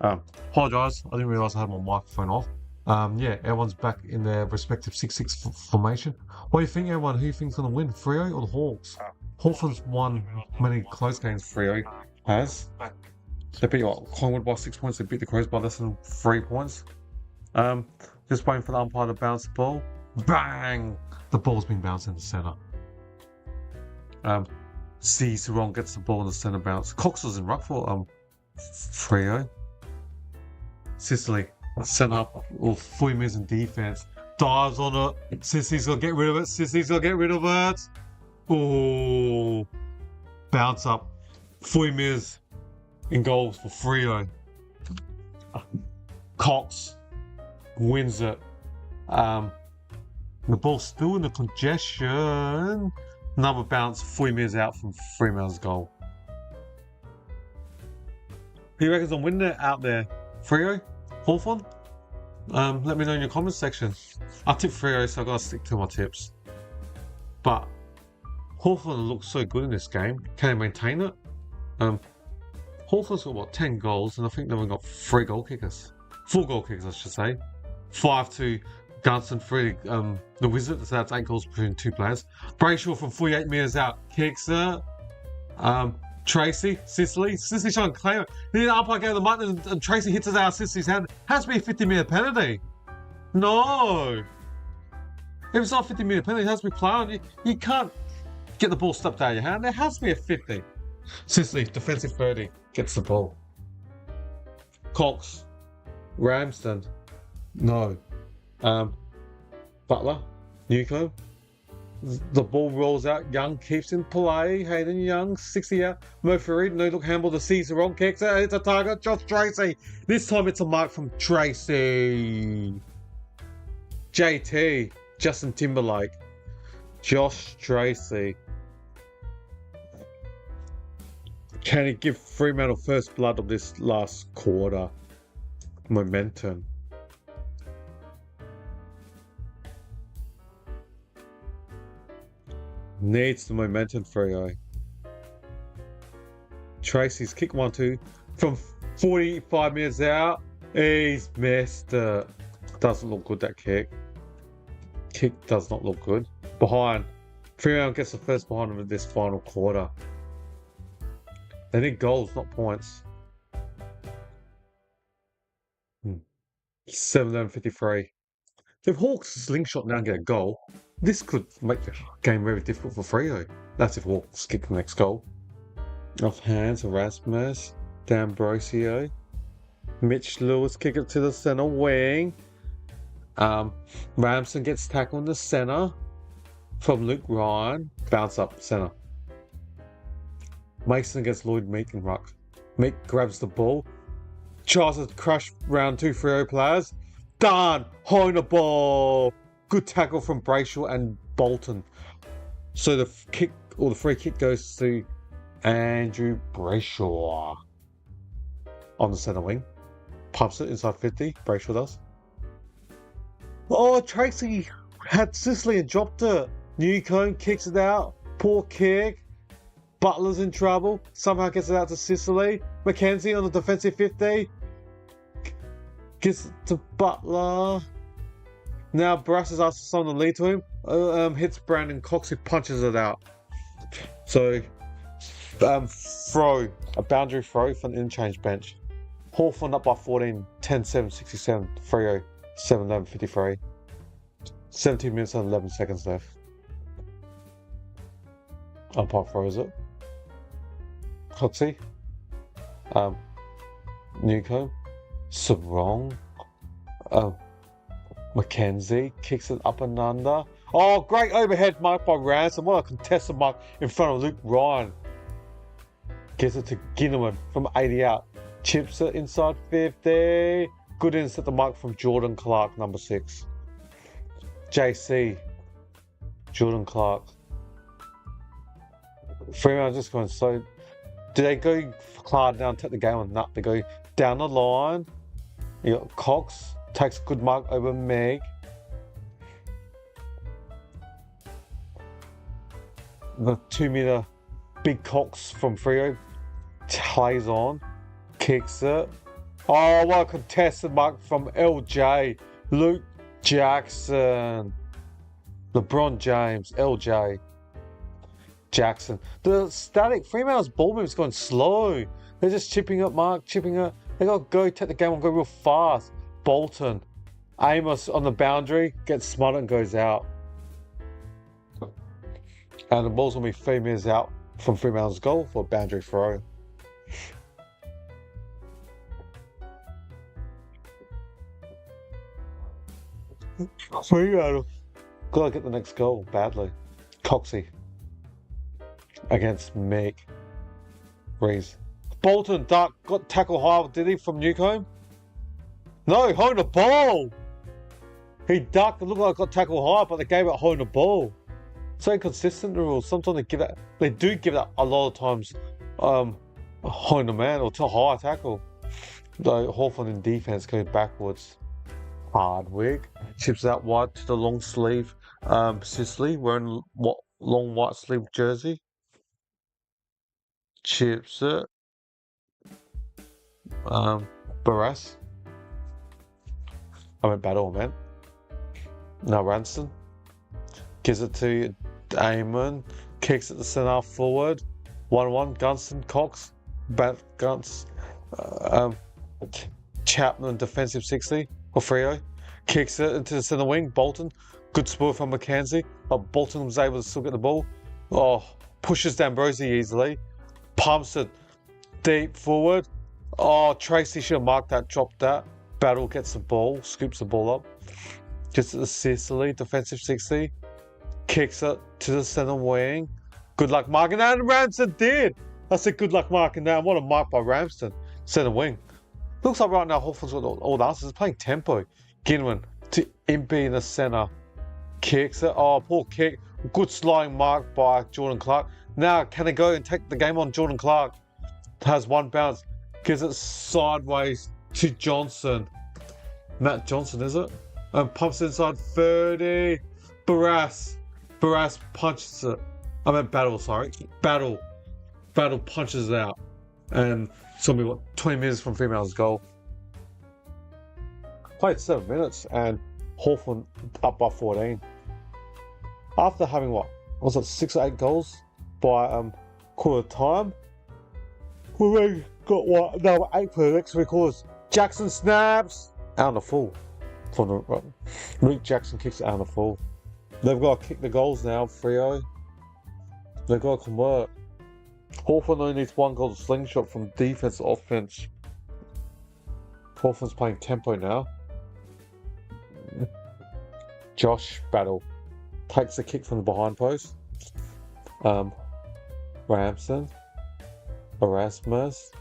S1: Apologise, I didn't realise I had my microphone off. Yeah, everyone's back in their respective 6-6 formation. What do you think, everyone? Who you think's going to win, Freo or the Hawks? Hawthorn's won many close games, Freo has. They beat Collingwood by 6 points, they beat the Crows by less than 3 points. Just waiting for the umpire to bounce the ball. Bang! The ball's been bounced in the centre. Sarong gets the ball in the centre bounce. Cox was in ruck for Freo. Sicily, centre up, or Footy+sports in defence. Dives on it. Sissy's got to get rid of it. Sissy's got to get rid of it. Oh, bounce up. Footy+sports in goals for Freo. Cox wins it. The ball's still in the congestion. Another bounce. Footy+sports out from Fremantle's goal. Who reckons I'm winning it out there? Freo? Hawthorn? Let me know in your comments section. I tipped Freo, so I've got to stick to my tips. But Hawthorn looks so good in this game. Can they maintain it? Hawthorn's got, what, 10 goals, and I think they've only got 3 goal kickers. 4 goal kickers, I should say. 5 Gunston, 3 the Wizard, so that's 8 goals between 2 players. Brayshaw from 48 metres out kicks it. Tracy, Sicily trying to claim it. The umpire gave the button and Tracy hits it out of Sicily's hand. Has to be a 50-metre penalty. No! If it's not a 50-metre penalty, it has to be played. You can't get the ball stopped out of your hand. There has to be a 50. Sicily, defensive 30, gets the ball. Cox, Ramsden, no. Butler, Newcombe. The ball rolls out. Young keeps in play. Hayden Young, 60 out. Murphy, no look handball to Sarong kicks it. It's a target. Josh Tracy. This time it's a mark from Tracy. JT, Justin Timberlake. Josh Tracy. Can he give Fremantle first blood of this last quarter? Momentum. Needs the momentum, Freo. Tracy's kick 1-2 from 45 metres out. He's missed it. Doesn't look good, that kick. Kick does not look good. Behind. Fremantle gets the first behind him in this final quarter. They need goals, not points. 7-53. If Hawks slingshot now and get a goal, this could make the game very difficult for Freo. That's if Hawks kick the next goal. Off hands, Erasmus, D'Ambrosio. Mitch Lewis kick it to the centre wing. Ramsden gets tackled in the centre from Luke Ryan. Bounce up centre. Mason against Lloyd Meek and ruck. Meek grabs the ball. Tries to crush round 2 Freo players. Done! Holding the ball! Good tackle from Brayshaw and Bolton. So the kick, or the free kick, goes to Andrew Brayshaw on the centre wing. Pumps it inside 50. Brayshaw does. Oh, Tracy had Sicily and dropped it. Newcombe kicks it out. Poor kick. Butler's in trouble. Somehow gets it out to Sicily. Mackenzie on the defensive 50. Gets it to Butler. Now Brass is asked someone to lead to him. Hits Brandon Cox, who punches it out. So, throw. A boundary throw from the interchange bench. Hawthorn up by 14. 10-7, 67. Freo, 7-11, 53. 17 minutes and 11 seconds left. Umpire throws it. Coxie. Newcombe. Sarong. Mackenzie kicks it up and under. Oh, great overhead mark by Ransom. What a contested mark in front of Luke Ryan. Gives it to Ginneman from 80 out. Chips it inside 50. Good intercept the mark from Jordan Clark, number 6. JC. Jordan Clark. Fremantle just going so. Do they go Clark down, take the game or not? They go down the line. You got Cox. Takes a good mark over Meg. The 2-metre big Cox from Freo plays on, kicks it. Oh, what a contested mark from LJ. Luke Jackson. LeBron James. LJ. Jackson. The static Fremantle's ball move's going slow. They're just chipping up, Mark, chipping up. They got to go take the game and go real fast. Bolton. Amos on the boundary, gets smothered and goes out. And the ball's going to be 3 meters out from Fremantle's goal for a boundary throw. Fremantle got to get the next goal badly. Coxey against Meg Rees. Bolton Duck got tackle high, did he, from Newcombe? No, holding the ball. He ducked. It looked like got tackle high, but they gave it holding the ball. So inconsistent, the rules. Sometimes they give that. They do give that a lot of times. Holding the man or to high tackle. Though Hawthorn in defense goes backwards. Hardwick chips out wide to the long sleeve. Sisley wearing long white sleeve jersey. Chips it. Barras. I went battle, man. Now Ranson gives it to Damon, kicks it to centre forward. 1-1. Gunston, Cox, Guns, Chapman, defensive 60 or Freo, kicks it into the centre wing. Bolton, good spoil from McKenzie, but Bolton was able to still get the ball. Oh, pushes D'Ambrosi easily, pumps it deep forward. Oh, Tracy should have marked that, dropped that. Battle gets the ball, scoops the ball up. Gets it to Sicily, defensive 60. Kicks it to the centre wing. Good luck marking that, and Ramsden did. That's a good luck marking that. What a mark by Ramsden. Centre wing. Looks like right now Hawthorn's got all the answers. It's playing tempo. Ginwin to Impey in the centre. Kicks it. Oh, poor kick. Good sliding mark by Jordan Clark. Now, can they go and take the game on Jordan Clark? Has one bounce. Gives it sideways to Johnson. Matt Johnson, is it? And pumps inside 30. Barras punches it. I meant Battle, sorry. Battle punches it out. And it's going to be, 20 minutes from Fremantle's goal. Played 7 minutes and Hawthorn up by 14. After having, was it 6 or 8 goals by quarter time? We got another 8 for the next 3 quarters. Jackson snaps out on the full. Luke Jackson kicks it out on the full. They've got to kick the goals now, Freo. They've got to convert. Hawthorn only needs 1 goal to slingshot from defense to offense. Hawthorn's playing tempo now. Josh Battle takes the kick from the behind post. Ramsden. Erasmus.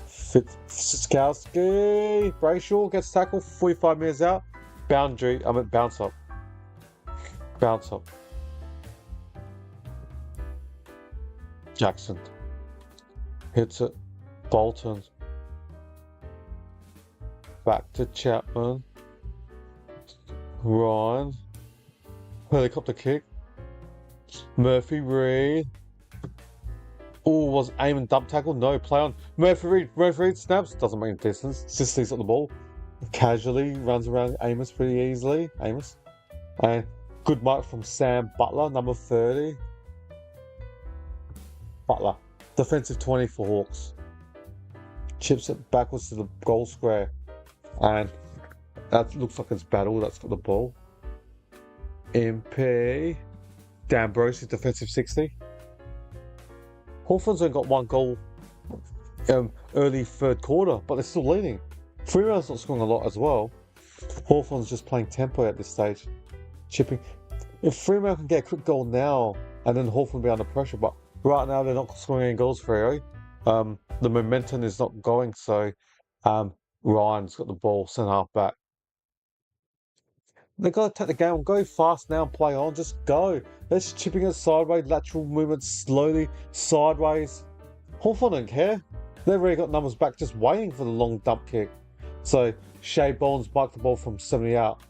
S1: Fitzkowski. Brayshaw gets tackled. 45 meters out. Bounce up. Bounce up. Jackson. Hits it. Bolton. Back to Chapman. Ryan. Helicopter kick. Murphy Reed. Oh, was aim and dump tackle? No, play on. Murphy Reed snaps. Doesn't make a distance. Sisley's at the ball. Casually runs around Amos pretty easily. Amos. And good mark from Sam Butler, number 30. Butler. Defensive 20 for Hawks. Chips it backwards to the goal square. And that looks like it's Battle that's got the ball. MP. D'Ambrosi, defensive 60. Hawthorn's only got 1 goal early 3rd quarter, but they're still leading. Fremantle's not scoring a lot as well. Hawthorn's just playing tempo at this stage. Chipping. If Fremantle can get a quick goal now, and then Hawthorn will be under pressure, but right now they're not scoring any goals for Freo. The momentum is not going, so Ryan's got the ball, centre half back. They've got to take the game and go fast now and play on. Just go. They're just chipping it sideways, lateral movement slowly, sideways. Hawthorn don't care. They've already got numbers back, just waiting for the long dump kick. So Shea Bones marked the ball from 70 out.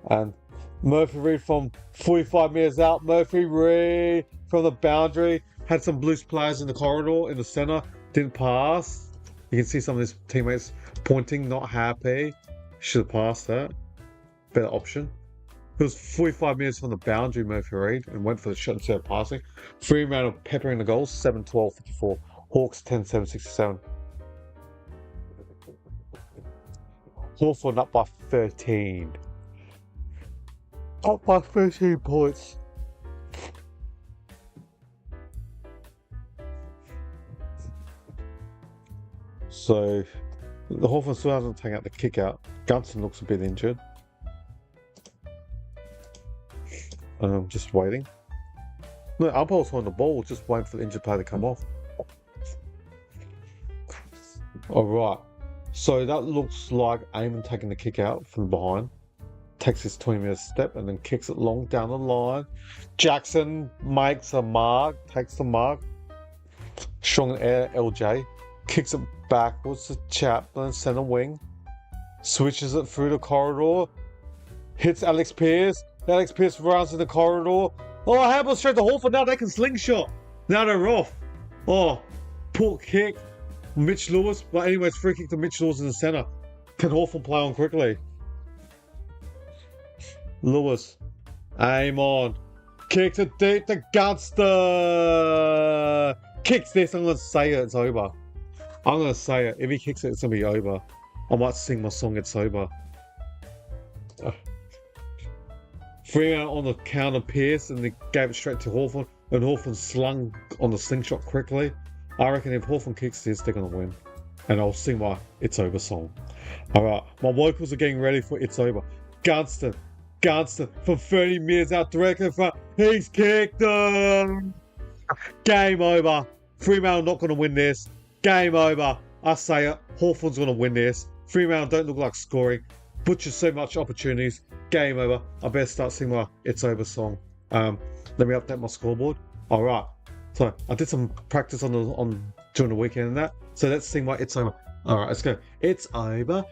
S1: And Murphy Reed from 45 meters out. Murphy Reed from the boundary. Had some loose players in the corridor, in the centre. Didn't pass. You can see some of his teammates pointing, not happy. Should have passed that. Better option. It was 45 minutes from the boundary, Murphy Reid, and went for the shot instead of passing. Fremantle peppering the goals, 7-12-54. Hawks 10-7-67. Hawthorn up by 13. Up by 13 points. So, the Hawthorn still hasn't taken out the kick out. Gunston looks a bit injured. Just waiting. No, umpire's on the ball, just waiting for the injured player to come off. Alright, so that looks like Eamon taking the kick out from behind. Takes his 20-metre step and then kicks it long down the line. Jackson makes a mark, takes the mark. Strong air, LJ. Kicks it backwards to Chaplin, centre wing. Switches it through the corridor. Hits Alex Pearce. Alex Pearce runs in the corridor. Oh, how about straight to Hawthorn? Now they can slingshot. Now they're off. Oh, poor kick. Mitch Lewis. But anyways, free kick to Mitch Lewis in the centre. Can Hawthorn play on quickly? Lewis. Aim on. Kicks it deep to Gunston. Kicks this. I'm going to say it. It's over. I'm going to say it. If he kicks it, it's going to be over. I might sing my song, It's Over. Fremantle on the counter Pearce and they gave it straight to Hawthorn. And Hawthorn slung on the slingshot quickly. I reckon if Hawthorn kicks this, they're going to win. And I'll sing my It's Over song. Alright, my vocals are getting ready for It's Over. Gunston from 30 metres out directly in front. He's kicked them. Game over. Fremantle not going to win this. Game over. I say it. Hawthorn's going to win this. Fremantle don't look like scoring. Butchered so much opportunities. Game over. I better start singing my It's Over song. Let me update my scoreboard. Alright. So I did some practice on during the weekend and that. So let's sing my It's Over. Alright, let's go. It's over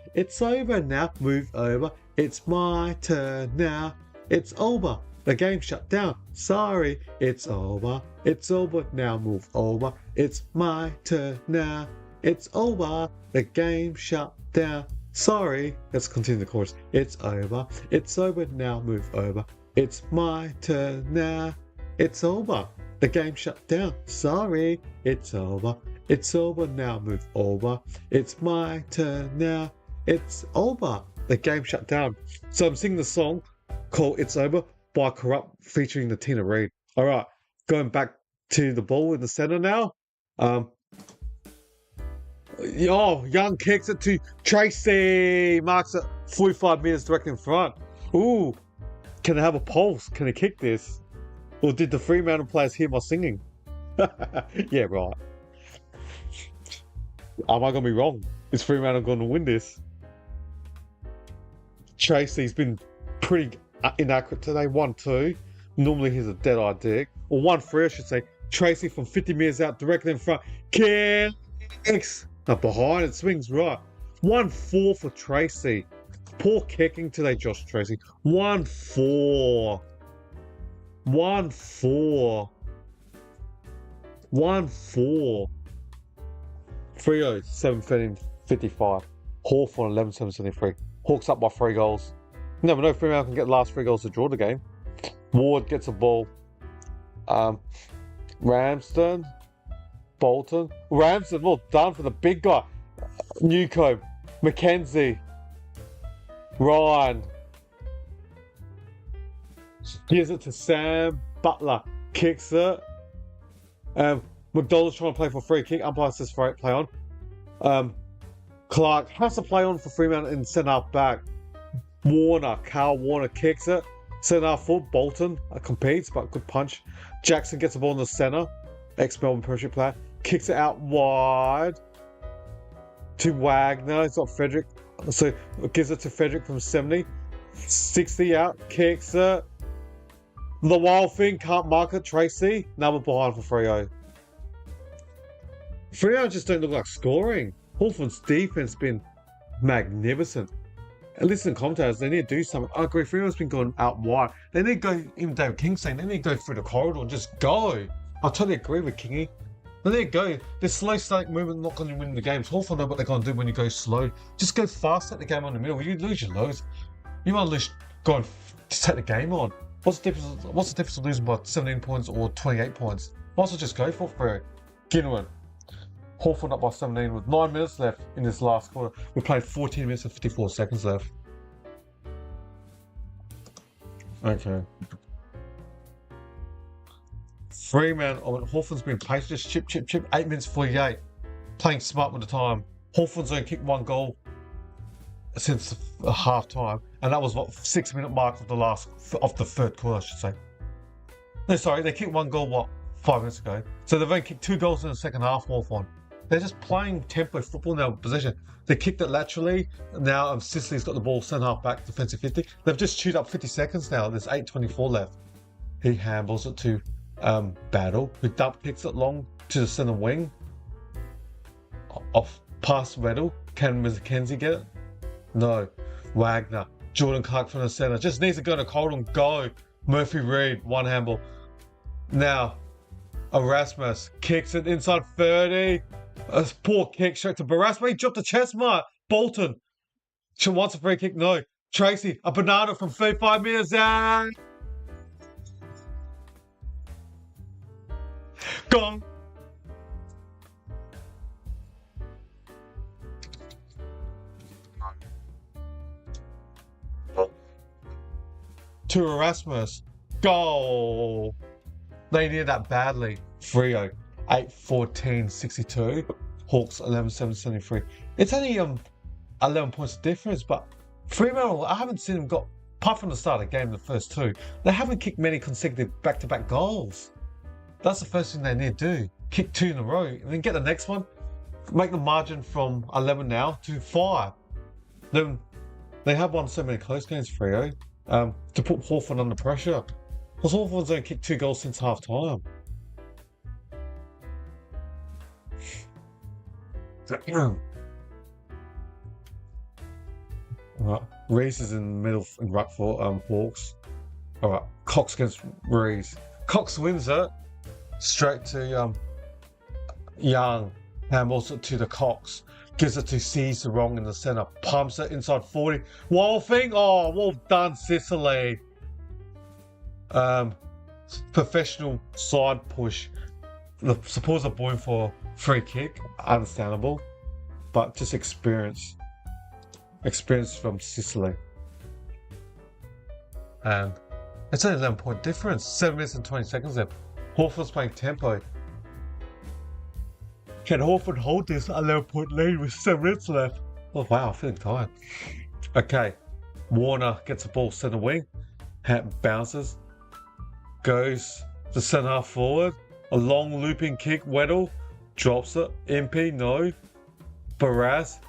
S1: now. Move over. It's my turn now. It's over. The game shut down. Sorry. It's over now. Move over. It's my turn now. It's over. The game shut down. Sorry. Let's continue the chorus. It's over now. Move over. It's my turn now. It's over. The game shut down. Sorry. It's over now. Move over. It's my turn now. It's over. The game shut down. So I'm singing the song called It's Over by Corrupt featuring the Tina Reid. Alright, going back to the ball in the centre now. Young kicks it to Tracy. Marks it 45 metres directly in front. Ooh, can I have a pulse? Can I kick this? Or did the Fremantle players hear my singing? Yeah, right. Am I going to be wrong? Is Fremantle going to win this? Tracy's been pretty inaccurate today. 1-2. Normally he's a dead-eye dick. Or 1-3, I should say. Tracy from 50 metres out, directly in front. Kicks. Now behind it, swings right. 1-4 for Tracy. Poor kicking today, Josh Tracy. 1-4. 1-4. 1-4. Freo 7-13-55. Hawthorn 11-7-73. Hawks up by 3 goals. You never know, Fremantle can get the last 3 goals to draw the game. Ward gets a ball. Ramsden. Bolton. Ramsden, well done for the big guy. Newcombe. Mackenzie. Ryan. Gives it to Sam. Butler kicks it. McDonald's trying to play for free kick. Umpire says play on. Clark has to play on for Fremantle in centre half back. Carl Warner kicks it. Centre half full. Bolton competes, but good punch. Jackson gets the ball in the centre. Ex-Melbourne Premiership player. Kicks it out wide to Wagner. It's not Frederick. So gives it to Frederick from 70. 60 out. Kicks it. The wild thing can't mark it. Tracy. Number behind for Freo. Freo just don't look like scoring. Hawthorn's defense been magnificent. And listen, commentators, they need to do something. I agree, Freo's been going out wide. They need to go, even David King saying, they need to go through the corridor and just go. I totally agree with Kingy. But there you go. This slow static movement not going to win the games. Hawthorn know what they're going to do when you go slow. Just go fast at the game on the middle. You lose your loads. You might lose going to take the game on. What's the difference of losing by 17 points or 28 points? Might as well just go for free. Ginwin. Hawthorn up by 17 with 9 minutes left in this last quarter. We played 14 minutes and 54 seconds left. Okay. Fremantle, Hawthorn's been patient, just chip. 8 minutes 48. Playing smart with the time. Hawthorn's only kicked 1 goal since half time, and that was what 6-minute mark of the third quarter, I should say. No, sorry, they kicked 1 goal 5 minutes ago. So they've only kicked 2 goals in the second half. Hawthorn. They're just playing tempo football now. Possession. They kicked it laterally. Now Sicily's got the ball centre half back, defensive 50. They've just chewed up 50 seconds now. There's 8:24 left. He handballs it to Battle, who dump kicks it long to the centre wing. Off past Weddle. Can McKenzie get it? No. Wagner. Jordan Clark from the centre. Just needs to go to Colton. Go. Murphy Reed. 1 handball. Now, Erasmus kicks it inside 30. A poor kick straight to Barasmus. He dropped the chest mark. Bolton. She wants a free kick. No. Tracy. A banana from 35 metres out. Gone. To Erasmus. Goal. They needed that badly. Freo. 8-14-62. Hawks 11-7-73. It's only 11 points difference, but Fremantle, I haven't seen them got, apart from the start of the game, the first 2, they haven't kicked many consecutive back-to-back goals. That's the first thing they need to do. Kick 2 in a row, and then get the next one. Make the margin from 11 now to 5. Then they have won so many close games, Freo, to put Hawthorn under pressure. Because Hawthorn's only kicked 2 goals since half time. Alright, Reese is in the middle in ruck for Hawks. Alright, Cox against Reese. Cox wins it. Straight to Young. Handballs it to the Cox. Gives it to Caesar wrong in the centre. Pumps it inside 40. Wolfing. Oh, well done, Sicily. Professional side push. The supporters are booing for free kick. Understandable. But just experience. Experience from Sicily. And it's only 11-point difference. 7 minutes and 20 seconds left. Hawthorn's playing tempo. Can Hawthorn hold this 11-point lead with 7 minutes left? Oh wow, I'm feeling tired. Okay. Warner gets the ball centre wing. Bounces. Goes to centre half forward. A long looping kick. Weddle. Drops it. MP, no. Barras.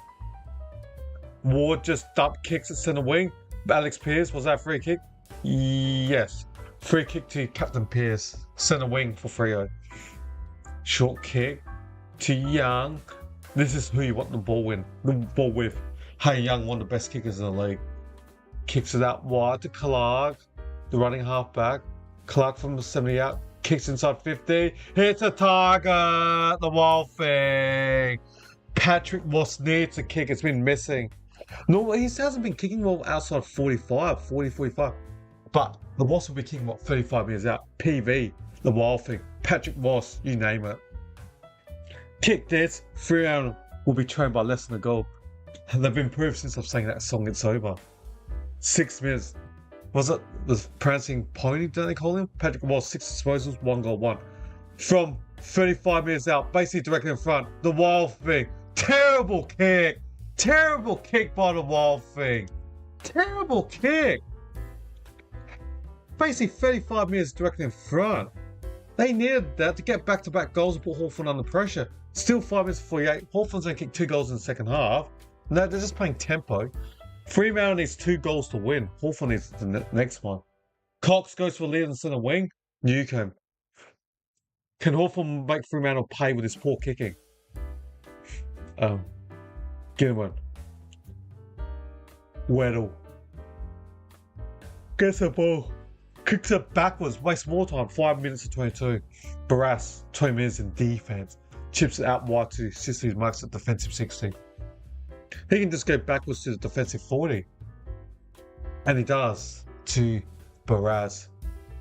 S1: Ward just dump kicks at centre wing. Alex Pearce, was that a free kick? Yes. Free kick to Captain Pearce. Centre wing for Freo. Short kick to Young. This is who you want the ball with. Hey Young, one of the best kickers in the league. Kicks it out wide to Clark. The running half back. Clark from the 70 out. Kicks inside 50. Hits a target. The wild thing. Patrick Moss needs a kick. It's been missing. No, he hasn't been kicking well outside 45. But the Wasps will be kicking 35 metres out. PV, the wild thing. Patrick Moss, you name it. Kick this. Fremantle will be trained by less than a goal. And they've improved since I've sang that song, It's Over. 6 minutes. Was it the prancing pony, don't they call him? Patrick Moss, 6 disposals, 1 goal, 1. From 35 metres out, basically directly in front. The wild thing. Terrible kick. Terrible kick by the wild thing. Terrible kick. Basically 35 metres directly in front. They needed that to get back-to-back goals and put Hawthorn under pressure. Still 5 minutes 48. Hawthorn's going to kick 2 goals in the second half. No, they're just playing tempo. Fremantle needs 2 goals to win. Hawthorn needs the next one. Cox goes for a lead in the centre wing. Newcombe. Can Hawthorn make Fremantle pay with his poor kicking? Ginwin. Weddle. Gets the ball. Kicks it backwards. Wastes more time. 5 minutes and 22. Barras. 20 minutes in defence. chips it out wide to Sicily's marks at defensive 60. He can just go backwards to the defensive 40. And he does to Baraz.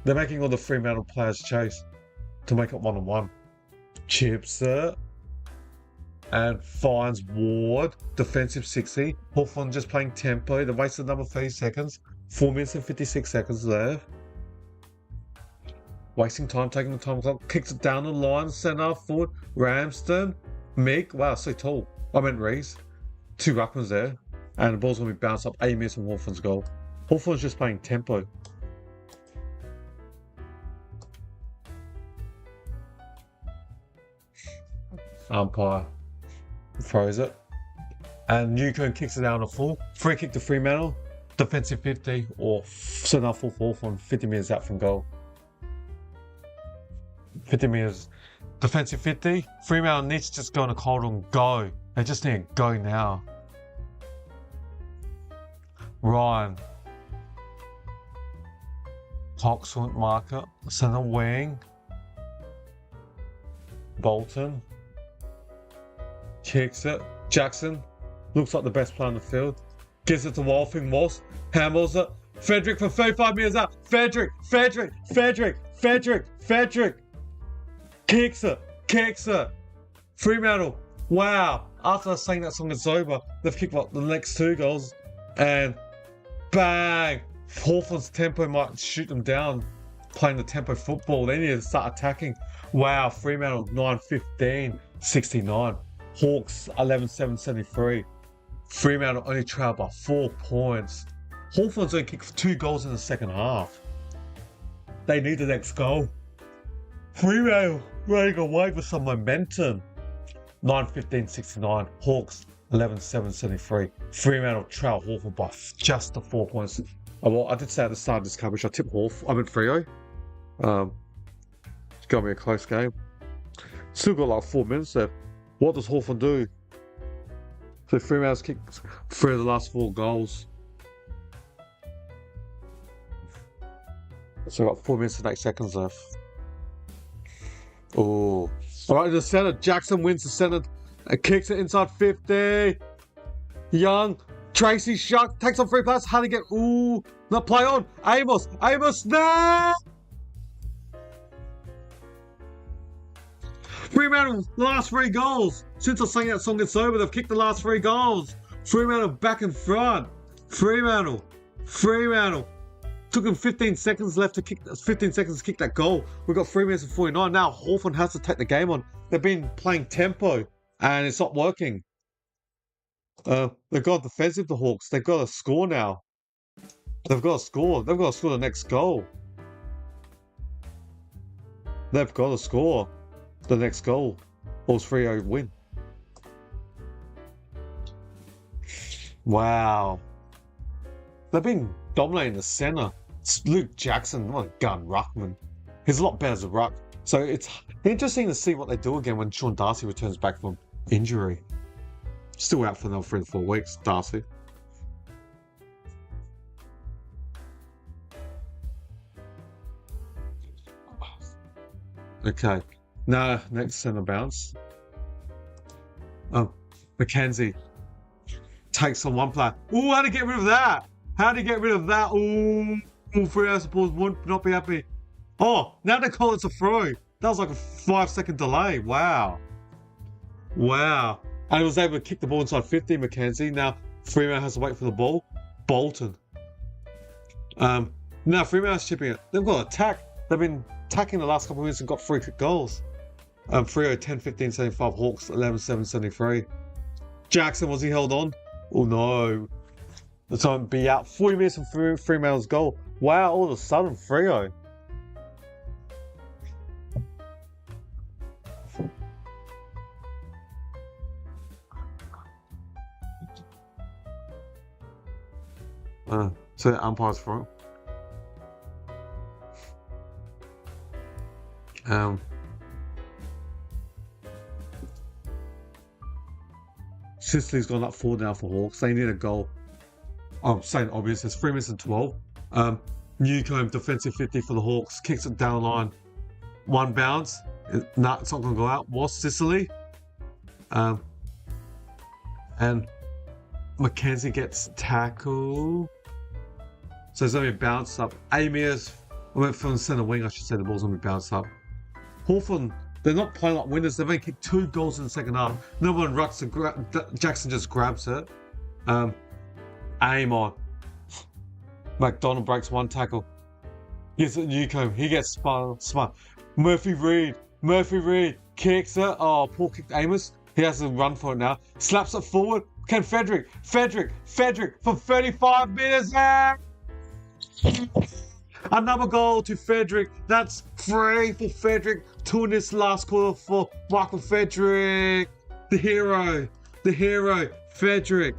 S1: They're making all the Fremantle players chase to make it 1-on-1. Chips it. And finds Ward, defensive 60. Hawthorn just playing tempo. They wasted another 30 seconds. 4 minutes and 56 seconds left. Wasting time, taking the time clock. Kicks it down the line, centre, forward. Ramsden. Mick. Wow, so tall. I meant Reese. 2 ruckmans there. And the ball's going to be bounced up 8 minutes from Hawthorn's goal. Hawthorn's just playing tempo. Umpire throws it. And Newcombe kicks it out on a full. Free kick to Fremantle. Defensive 50 or centre full for Hawthorn. 50 metres out from goal. 50 metres. Defensive 50. Fremantle needs to just go on a corridor and go. They just need to go now. Ryan. Cox won't mark it. Centre wing. Bolton. Kicks it. Jackson. Looks like the best player on the field. Gives it to Wolfing. Moss. Handles it. Frederick for 35 metres out. Frederick. Kicks it. Fremantle. Wow. After saying that song is over, they've kicked the next 2 goals. And bang. Hawthorn's tempo might shoot them down. Playing the tempo football. They need to start attacking. Wow. Fremantle 9-15. 69. Hawks 11-7-73. Fremantle only trailed by 4 points. Hawthorn's only kicked 2 goals in the second half. They need the next goal. Fremantle running away with some momentum. 9-15-69. Hawks 11-7-73. Fremantle trail Hawthorn by just the 4 points. Oh, well, I did say at the start of this coverage I tipped Hawthorn. I meant Freo. It's going to be a close game. Still got like 4 minutes left. What does Hawthorn do? So Fremantle's kicked 3 of the last 4 goals. So I've got 4 minutes and 8 seconds left. Oh. Alright, the centre. Jackson wins the centre. Kicks it inside 50. Young. Tracy Shuck takes on free pass. How to get. Ooh. Not play on. Amos. No! Fremantle, last 3 goals. Since I sang that song it's over, they've kicked the last 3 goals. Fremantle back in front. Fremantle. Took them 15 seconds left to kick. 15 seconds to kick that goal. We've got 3 minutes and 49. Now Hawthorn has to take the game on. They've been playing tempo, and it's not working. They've got defensive. The Hawks. They've got to score now. They've got to score. They've got to score the next goal. They've got to score the next goal. Or 3-0 win. Wow. They've been dominating the centre. It's Luke Jackson, what a gun, ruckman. He's a lot better as a ruck. So it's interesting to see what they do again when Sean Darcy returns back from injury. Still out for another 3 to 4 weeks, Darcy. Okay. Now, next centre bounce. Mackenzie takes on one player. Ooh, how to get rid of that? Ooh, 3 supporters would not be happy. Oh, now they call it a throw. That was like a 5-second delay. Wow. And he was able to kick the ball inside 50, Mackenzie. Now, Fremantle has to wait for the ball. Bolton. Now, Fremantle's chipping it. They've got to attack. They've been attacking the last couple of minutes and got 3 quick goals. Freo 10-15-75. Hawks 11-7-73. Jackson, was he held on? Oh, no. The time be out 40 minutes from Fremantle's goal. Wow, all of a sudden, Freo. So the umpire's for it. Sicily's gone up 4 now for Hawks. They need a goal. I'm saying obvious. It's 3 minutes and 12. Newcombe, defensive 50 for the Hawks. Kicks it down the line. 1 bounce. Nah, it's not going to go out. Was Sicily. And Mackenzie gets tackled. So it's going to be bounced up. Amirs went from the centre wing, I should say. The ball's going to be bounced up. Hawthorn, they're not playing like winners. They've only kicked 2 goals in the second half. No one rucks and Jackson just grabs it. Aim on. McDonald breaks 1 tackle. Gives it Newcombe. He gets smart. Murphy Reid kicks it. Oh, poor kick Amos. He has to run for it now. Slaps it forward. Can Frederick for 35 metres. Another goal to Frederick. That's 3 for Frederick. 2 in this last quarter for Michael Frederick. The hero. Frederick.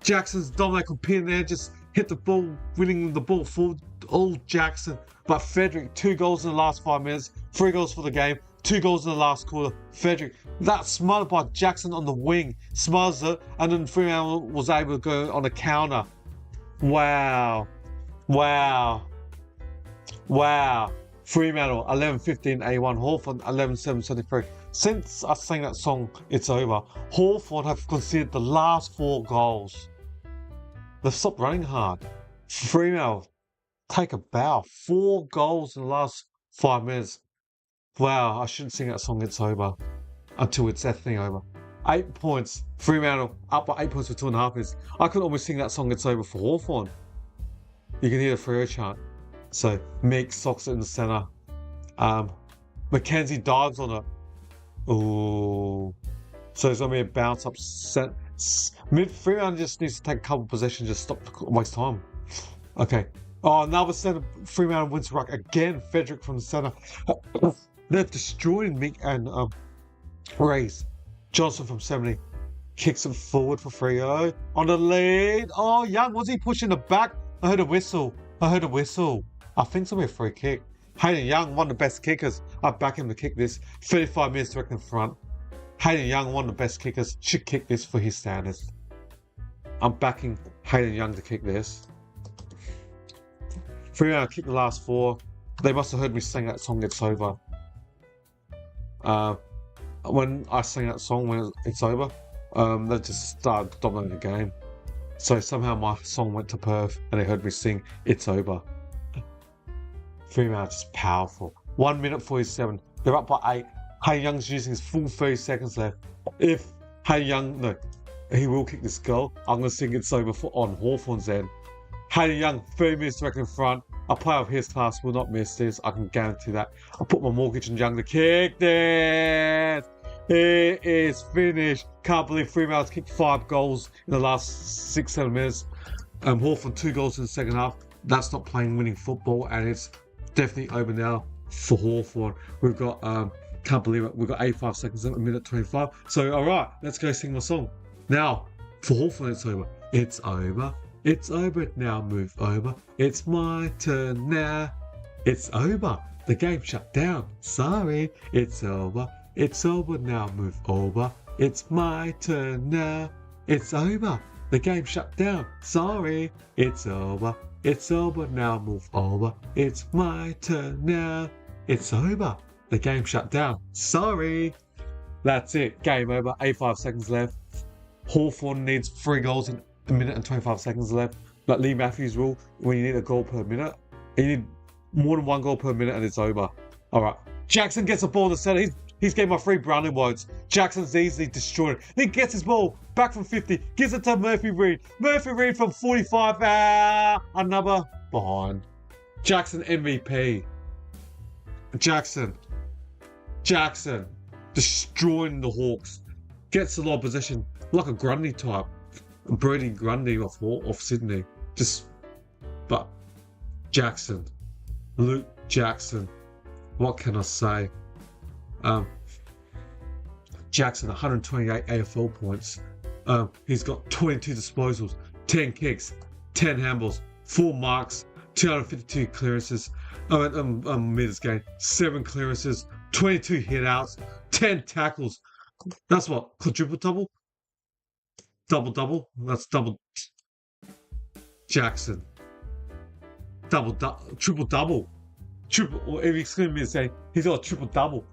S1: Jackson's dominating pin there. Just hit the ball, winning the ball for old Jackson. But Frederick, 2 goals in the last 5 minutes. 3 goals for the game. 2 goals in the last quarter. Frederick, that's smothered by Jackson on the wing. Smothers it, and then Fremantle was able to go on a counter. Wow. Fremantle 11-15 A1. Hawthorn 11-7-73. Since I sang that song, it's over. Hawthorn have conceded the last 4 goals. They've stopped running hard. Fremantle take a bow. 4 goals in the last 5 minutes. Wow, I shouldn't sing that song, it's over. Until it's definitely over. 8 points. Fremantle up by 8 points for 2.5 minutes. I could almost sing that song, it's over for Hawthorn. You can hear the Freo chant. So, Meek socks it in the centre. Mackenzie dives on it. Ooh. So there's going to be a bounce up set. Fremantle just needs to take a couple possessions, just stop the waste time. Okay. Oh, another centre. Fremantle wins ruck again. Frederick from the centre. They've destroyed Meek and Race. Johnson from 70 kicks it forward for Freo. On the lead. Oh, Young, was he pushing the back? I heard a whistle. I think it's going to be a free kick. Hayden Young, one of the best kickers. I back him to kick this. 35 minutes direct in front. Hayden Young, one of the best kickers, should kick this for his standards. I'm backing Hayden Young to kick this. Fremantle kicked the last 4. They must have heard me sing that song, It's Over. When I sang that song, when it's over, they just started dominating the game. So somehow my song went to Perth and they heard me sing It's Over. Fremantle just powerful. 1 minute 47. They're up by 8. Hayden Young's using his full 30 seconds left. If Hayden Young, no, he will kick this goal, I'm going to sing It's Over on Hawthorn's end. Hayden Young, 30 minutes direct in front. A player of his class will not miss this. I can guarantee that. I put my mortgage on Young to kick this. It is finished. Can't believe Fremantle's kicked 5 goals in the last 6-7 minutes. Hawthorn 2 goals in the second half. That's not playing winning football, and it's definitely over now for Hawthorn. We've got can't believe it. We've got 85 seconds in a minute 25. So all right, let's go sing my song. Now for Hawthorn, it's over. It's over. It's over now. Move over. It's my turn now. It's over. The game shut down. Sorry. It's over. It's over now. Move over. It's my turn now. It's over. The game shut down. Sorry. It's over. It's over now. Move over. It's my turn now. It's over. The game shut down. Sorry. That's it. Game over. 85 seconds left. Hawthorn needs 3 goals in a minute and 25 seconds left. Like Lee Matthews' rule, when you need a goal per minute, you need more than 1 goal per minute and it's over. All right. Jackson gets the ball in the centre. He's getting my 3 brownie words. Jackson's easily destroyed. He gets his ball back from 50. Gives it to Murphy Reid. Murphy Reid from 45. Another behind. Jackson MVP. Jackson destroying the Hawks. Gets a lot of possession. Like a Grundy type. Brody Grundy off Sydney. But Jackson. Luke Jackson. What can I say? Jackson, 128 AFL points. He's got 22 disposals, 10 kicks, 10 handballs, 4 marks, 252 clearances, meters gained, 7 clearances, 22 hit-outs, 10 tackles. That's what? Quadruple-double? Double-double? That's double. Jackson. Triple-double. Triple, or if he's going to be saying, he's got a triple-double.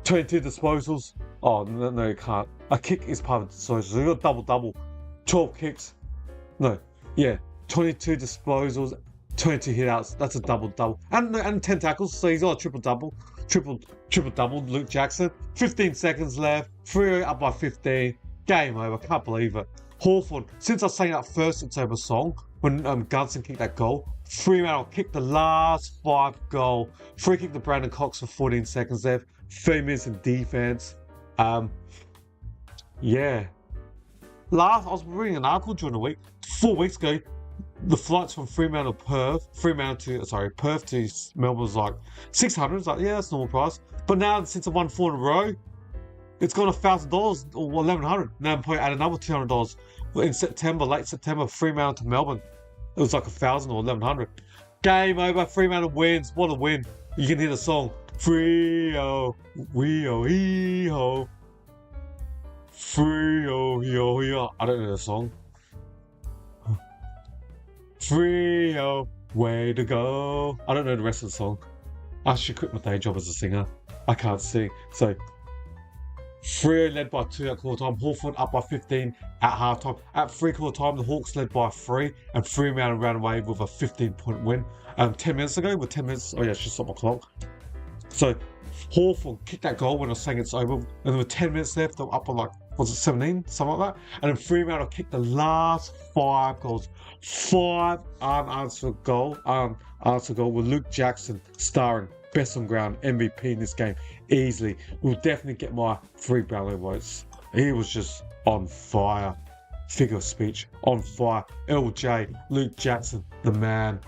S1: 22 disposals. Oh, no, you can't. A kick is part of the disposals. So you got double. 12 kicks. No, yeah. 22 disposals, 22 hitouts. That's a double. And 10 tackles. So he's got a triple-double. Triple-double, Luke Jackson. 15 seconds left. Freo up by 15. Game over. Can't believe it. Hawthorn, since I sang that first September song, when Gunson kicked that goal, Fremantle kicked the last 5 goal. Free kick to Brandon Cox for 14 seconds left. 3 minutes in defense. Yeah. I was reading an article during the week. 4 weeks ago, the flights from Fremantle to Melbourne was like 600. It's like, yeah, that's normal price. But now, since I won 4 in a row, it's gone $1,000 or 1,100. Now I'm probably add another $200 in September, late September, Fremantle to Melbourne. It was like 1,000 or 1,100. Game over. Fremantle wins. What a win! You can hear the song. Freo, wee-oh, hee-ho. Freo, hee-ho, hee-ho. I don't know the song. Freo, way to go. I don't know the rest of the song. I should quit my day job as a singer. I can't sing. So, Freo led by 2 at quarter time. Hawthorn up by 15 at half time. At 3/4 time, the Hawks led by 3, and Fremantle ran away with a 15-point win. 10 minutes ago, with 10 minutes. Oh yeah, I should stop my clock. So, Hawthorn kicked that goal when I was saying it's over, and there were 10 minutes left. They were up by 17, something like that. And then Fremantle kicked the last 5 goals. 5 unanswered goal with Luke Jackson starring best on ground MVP in this game easily. Will definitely get my 3 Brownlow votes. He was just on fire. Figure of speech, on fire. LJ, Luke Jackson, the man.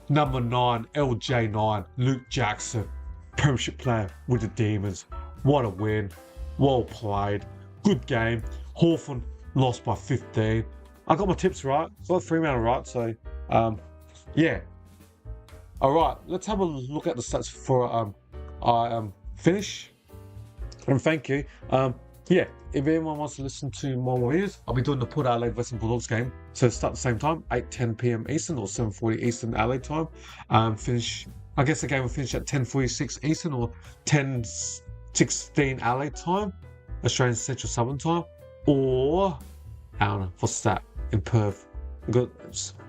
S1: Number 9, LJ9, Luke Jackson. Premiership player with the Demons. What a win. Well played. Good game. Hawthorn lost by 15. I got my tips right. Got Fremantle right. So, yeah. All right. Let's have a look at the stats before I finish. And thank you. Yeah. If anyone wants to listen to more reviews, I'll be doing the Port Adelaide Western Bulldogs game. So start at the same time, 8:10 p.m. Eastern or 7:40 Eastern Adelaide time. Finish. I guess the game will finish at 10:46 Eastern or 10:16 Adelaide time, Australian Central Southern time, or I don't know, what's that in Perth? We've got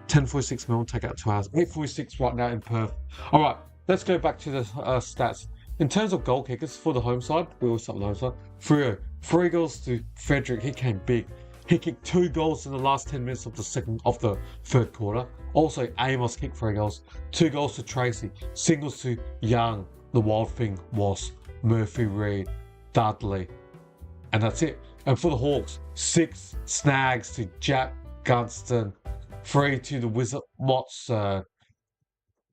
S1: 10:46 Melbourne, take out 2 hours. 8:46 right now in Perth. All right, let's go back to the stats. In terms of goal kickers for the home side, we always start with the home side. 3 goals to Frederick. He came big. He kicked 2 goals in the last 10 minutes of the third quarter. Also, Amos kicked 3 goals. 2 goals to Tracy. Singles to Young. The Wild Thing was Murphy Reid, Dudley. And that's it. And for the Hawks, 6 snags to Jack Gunston. 3 to the Wizard Watson.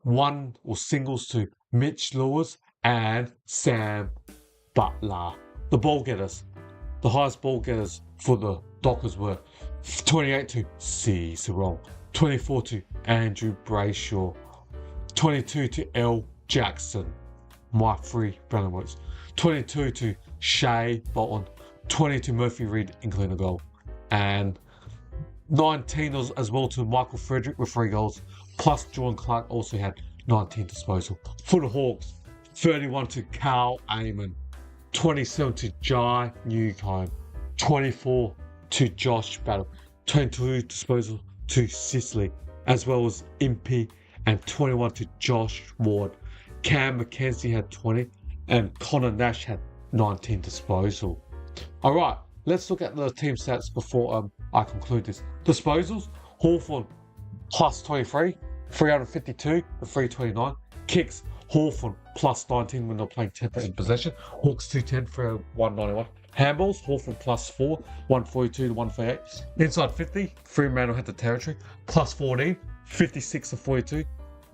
S1: 1 or singles to Mitch Lewis and Sam Butler. The ball getters. The highest ball getters for the Dockers were 28 to Cicero. 24 to Andrew Brayshaw, 22 to L. Jackson, my 3 Brownlow votes, 22 to Shea Bolton, 22 Murphy Reid, including a goal, and 19 as well to Michael Frederick with 3 goals, plus Jordan Clark also had 19 disposal. For the Hawks, 31 to Carl Amon, 27 to Jai Newcombe, 24 to Josh Battle, 22 disposal to Sicily, as well as Impey, and 21 to Josh Ward. Cam McKenzie had 20, and Connor Nash had 19 disposal. All right, let's look at the team stats before I conclude this. Disposals, Hawthorn plus 23, 352 to 329. Kicks, Hawthorn plus 19 when they're playing 10 in possession. Hawks 210 for 191. Handballs, Hawthorn plus 4, 142 to 138. Inside 50, Fremantle had the territory, plus 14, 56 to 42.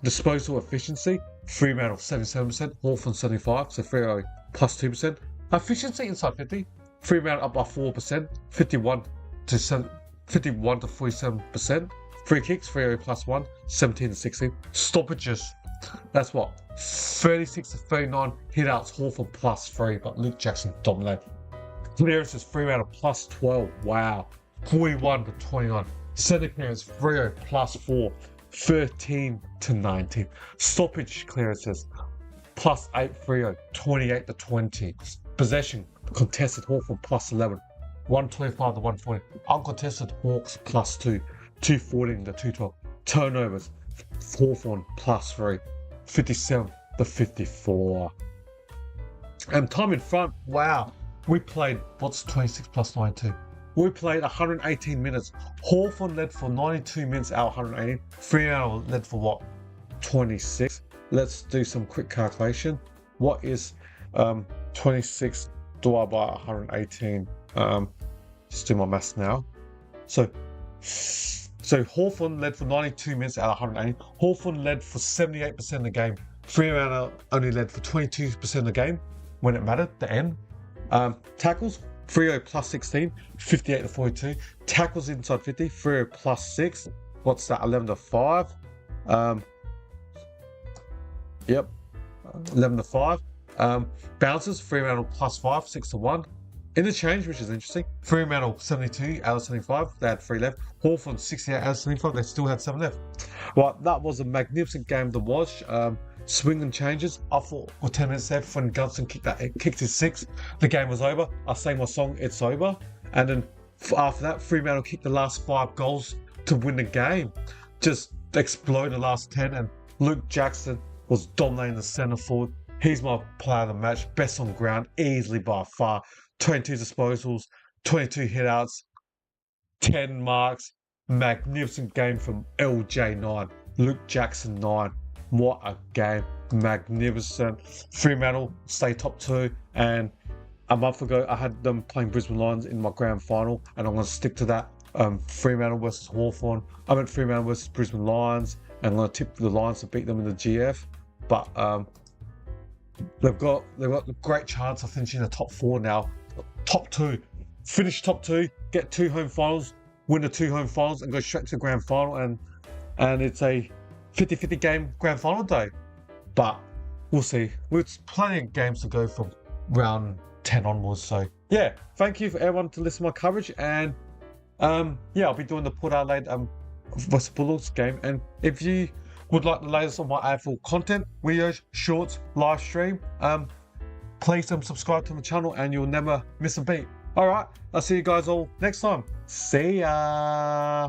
S1: Disposal efficiency, Fremantle 77%, Hawthorn 75, so Freo plus 2%. Efficiency inside 50, Fremantle up by 4%, 51 to 47%. Free kicks, Freo plus 1, 17 to 16. Stoppages, that's what? 36 to 39. Hitouts, Hawthorn plus 3, but Luke Jackson dominated. Clearances, Fremantle plus 12. Wow. 41 to 29. Centre clearance, Freo plus 4. 13 to 19. Stoppage clearances. +8 Freo, 28-20. Possession, contested Hawthorn +11, 125-140. Uncontested Hawks +2, 214-212. Turnovers, Hawthorn +3, 57-54. And time in front, wow. We played, what's 26 + 92? We played 118 minutes. Hawthorn led for 92 minutes out of 118. Fremantle led for what? 26. Let's do some quick calculation. What is 26 divided by 118? Just do my maths now. So Hawthorn led for 92 minutes out of 118. Hawthorn led for 78% of the game. Fremantle only led for 22% of the game when it mattered, the end. Tackles, Freo +16, 58-42. Tackles inside 50, Freo +6. What's that? 11-5. Yep, 11-5. Bounces, Fremantle +5, 6-1. Interchange, which is interesting. Fremantle 72 out of 75. They had 3 left. Hawthorn 68 out of 75. They still had 7 left. Right, that was a magnificent game to watch. Swing and changes. I thought with 10 minutes left when Gunston kicked his 6, the game was over. I sang my song, It's Over. And then after that, Fremantle kicked the last 5 goals to win the game. Just exploded the last 10. And Luke Jackson was dominating the centre forward. He's my player of the match. Best on ground, easily by far. 22 disposals, 22 hitouts, 10 marks. Magnificent game from LJ9. Luke Jackson 9. What a game. Magnificent. Fremantle stay top 2. And a month ago, I had them playing Brisbane Lions in my grand final. And I'm going to stick to that. Fremantle versus Hawthorn. I meant Fremantle versus Brisbane Lions. And I'm going to tip the Lions to beat them in the GF. But they've got a great chance of finishing the top 4 now. Top 2. Finish top 2. Get 2 home finals. Win the 2 home finals. And go straight to the grand final. And it's a 50-50 game grand final day. But we'll see. There's plenty of games to go from round 10 onwards. So yeah, thank you for everyone to listen to my coverage. And yeah, I'll be doing the Port Adelaide West Bulldogs game. And if you would like the latest on my AFL content, videos, shorts, live stream, please subscribe to my channel and you'll never miss a beat. Alright, I'll see you guys all next time. See ya!